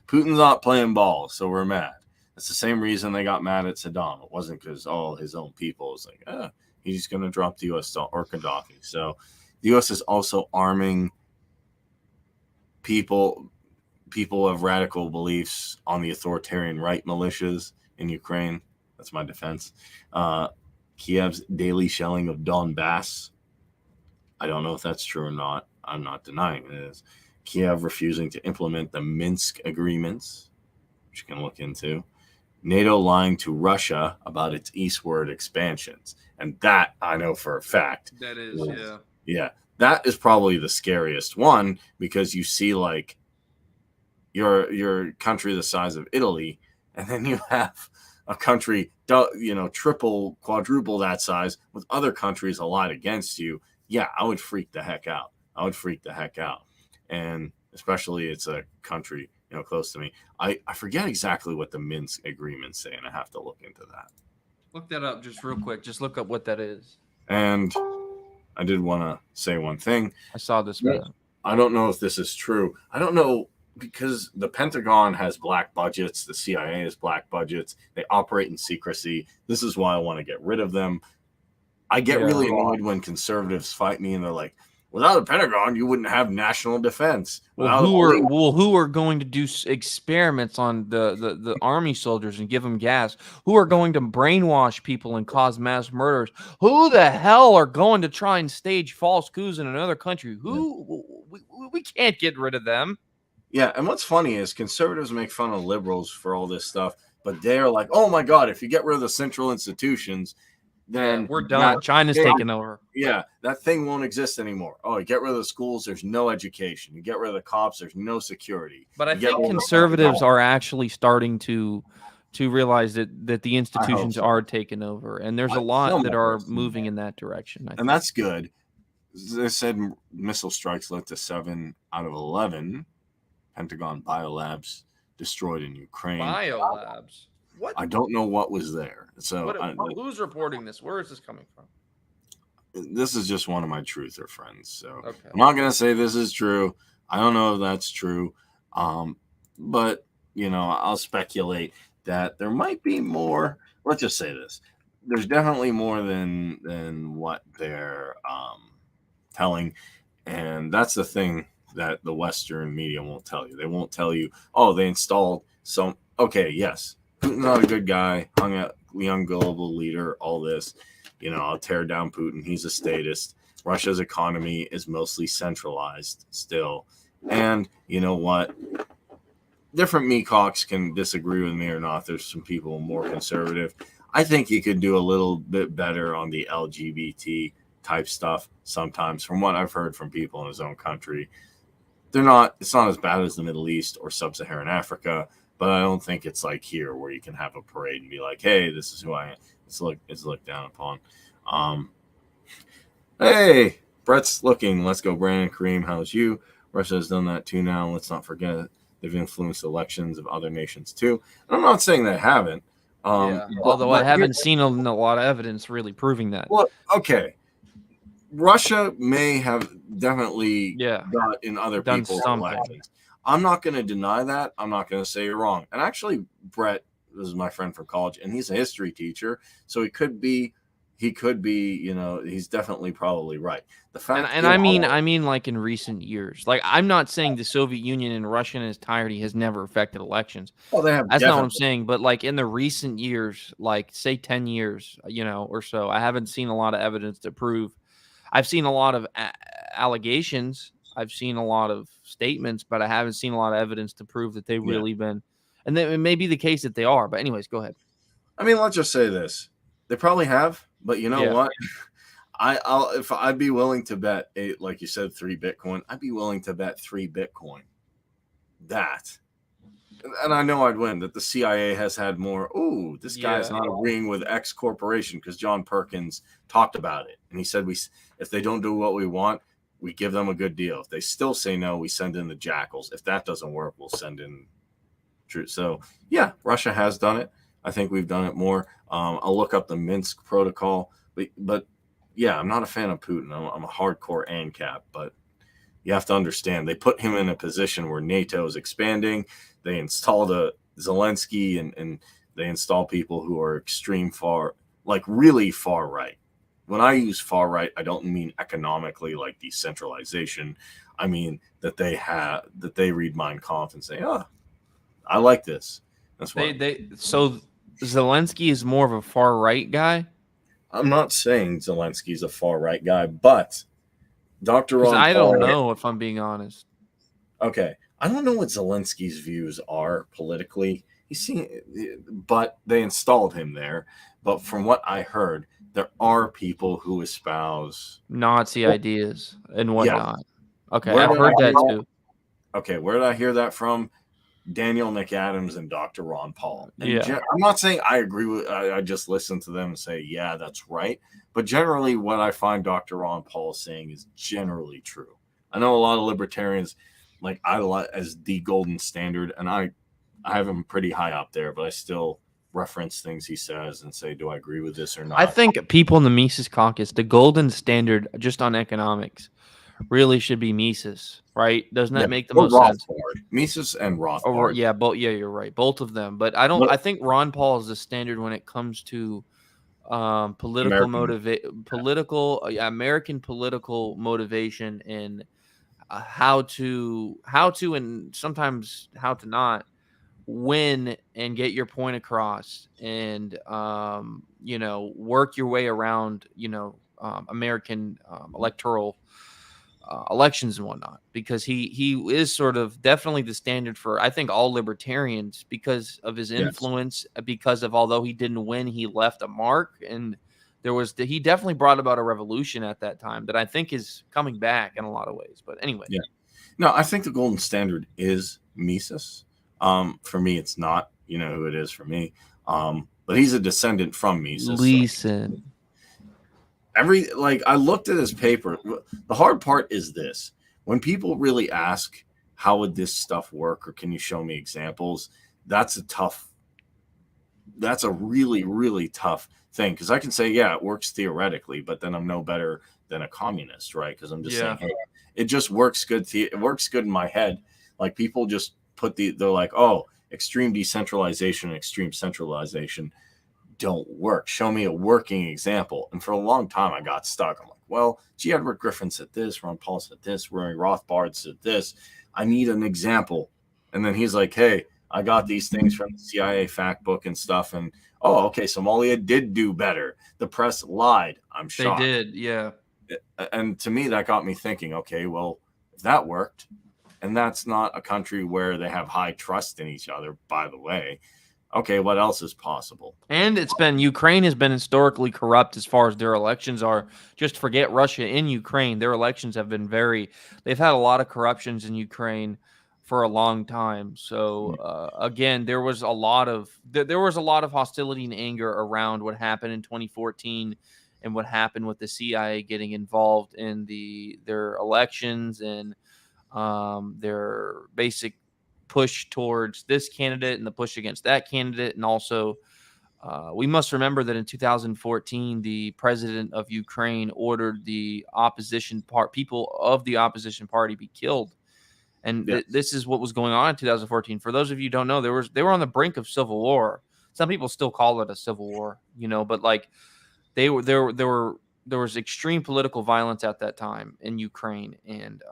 Putin's not playing ball, so we're mad. That's the same reason they got mad at Saddam. It wasn't because his own people was like, he's going to drop the U.S. or Gaddafi. So the U.S. is also arming people of radical beliefs on the authoritarian right militias in Ukraine. That's my defense. Kiev's daily shelling of Donbass. I don't know if that's true or not. I'm not denying it is. Kiev refusing to implement the Minsk agreements, which you can look into. NATO lying to Russia about its eastward expansions. And that I know for a fact. That is, Yeah, that is probably the scariest one, because you see like your country the size of Italy, and then you have a country, triple, quadruple that size with other countries allied against you. Yeah, I would freak the heck out. And especially it's a country, close to me. I forget exactly what the Minsk agreements say, and I have to look into that. Look that up just real quick. Just look up what that is. And I did want to say one thing. I saw this. I don't know if this is true. I don't know, because the Pentagon has black budgets. The CIA has black budgets. They operate in secrecy. This is why I want to get rid of them. I get really annoyed when conservatives fight me and they're like, without the Pentagon, you wouldn't have national defense. Who are going to do experiments on the army soldiers and give them gas? Who are going to brainwash people and cause mass murders? Who the hell are going to try and stage false coups in another country? We can't get rid of them. Yeah, and what's funny is conservatives make fun of liberals for all this stuff, but they're like, oh my God, if you get rid of the central institutions, then we're done. China's taking over. Yeah, that thing won't exist anymore. Oh, you get rid of the schools, there's no education. You get rid of the cops, there's no security. But I think conservatives are actually starting to realize that the institutions are taken over, and there's a lot that are moving in that direction. And that's good. They said missile strikes led to 7 out of 11 Pentagon biolabs destroyed in Ukraine. Biolabs? What? I don't know what was there. So who's reporting this? Where is this coming from? This is just one of my truther friends. So I'm not going to say this is true. I don't know if that's true. But, I'll speculate that there might be more. Let's just say this. There's definitely more than what they're telling. And that's the thing that the Western media won't tell you. They won't tell you, oh, they installed some. Okay, yes. Putin's not a good guy, hung out, young global leader, all this. I'll tear down Putin. He's a statist. Russia's economy is mostly centralized still. And you know what? Different meatcocks can disagree with me or not. There's some people more conservative. I think he could do a little bit better on the LGBT type stuff sometimes, from what I've heard from people in his own country. It's not as bad as the Middle East or sub-Saharan Africa, but I don't think it's like here where you can have a parade and be like, hey, this is who I am. It's looked down upon. Hey, Brett's looking. Let's go, Brandon. Kareem, how's you? Russia has done that too now. Let's not forget it. They've influenced elections of other nations too. And I'm not saying they haven't. Although I haven't seen a lot of evidence really proving that. Well, okay. Russia may have definitely got in other people's elections. I'm not going to deny that. I'm not going to say you're wrong. And actually, Brett, this is my friend from college, and he's a history teacher, so he could be, he's definitely probably right. The fact, and I mean, like in recent years, like I'm not saying the Soviet Union and Russia in its entirety has never affected elections. Well, they have. That's not what I'm saying. But like in the recent years, like say 10 years, or so, I haven't seen a lot of evidence to prove. I've seen a lot of allegations. I've seen a lot of statements, but I haven't seen a lot of evidence to prove that they've really been. And then it may be the case that they are. But anyways, go ahead. I mean, let's just say this: they probably have. But you know what? I'd be willing to bet like you said, 3 Bitcoin. I'd be willing to bet 3 Bitcoin. That, and I know I'd win. That the CIA has had more. Ooh, this guy's not agreeing with X corporation because John Perkins talked about it, and he said if they don't do what we want, we give them a good deal. If they still say no, we send in the jackals. If that doesn't work, we'll send in troops. So yeah, Russia has done it. I think we've done it more. I'll look up the Minsk protocol, but yeah, I'm not a fan of Putin. I'm a hardcore ANCAP, but you have to understand they put him in a position where NATO is expanding. They installed a Zelensky and they install people who are extreme far, like really far right. When I use far right, I don't mean economically like decentralization. I mean that they read Mein Kampf and say, "Oh, I like this." That's why so Zelensky is more of a far right guy. I'm not saying Zelensky's a far right guy, but Dr. I don't know if I'm being honest. Okay, I don't know what Zelensky's views are politically. but they installed him there. But from what I heard, there are people who espouse Nazi ideas and Yeah. whatnot. Okay, Where I've did heard I hear that that? too. Okay, where did I hear that from? Daniel McAdams and Dr. Ron Paul. And Yeah. I'm not saying I agree with. I just listen to them and say, yeah, that's right. But generally, what I find Dr. Ron Paul saying is generally true. I know a lot of libertarians like idolize as the golden standard, and I have him pretty high up there, but I still reference things he says and say, do I agree with this or not? I think people in the Mises Caucus, the golden standard just on economics, really should be Mises, right? Doesn't that make the Or most sense? Rothbard. Mises and Or, Rothbard. yeah, both. Yeah, you're right. Both of them, but I don't. What- I think Ron Paul is the standard when it comes to political American political motivation and how to and sometimes how to not win and get your point across and work your way around American electoral elections and whatnot, because he is sort of definitely the standard for, I think, all libertarians because of his influence, because of, although he didn't win, he left a mark, and he definitely brought about a revolution at that time that I think is coming back in a lot of ways. But anyway, No, I think the golden standard is Mises. For me, it's not. You know who it is for me. But he's a descendant from Mises. Leeson. I looked at his paper. The hard part is this: when people really ask, "How would this stuff work?" or "Can you show me examples?" That's a really, really tough thing, because I can say, "Yeah, it works theoretically," but then I'm no better than a communist, right? Because I'm just saying, "Hey, it just works good. It works good in my head." Like people just they're like, "Oh, extreme decentralization and extreme centralization don't work. Show me a working example." And for a long time, I got stuck. I'm like, well, G. Edward Griffin said this, Ron Paul said this, Roy Rothbard said this. I need an example. And then he's like, hey, I got these things from the CIA fact book and stuff. And, oh, okay, Somalia did do better. The press lied. I'm shocked. They did, yeah. And to me, that got me thinking, okay, well, if that worked, and that's not a country where they have high trust in each other, by the way, okay, what else is possible? And Ukraine has been historically corrupt as far as their elections are. Just forget Russia. In Ukraine, their elections have been they've had a lot of corruptions in Ukraine for a long time. So again, there was a lot of hostility and anger around what happened in 2014 and what happened with the CIA getting involved in their elections and their basic push towards this candidate and the push against that candidate. And also we must remember that in 2014 the president of Ukraine ordered the people of the opposition party be killed, and this is what was going on in 2014. For those of you who don't know, they were on the brink of civil war. Some people still call it a civil war, but like there was extreme political violence at that time in Ukraine, and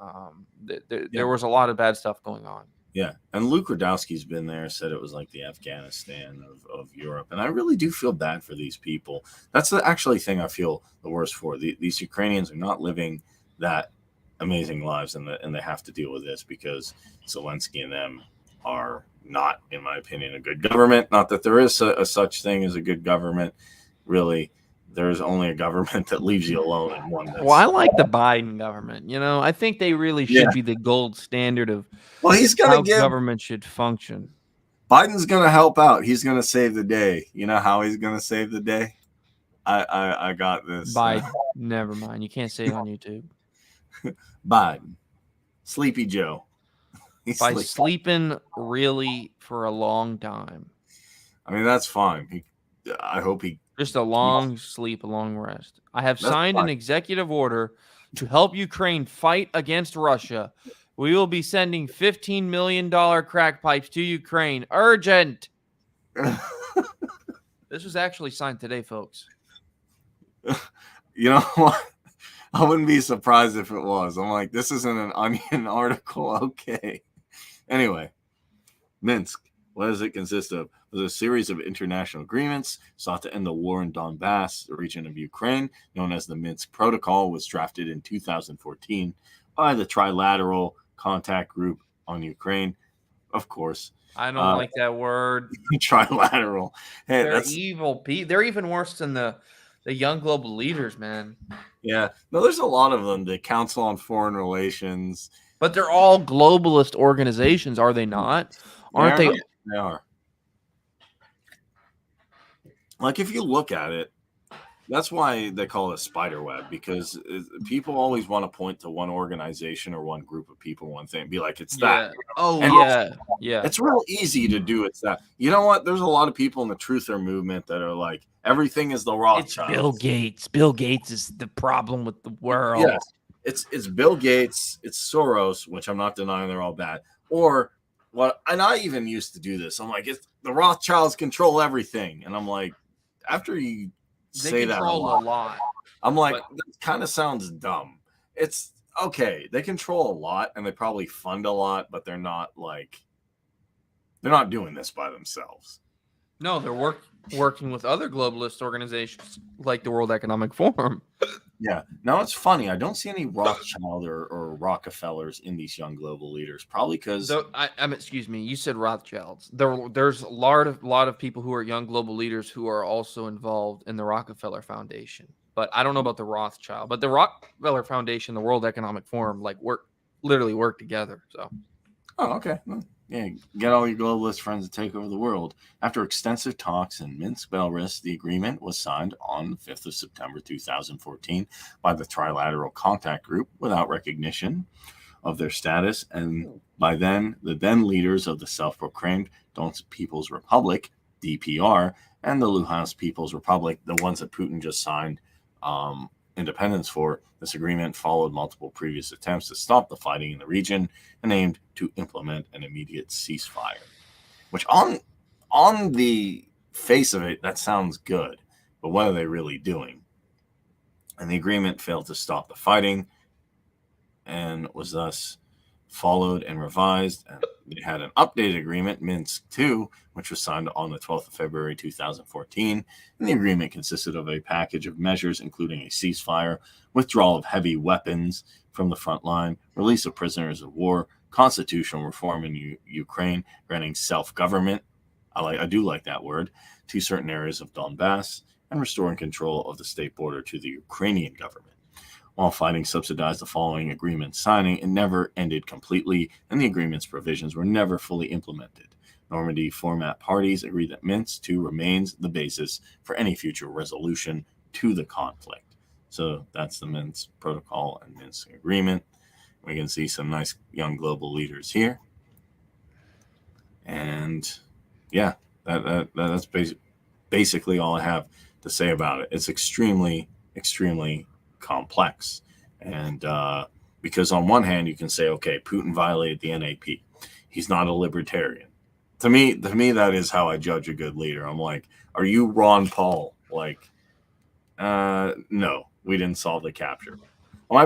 there was a lot of bad stuff going on. Yeah, and Luke Rudowski's been there, said it was like the Afghanistan of Europe. And I really do feel bad for these people. That's the actually thing I feel the worst for. These Ukrainians are not living that amazing lives, and they have to deal with this because Zelensky and them are not, in my opinion, a good government. Not that there is a such thing as a good government. Really, there's only a government that leaves you alone and one that's... Well, I like the Biden government. I think they really should be the gold standard of he's how government should function. Biden's going to help out. He's going to save the day. You know how he's going to save the day? I got this. Biden. Never mind. You can't say it on YouTube. Biden. Sleepy Joe. By sleeping really for a long time. I mean, that's fine. I hope he... Just a long sleep, a long rest. I have signed an executive order to help Ukraine fight against Russia. We will be sending $15 million crack pipes to Ukraine. Urgent. This was actually signed today, folks. You know what? I wouldn't be surprised if it was. I'm like, this isn't an Onion article. Okay. Anyway, Minsk. What does it consist of? It was a series of international agreements sought to end the war in Donbass, the region of Ukraine, known as the Minsk Protocol, was drafted in 2014 by the Trilateral Contact Group on Ukraine. Of course. I don't like that word. Trilateral. Hey, They're that's evil. They're even worse than the young global leaders, man. yeah. No, there's a lot of them. The Council on Foreign Relations. But they're all globalist organizations, are they not? Aren't they? They are. Like, if you look at it, that's why they call it a spider web, because people always want to point to one organization or one group of people, one thing, be like, it's that. Oh, And yeah. It's real easy to do. It's that. You know what? There's a lot of people in the truther movement that are like, everything is the Rothschilds. It's Bill Gates. Bill Gates is the problem with the world. Yes. It's Bill Gates, it's Soros, which I'm not denying they're all bad. Or what? And I even used to do this. I'm like, it's the Rothschilds control everything, and I'm like, after you say that a lot, I'm like, that kind of sounds dumb. It's okay. They control a lot, and they probably fund a lot, but they're not doing this by themselves. No, they're working with other globalist organizations like the World Economic Forum. Yeah. Now it's funny. I don't see any Rothschild or Rockefellers in these young global leaders. Probably because excuse me, you said Rothschilds. There's a lot of people who are young global leaders who are also involved in the Rockefeller Foundation. But I don't know about the Rothschild. But the Rockefeller Foundation, the World Economic Forum, literally work together. So. Oh, okay. Well, yeah, get all your globalist friends to take over the world. After extensive talks in Minsk, Belarus, the agreement was signed on the 5th of September 2014 by the Trilateral Contact Group without recognition of their status, and by the then leaders of the self-proclaimed Donetsk People's Republic, DPR, and the Luhansk People's Republic, the ones that Putin just signed independence for. This agreement followed multiple previous attempts to stop the fighting in the region and aimed to implement an immediate ceasefire, which on the face of it, that sounds good, but what are they really doing? And the agreement failed to stop the fighting and was thus followed and revised. And they had an updated agreement, Minsk II, which was signed on the 12th of February 2014. And the agreement consisted of a package of measures, including a ceasefire, withdrawal of heavy weapons from the front line, release of prisoners of war, constitutional reform in Ukraine, granting self-government, I do like that word, to certain areas of Donbass, and restoring control of the state border to the Ukrainian government. While fighting subsidized the following agreement signing, it never ended completely, and the agreement's provisions were never fully implemented. Normandy format parties agreed that Minsk II remains the basis for any future resolution to the conflict. So that's the Minsk Protocol and Minsk Agreement. We can see some nice young global leaders here. And yeah, that's basically all I have to say about it. It's extremely, extremely complex. And because on one hand, you can say, okay, Putin violated the NAP. He's not a libertarian. To me, that is how I judge a good leader. I'm like, are you Ron Paul? Like, no, we didn't solve the capture. Am I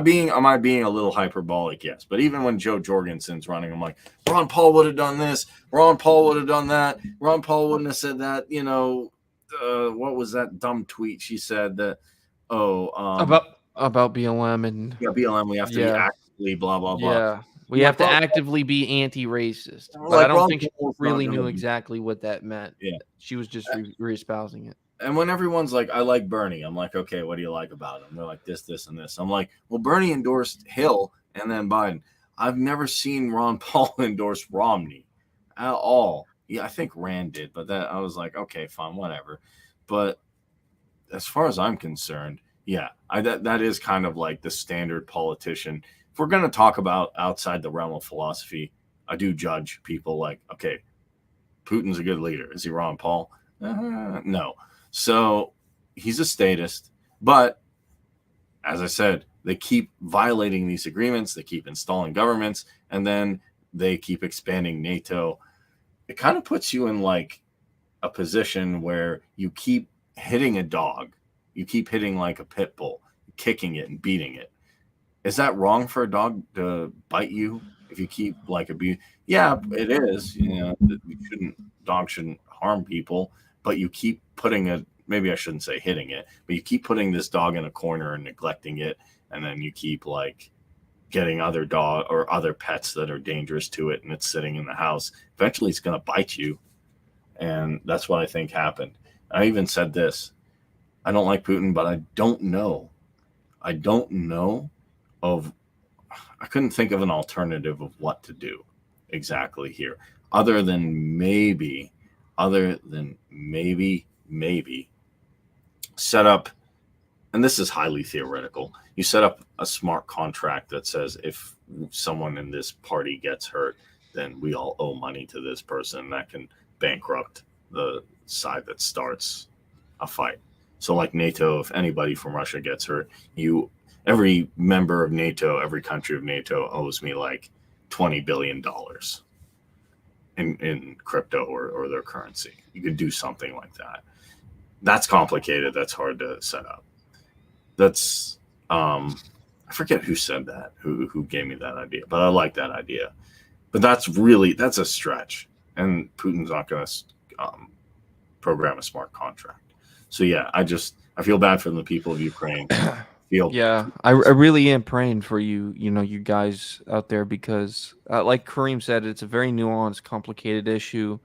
being a little hyperbolic? Yes. But even when Joe Jorgensen's running, I'm like, Ron Paul would have done this. Ron Paul would have done that. Ron Paul wouldn't have said that. You know, what was that dumb tweet she said that? About BLM and BLM. We have to be actively blah blah blah. Yeah, we have to actively be anti-racist. But I don't think she really knew exactly what that meant. Yeah, she was just re-espousing it. And when everyone's like, I like Bernie, I'm like, okay, what do you like about him? They're like this, and this. I'm like, well, Bernie endorsed Hill and then Biden. I've never seen Ron Paul endorse Romney at all. Yeah, I think Rand did, but that I was like, okay, fine, whatever. But as far as I'm concerned, yeah, that is kind of like the standard politician. If we're going to talk about outside the realm of philosophy, I do judge people like, okay, Putin's a good leader. Is he Ron Paul? No. So he's a statist, but as I said, they keep violating these agreements. They keep installing governments, and then they keep expanding NATO. It kind of puts you in like a position where you keep hitting a dog. You keep hitting like a pit bull, kicking it and beating it. Is that wrong for a dog to bite you if you keep like abuse? Yeah, it is. You know, dogs shouldn't harm people. But you keep putting maybe I shouldn't say hitting it, but you keep putting this dog in a corner and neglecting it. And then you keep like getting other dog or other pets that are dangerous to it, and it's sitting in the house. Eventually it's going to bite you. And that's what I think happened. I even said this: I don't like Putin, but I don't know of, I couldn't think of an alternative of what to do exactly here, other than maybe set up, and this is highly theoretical, you set up a smart contract that says if someone in this party gets hurt, then we all owe money to this person. That can bankrupt the side that starts a fight. So like NATO, if anybody from Russia gets hurt, every member of NATO, every country of NATO owes me like $20 billion in crypto or their currency. You could do something like that. That's complicated. That's hard to set up. That's I forget who said that, who gave me that idea, but I like that idea. But that's a stretch, and Putin's not going to program a smart contract. So yeah, I feel bad for the people of Ukraine. I really am praying for you, you guys out there, because like Kareem said, it's a very nuanced, complicated issue,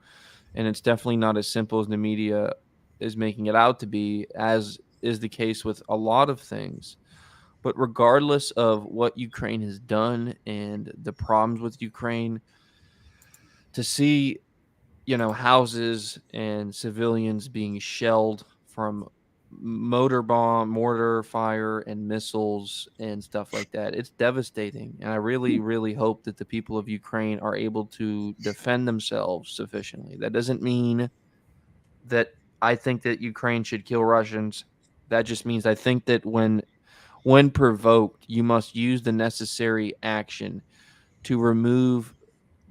and it's definitely not as simple as the media is making it out to be, as is the case with a lot of things. But regardless of what Ukraine has done and the problems with Ukraine, to see, houses and civilians being shelled from mortar fire and missiles and stuff like that, it's devastating. And I really, really hope that the people of Ukraine are able to defend themselves sufficiently. That doesn't mean that I think that Ukraine should kill Russians. That just means I think that when provoked, you must use the necessary action to remove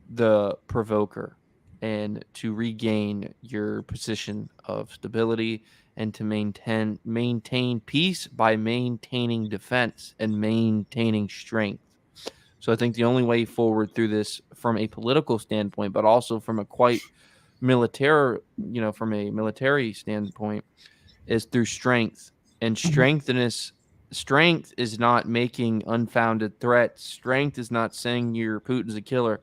the provoker and to regain your position of stability and to maintain peace by maintaining defense and maintaining strength. So I think the only way forward through this, from a political standpoint, but also from a quite military, from a military standpoint, is through strength. And strength is not making unfounded threats. Strength is not saying Putin's a killer.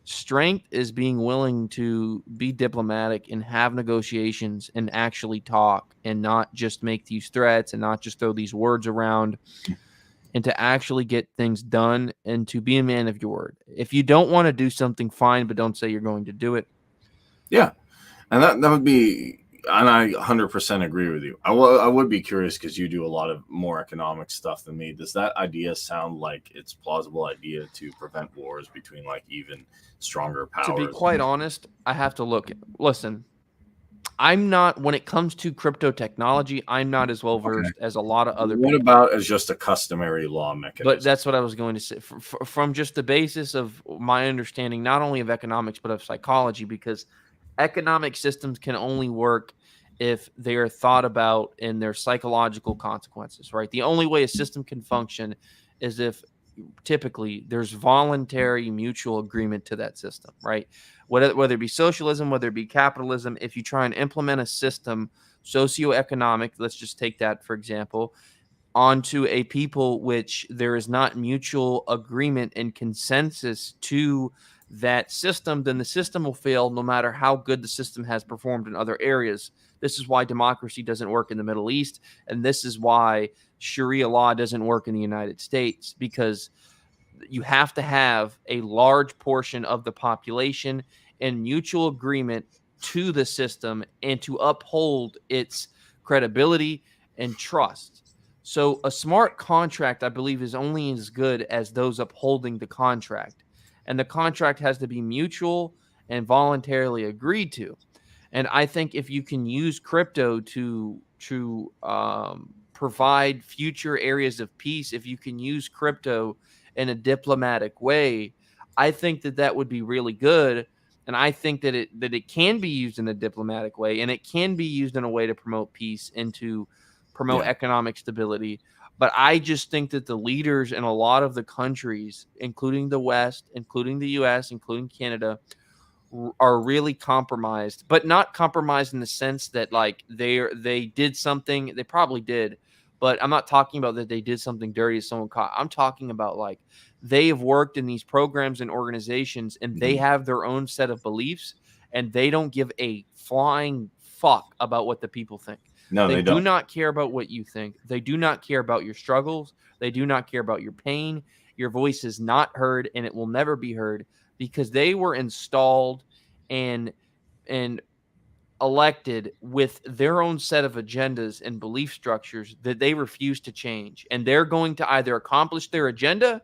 Strength is being willing to be diplomatic and have negotiations and actually talk, and not just make these threats and not just throw these words around, and to actually get things done and to be a man of your word. If you don't want to do something, fine, but don't say you're going to do it. Yeah. And that would be, and I 100% agree with you. I would be curious, because you do a lot of more economic stuff than me. Does that idea sound like it's a plausible idea to prevent wars between like even stronger powers? To be quite honest, I have to look. Listen, I'm not, when it comes to crypto technology, I'm not as well versed as a lot of other people. What about as just a customary law mechanism? But that's what I was going to say. From just the basis of my understanding, not only of economics, but of psychology, because economic systems can only work if they are thought about in their psychological consequences, right? The only way a system can function is if typically there's voluntary mutual agreement to that system, right? Whether it be socialism, whether it be capitalism, if you try and implement a system, socioeconomic, let's just take that for example, onto a people which there is not mutual agreement and consensus to that system, then the system will fail no matter how good the system has performed in other areas. This is why democracy doesn't work in the Middle East, and this is why Sharia law doesn't work in the United States, because you have to have a large portion of the population in mutual agreement to the system and to uphold its credibility and trust. So a smart contract, I believe, is only as good as those upholding the contract. And the contract has to be mutual and voluntarily agreed to. And I think if you can use crypto to provide future areas of peace, if you can use crypto in a diplomatic way, I think that would be really good. And I think that it can be used in a diplomatic way, and it can be used in a way to promote peace and to promote economic stability. But I just think that the leaders in a lot of the countries, including the West, including the US, including Canada, are really compromised, but not compromised in the sense that like they did something. They probably did, But I'm not talking about that they did something dirty, someone caught. I'm talking about like they have worked in these programs and organizations, and they have their own set of beliefs, and they don't give a flying fuck about what the people think. No, they do don't. not care about what you think. They do not care about your struggles. They do not care about your pain. Your voice is not heard, and it will never be heard because they were installed and elected with their own set of agendas and belief structures that they refuse to change. And they're going to either accomplish their agenda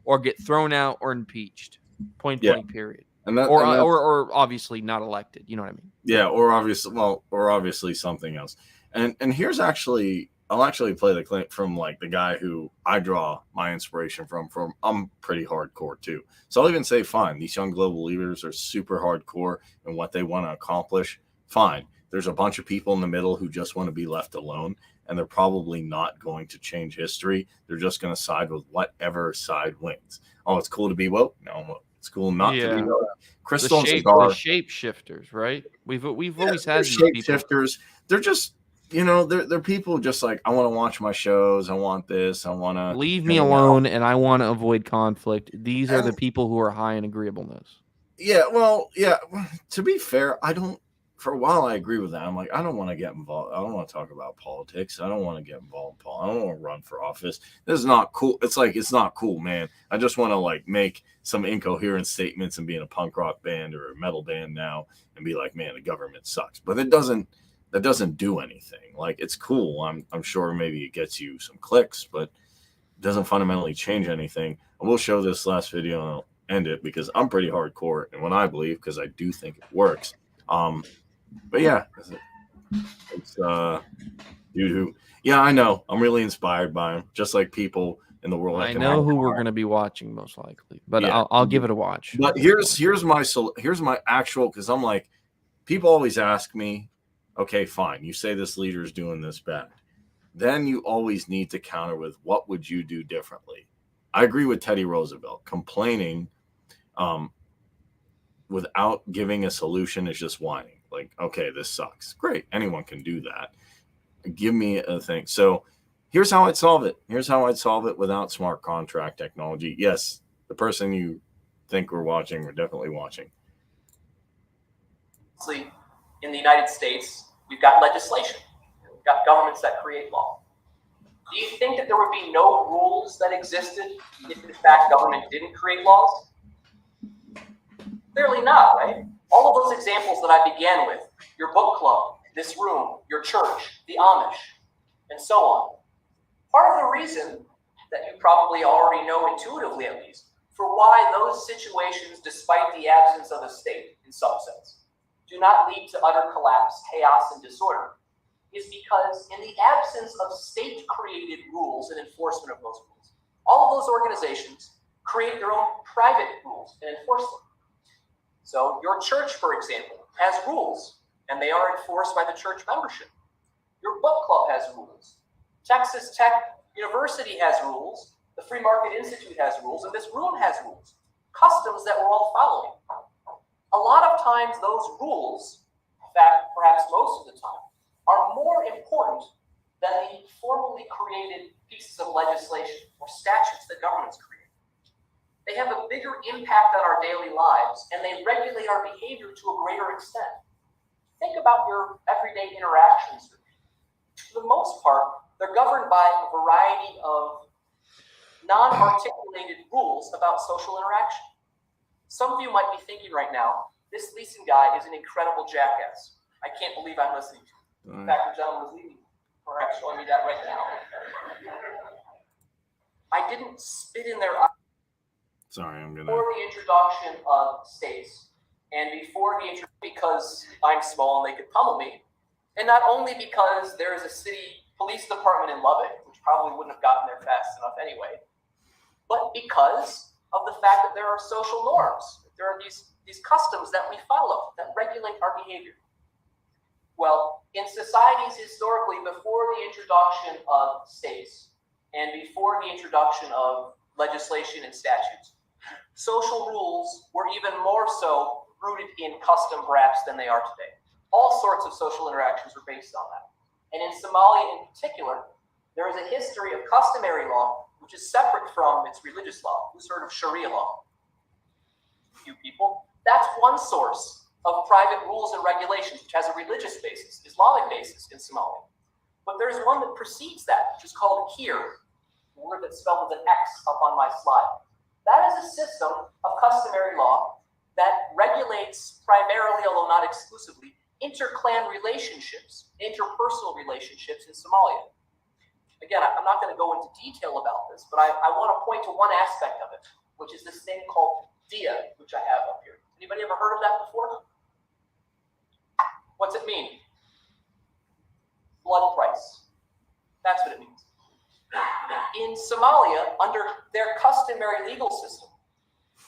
or get thrown out or impeached. Point blank, period. Or obviously not elected. You know what I mean? Yeah, or obviously something else. And here's I'll actually play the clip from like the guy who I draw my inspiration from. I'm pretty hardcore too. So I'll even say, fine, these young global leaders are super hardcore in what they want to accomplish. Fine. There's a bunch of people in the middle who just want to be left alone, and they're probably not going to change history. They're just going to side with whatever side wins. Oh, it's cool to be woke? No, it's cool not to be woke. Crystal the Cigar, shape shifters, right? We've always had these shape people. shifters. They're just, they're people just like, I want to watch my shows. I want this. I want to leave me alone, and I want to avoid conflict. These are the people who are high in agreeableness. Yeah, well, yeah. To be fair, for a while, I agree with that. I'm like, I don't want to get involved. I don't want to talk about politics. I don't want to get involved in politics. I don't want to run for office. This is not cool. It's like, it's not cool, man. I just want to like make some incoherent statements and be in a punk rock band or a metal band now and be like, man, the government sucks. But that doesn't do anything. Like, it's cool. I'm sure maybe it gets you some clicks, but it doesn't fundamentally change anything. I will show this last video and I'll end it because I'm pretty hardcore and what I believe, because I do think it works. But yeah, it's dude who, yeah, I know. I'm really inspired by him, just like people in the world. I know who we're going to be watching most likely, but yeah, I'll give it a watch. But here's my actual, because I'm like, people always ask me, okay, fine, you say this leader is doing this bad. Then you always need to counter with, what would you do differently? I agree with Teddy Roosevelt. Complaining without giving a solution is just whining. Like, okay, this sucks. Great. Anyone can do that. Give me a thing. So here's how I'd solve it. Here's how I'd solve it without smart contract technology. Yes, the person you think we're watching, we're definitely watching. In the United States, we've got legislation. We've got governments that create law. Do you think that there would be no rules that existed if, in fact, government didn't create laws? Clearly not, right? All of those examples that I began with, your book club, this room, your church, the Amish, and so on. Part of the reason that you probably already know intuitively, at least, for why those situations, despite the absence of a state, in some sense, do not lead to utter collapse, chaos, and disorder, is because in the absence of state-created rules and enforcement of those rules, all of those organizations create their own private rules and enforce them. So your church, for example, has rules, and they are enforced by the church membership. Your book club has rules. Texas Tech University has rules. The Free Market Institute has rules, and this room has rules, customs that we're all following. A lot of times those rules, in fact, perhaps most of the time, are more important than the formally created pieces of legislation or statutes that governments create. They have a bigger impact on our daily lives, and they regulate our behavior to a greater extent. Think about your everyday interactions with people. For the most part, they're governed by a variety of non-articulated rules about social interaction. Some of you might be thinking right now, this leasing guy is an incredible jackass. I can't believe I'm listening to him. In fact, the gentleman was leaving, perhaps showing me that right now. I didn't spit in their eyes. Sorry, I'm gonna. Before the introduction of states, and because I'm small and they could pummel me, and not only because there is a city police department in Lubbock, which probably wouldn't have gotten there fast enough anyway, but because of the fact that there are social norms, there are these customs that we follow that regulate our behavior. Well, in societies historically, before the introduction of states and before the introduction of legislation and statutes, social rules were even more so rooted in custom perhaps than they are today. All sorts of social interactions were based on that. And in Somalia in particular, there is a history of customary law, which is separate from its religious law. Who's heard of Sharia law? A few people. That's one source of private rules and regulations, which has a religious basis, Islamic basis in Somalia. But there's one that precedes that, which is called Kir, the word that's spelled with an X up on my slide. That is a system of customary law that regulates primarily, although not exclusively, inter-clan relationships, interpersonal relationships in Somalia. Again, I'm not going to go into detail about this, but I want to point to one aspect of it, which is this thing called dia, which I have up here. Anybody ever heard of that before? What's it mean? Blood price. That's what it means. In Somalia, under their customary legal system,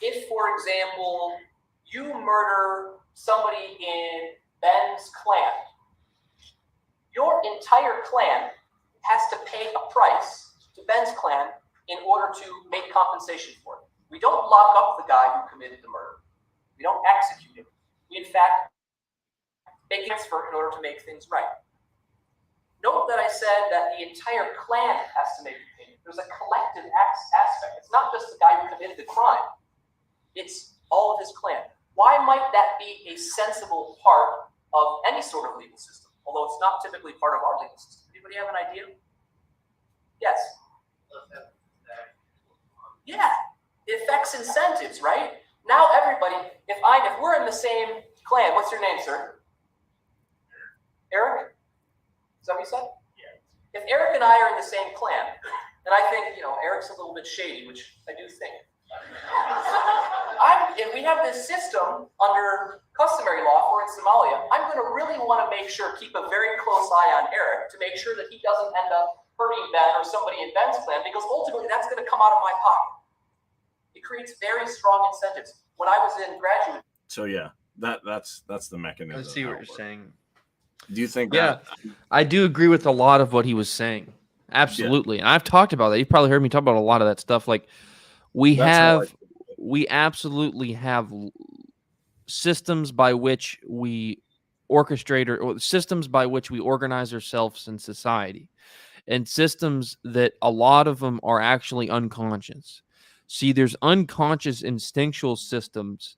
if, for example, you murder somebody in Ben's clan, your entire clan has to pay a price to Ben's clan in order to make compensation for it. We don't lock up the guy who committed the murder. We don't execute him. We, in fact, make transfer in order to make things right. Note that I said that the entire clan has to make a payment. There's a collective aspect. It's not just the guy who committed the crime. It's all of his clan. Why might that be a sensible part of any sort of legal system, although it's not typically part of our legal system? Anybody have an idea? Yes. Yeah, it affects incentives, right? Now everybody, if we're in the same clan, what's your name, sir? Eric? Is that what you said? Yeah. If Eric and I are in the same clan, and I think, Eric's a little bit shady, which I do think. And we have this system under customary law for in Somalia. I'm going to really want to keep a very close eye on Eric to make sure that he doesn't end up hurting Ben or somebody in Ben's clan, because ultimately that's going to come out of my pocket. It creates very strong incentives. When I was in graduate. So yeah, that's the mechanism. I see what you're saying. Do you think? Yeah, I do agree with a lot of what he was saying. Absolutely, and I've talked about that. You've probably heard me talk about a lot of that stuff. Like we absolutely have systems by which we orchestrate or systems by which we organize ourselves in society, and systems that a lot of them are actually unconscious. See, there's unconscious instinctual systems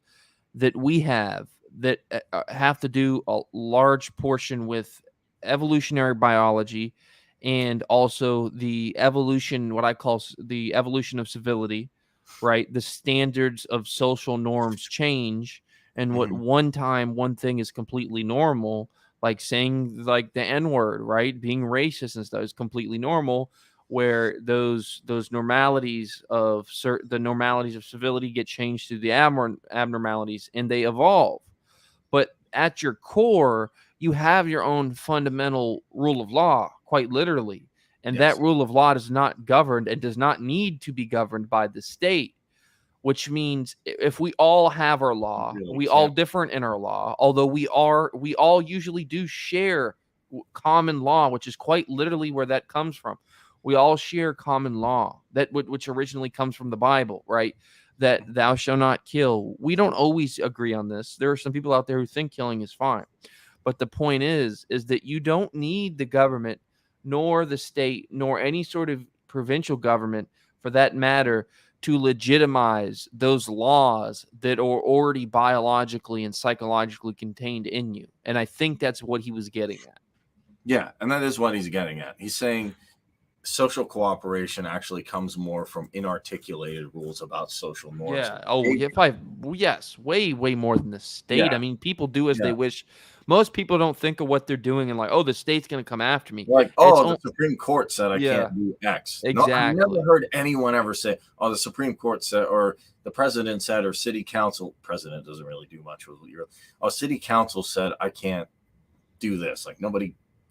that we have that have to do a large portion with evolutionary biology and also the evolution, what I call the evolution of civility, right? The standards of social norms change. And what one thing is completely normal, like saying like the N-word, right? Being racist and stuff is completely normal, where those normalities of the normalities of civility get changed to the abnormalities and they evolve. But at your core, you have your own fundamental rule of law, quite literally. And that rule of law is not governed and does not need to be governed by the state, which means if we all have our law, we all different in our law, although we all usually do share common law, which is quite literally where that comes from. We all share common law, which originally comes from the Bible, right? That thou shalt not kill. We don't always agree on this. There are some people out there who think killing is fine. But the point is that you don't need the government, nor the state, nor any sort of provincial government, for that matter, to legitimize those laws that are already biologically and psychologically contained in you. And I think that's what he was getting at. Yeah, and that is what he's getting at. He's saying social cooperation actually comes more from inarticulated rules about social norms. Yeah. Oh, yes, way more than the state. Yeah. I mean, people do as they wish. Most people don't think of what they're doing and like, oh, the state's going to come after me. Like, the Supreme Court said I can't do X. Exactly. No, I've never heard anyone ever say, oh, the Supreme Court said, or the president said, or city council. President doesn't really do much with your. Oh, city council said I can't do this. Like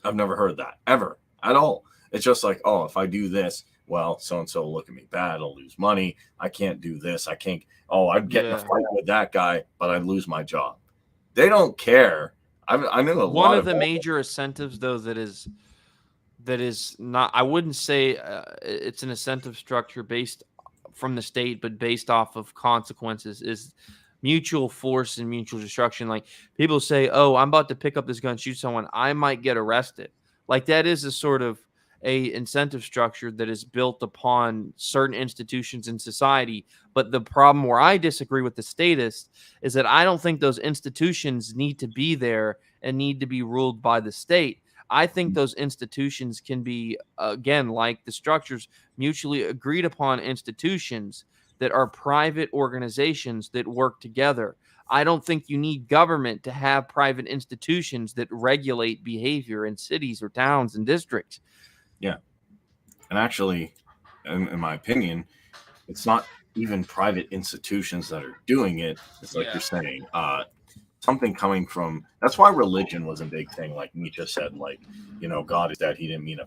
I've never heard that ever at all. It's just like, oh, if I do this, well, so-and-so will look at me bad. I'll lose money. I can't do this. I can't. Oh, I'd get in a fight with that guy, but I'd lose my job. They don't care. I knew one of the major incentives, though, that is not. I wouldn't say it's an incentive structure based from the state, but based off of consequences is mutual force and mutual destruction. Like people say, oh, I'm about to pick up this gun, shoot someone. I might get arrested. Like that is a sort of a incentive structure that is built upon certain institutions in society. But the problem where I disagree with the statists is that I don't think those institutions need to be there and need to be ruled by the state. I think those institutions can be, again, like the structures, mutually agreed upon institutions that are private organizations that work together. I don't think you need government to have private institutions that regulate behavior in cities or towns and districts. Yeah. And actually, in my opinion, it's not even private institutions that are doing it. It's like you're saying, something coming from, that's why religion was a big thing. Like Nietzsche said, like, God is dead. He didn't mean a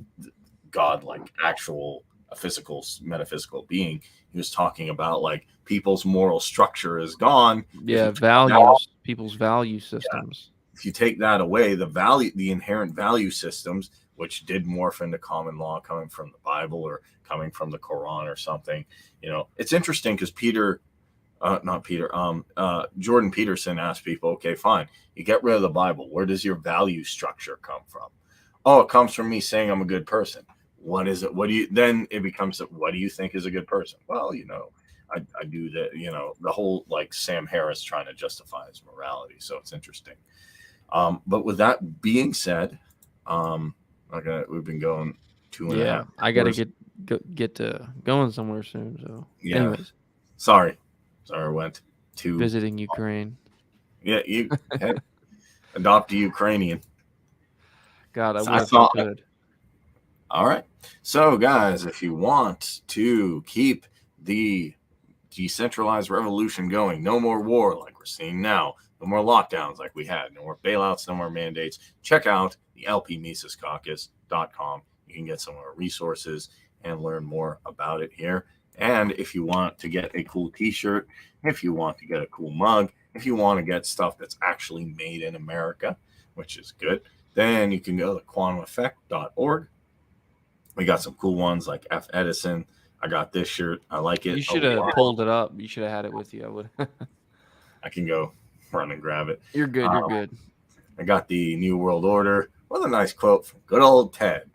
God, like actual, a physical, metaphysical being. He was talking about like people's moral structure is gone. Yeah, values, people's value systems. If you take that away, the inherent value systems, which did morph into common law coming from the Bible or coming from the Quran or something, it's interesting because Jordan Peterson asked people, okay, fine, you get rid of the Bible. Where does your value structure come from? Oh, it comes from me saying I'm a good person. What is it? Then it becomes, what do you think is a good person? Well, I do that, the whole like Sam Harris trying to justify his morality. So it's interesting. But with that being said, we've been going 2.5 hours. I got to get to going somewhere soon. So anyways, sorry, I went to visiting Ukraine. Yeah, you adopt a Ukrainian. God, So I wish I could. All right. So, guys, if you want to keep the decentralized revolution going, no more war like we're seeing now, no more lockdowns like we had, no more bailouts, no more mandates, check out the lpmisescaucus.com. You can get some of our resources and learn more about it here. And if you want to get a cool t-shirt, if you want to get a cool mug, if you want to get stuff that's actually made in America, which is good, then you can go to quantumeffect.org. We got some cool ones like F. Edison. I got this shirt. I like it. You should have pulled it up. You should have had it with you. I would. I can go run and grab it. You're good. You're good. I got the New World Order with a nice quote from good old Ted.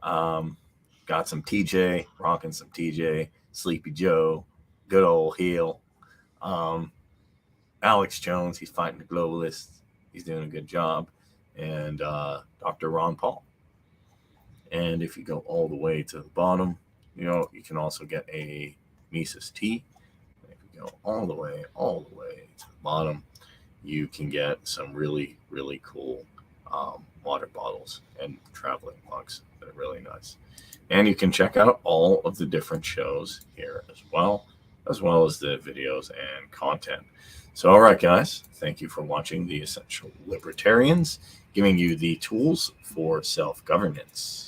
Got some TJ, rocking some TJ, Sleepy Joe, good old Heel. Alex Jones, he's fighting the globalists. He's doing a good job. And Dr. Ron Paul. And if you go all the way to the bottom, you can also get a Mises tea. If you go all the way to the bottom, you can get some really, really cool water bottles and traveling mugs that are really nice. And you can check out all of the different shows here as well as the videos and content. So, all right, guys, thank you for watching The Essential Libertarians, giving you the tools for self-governance.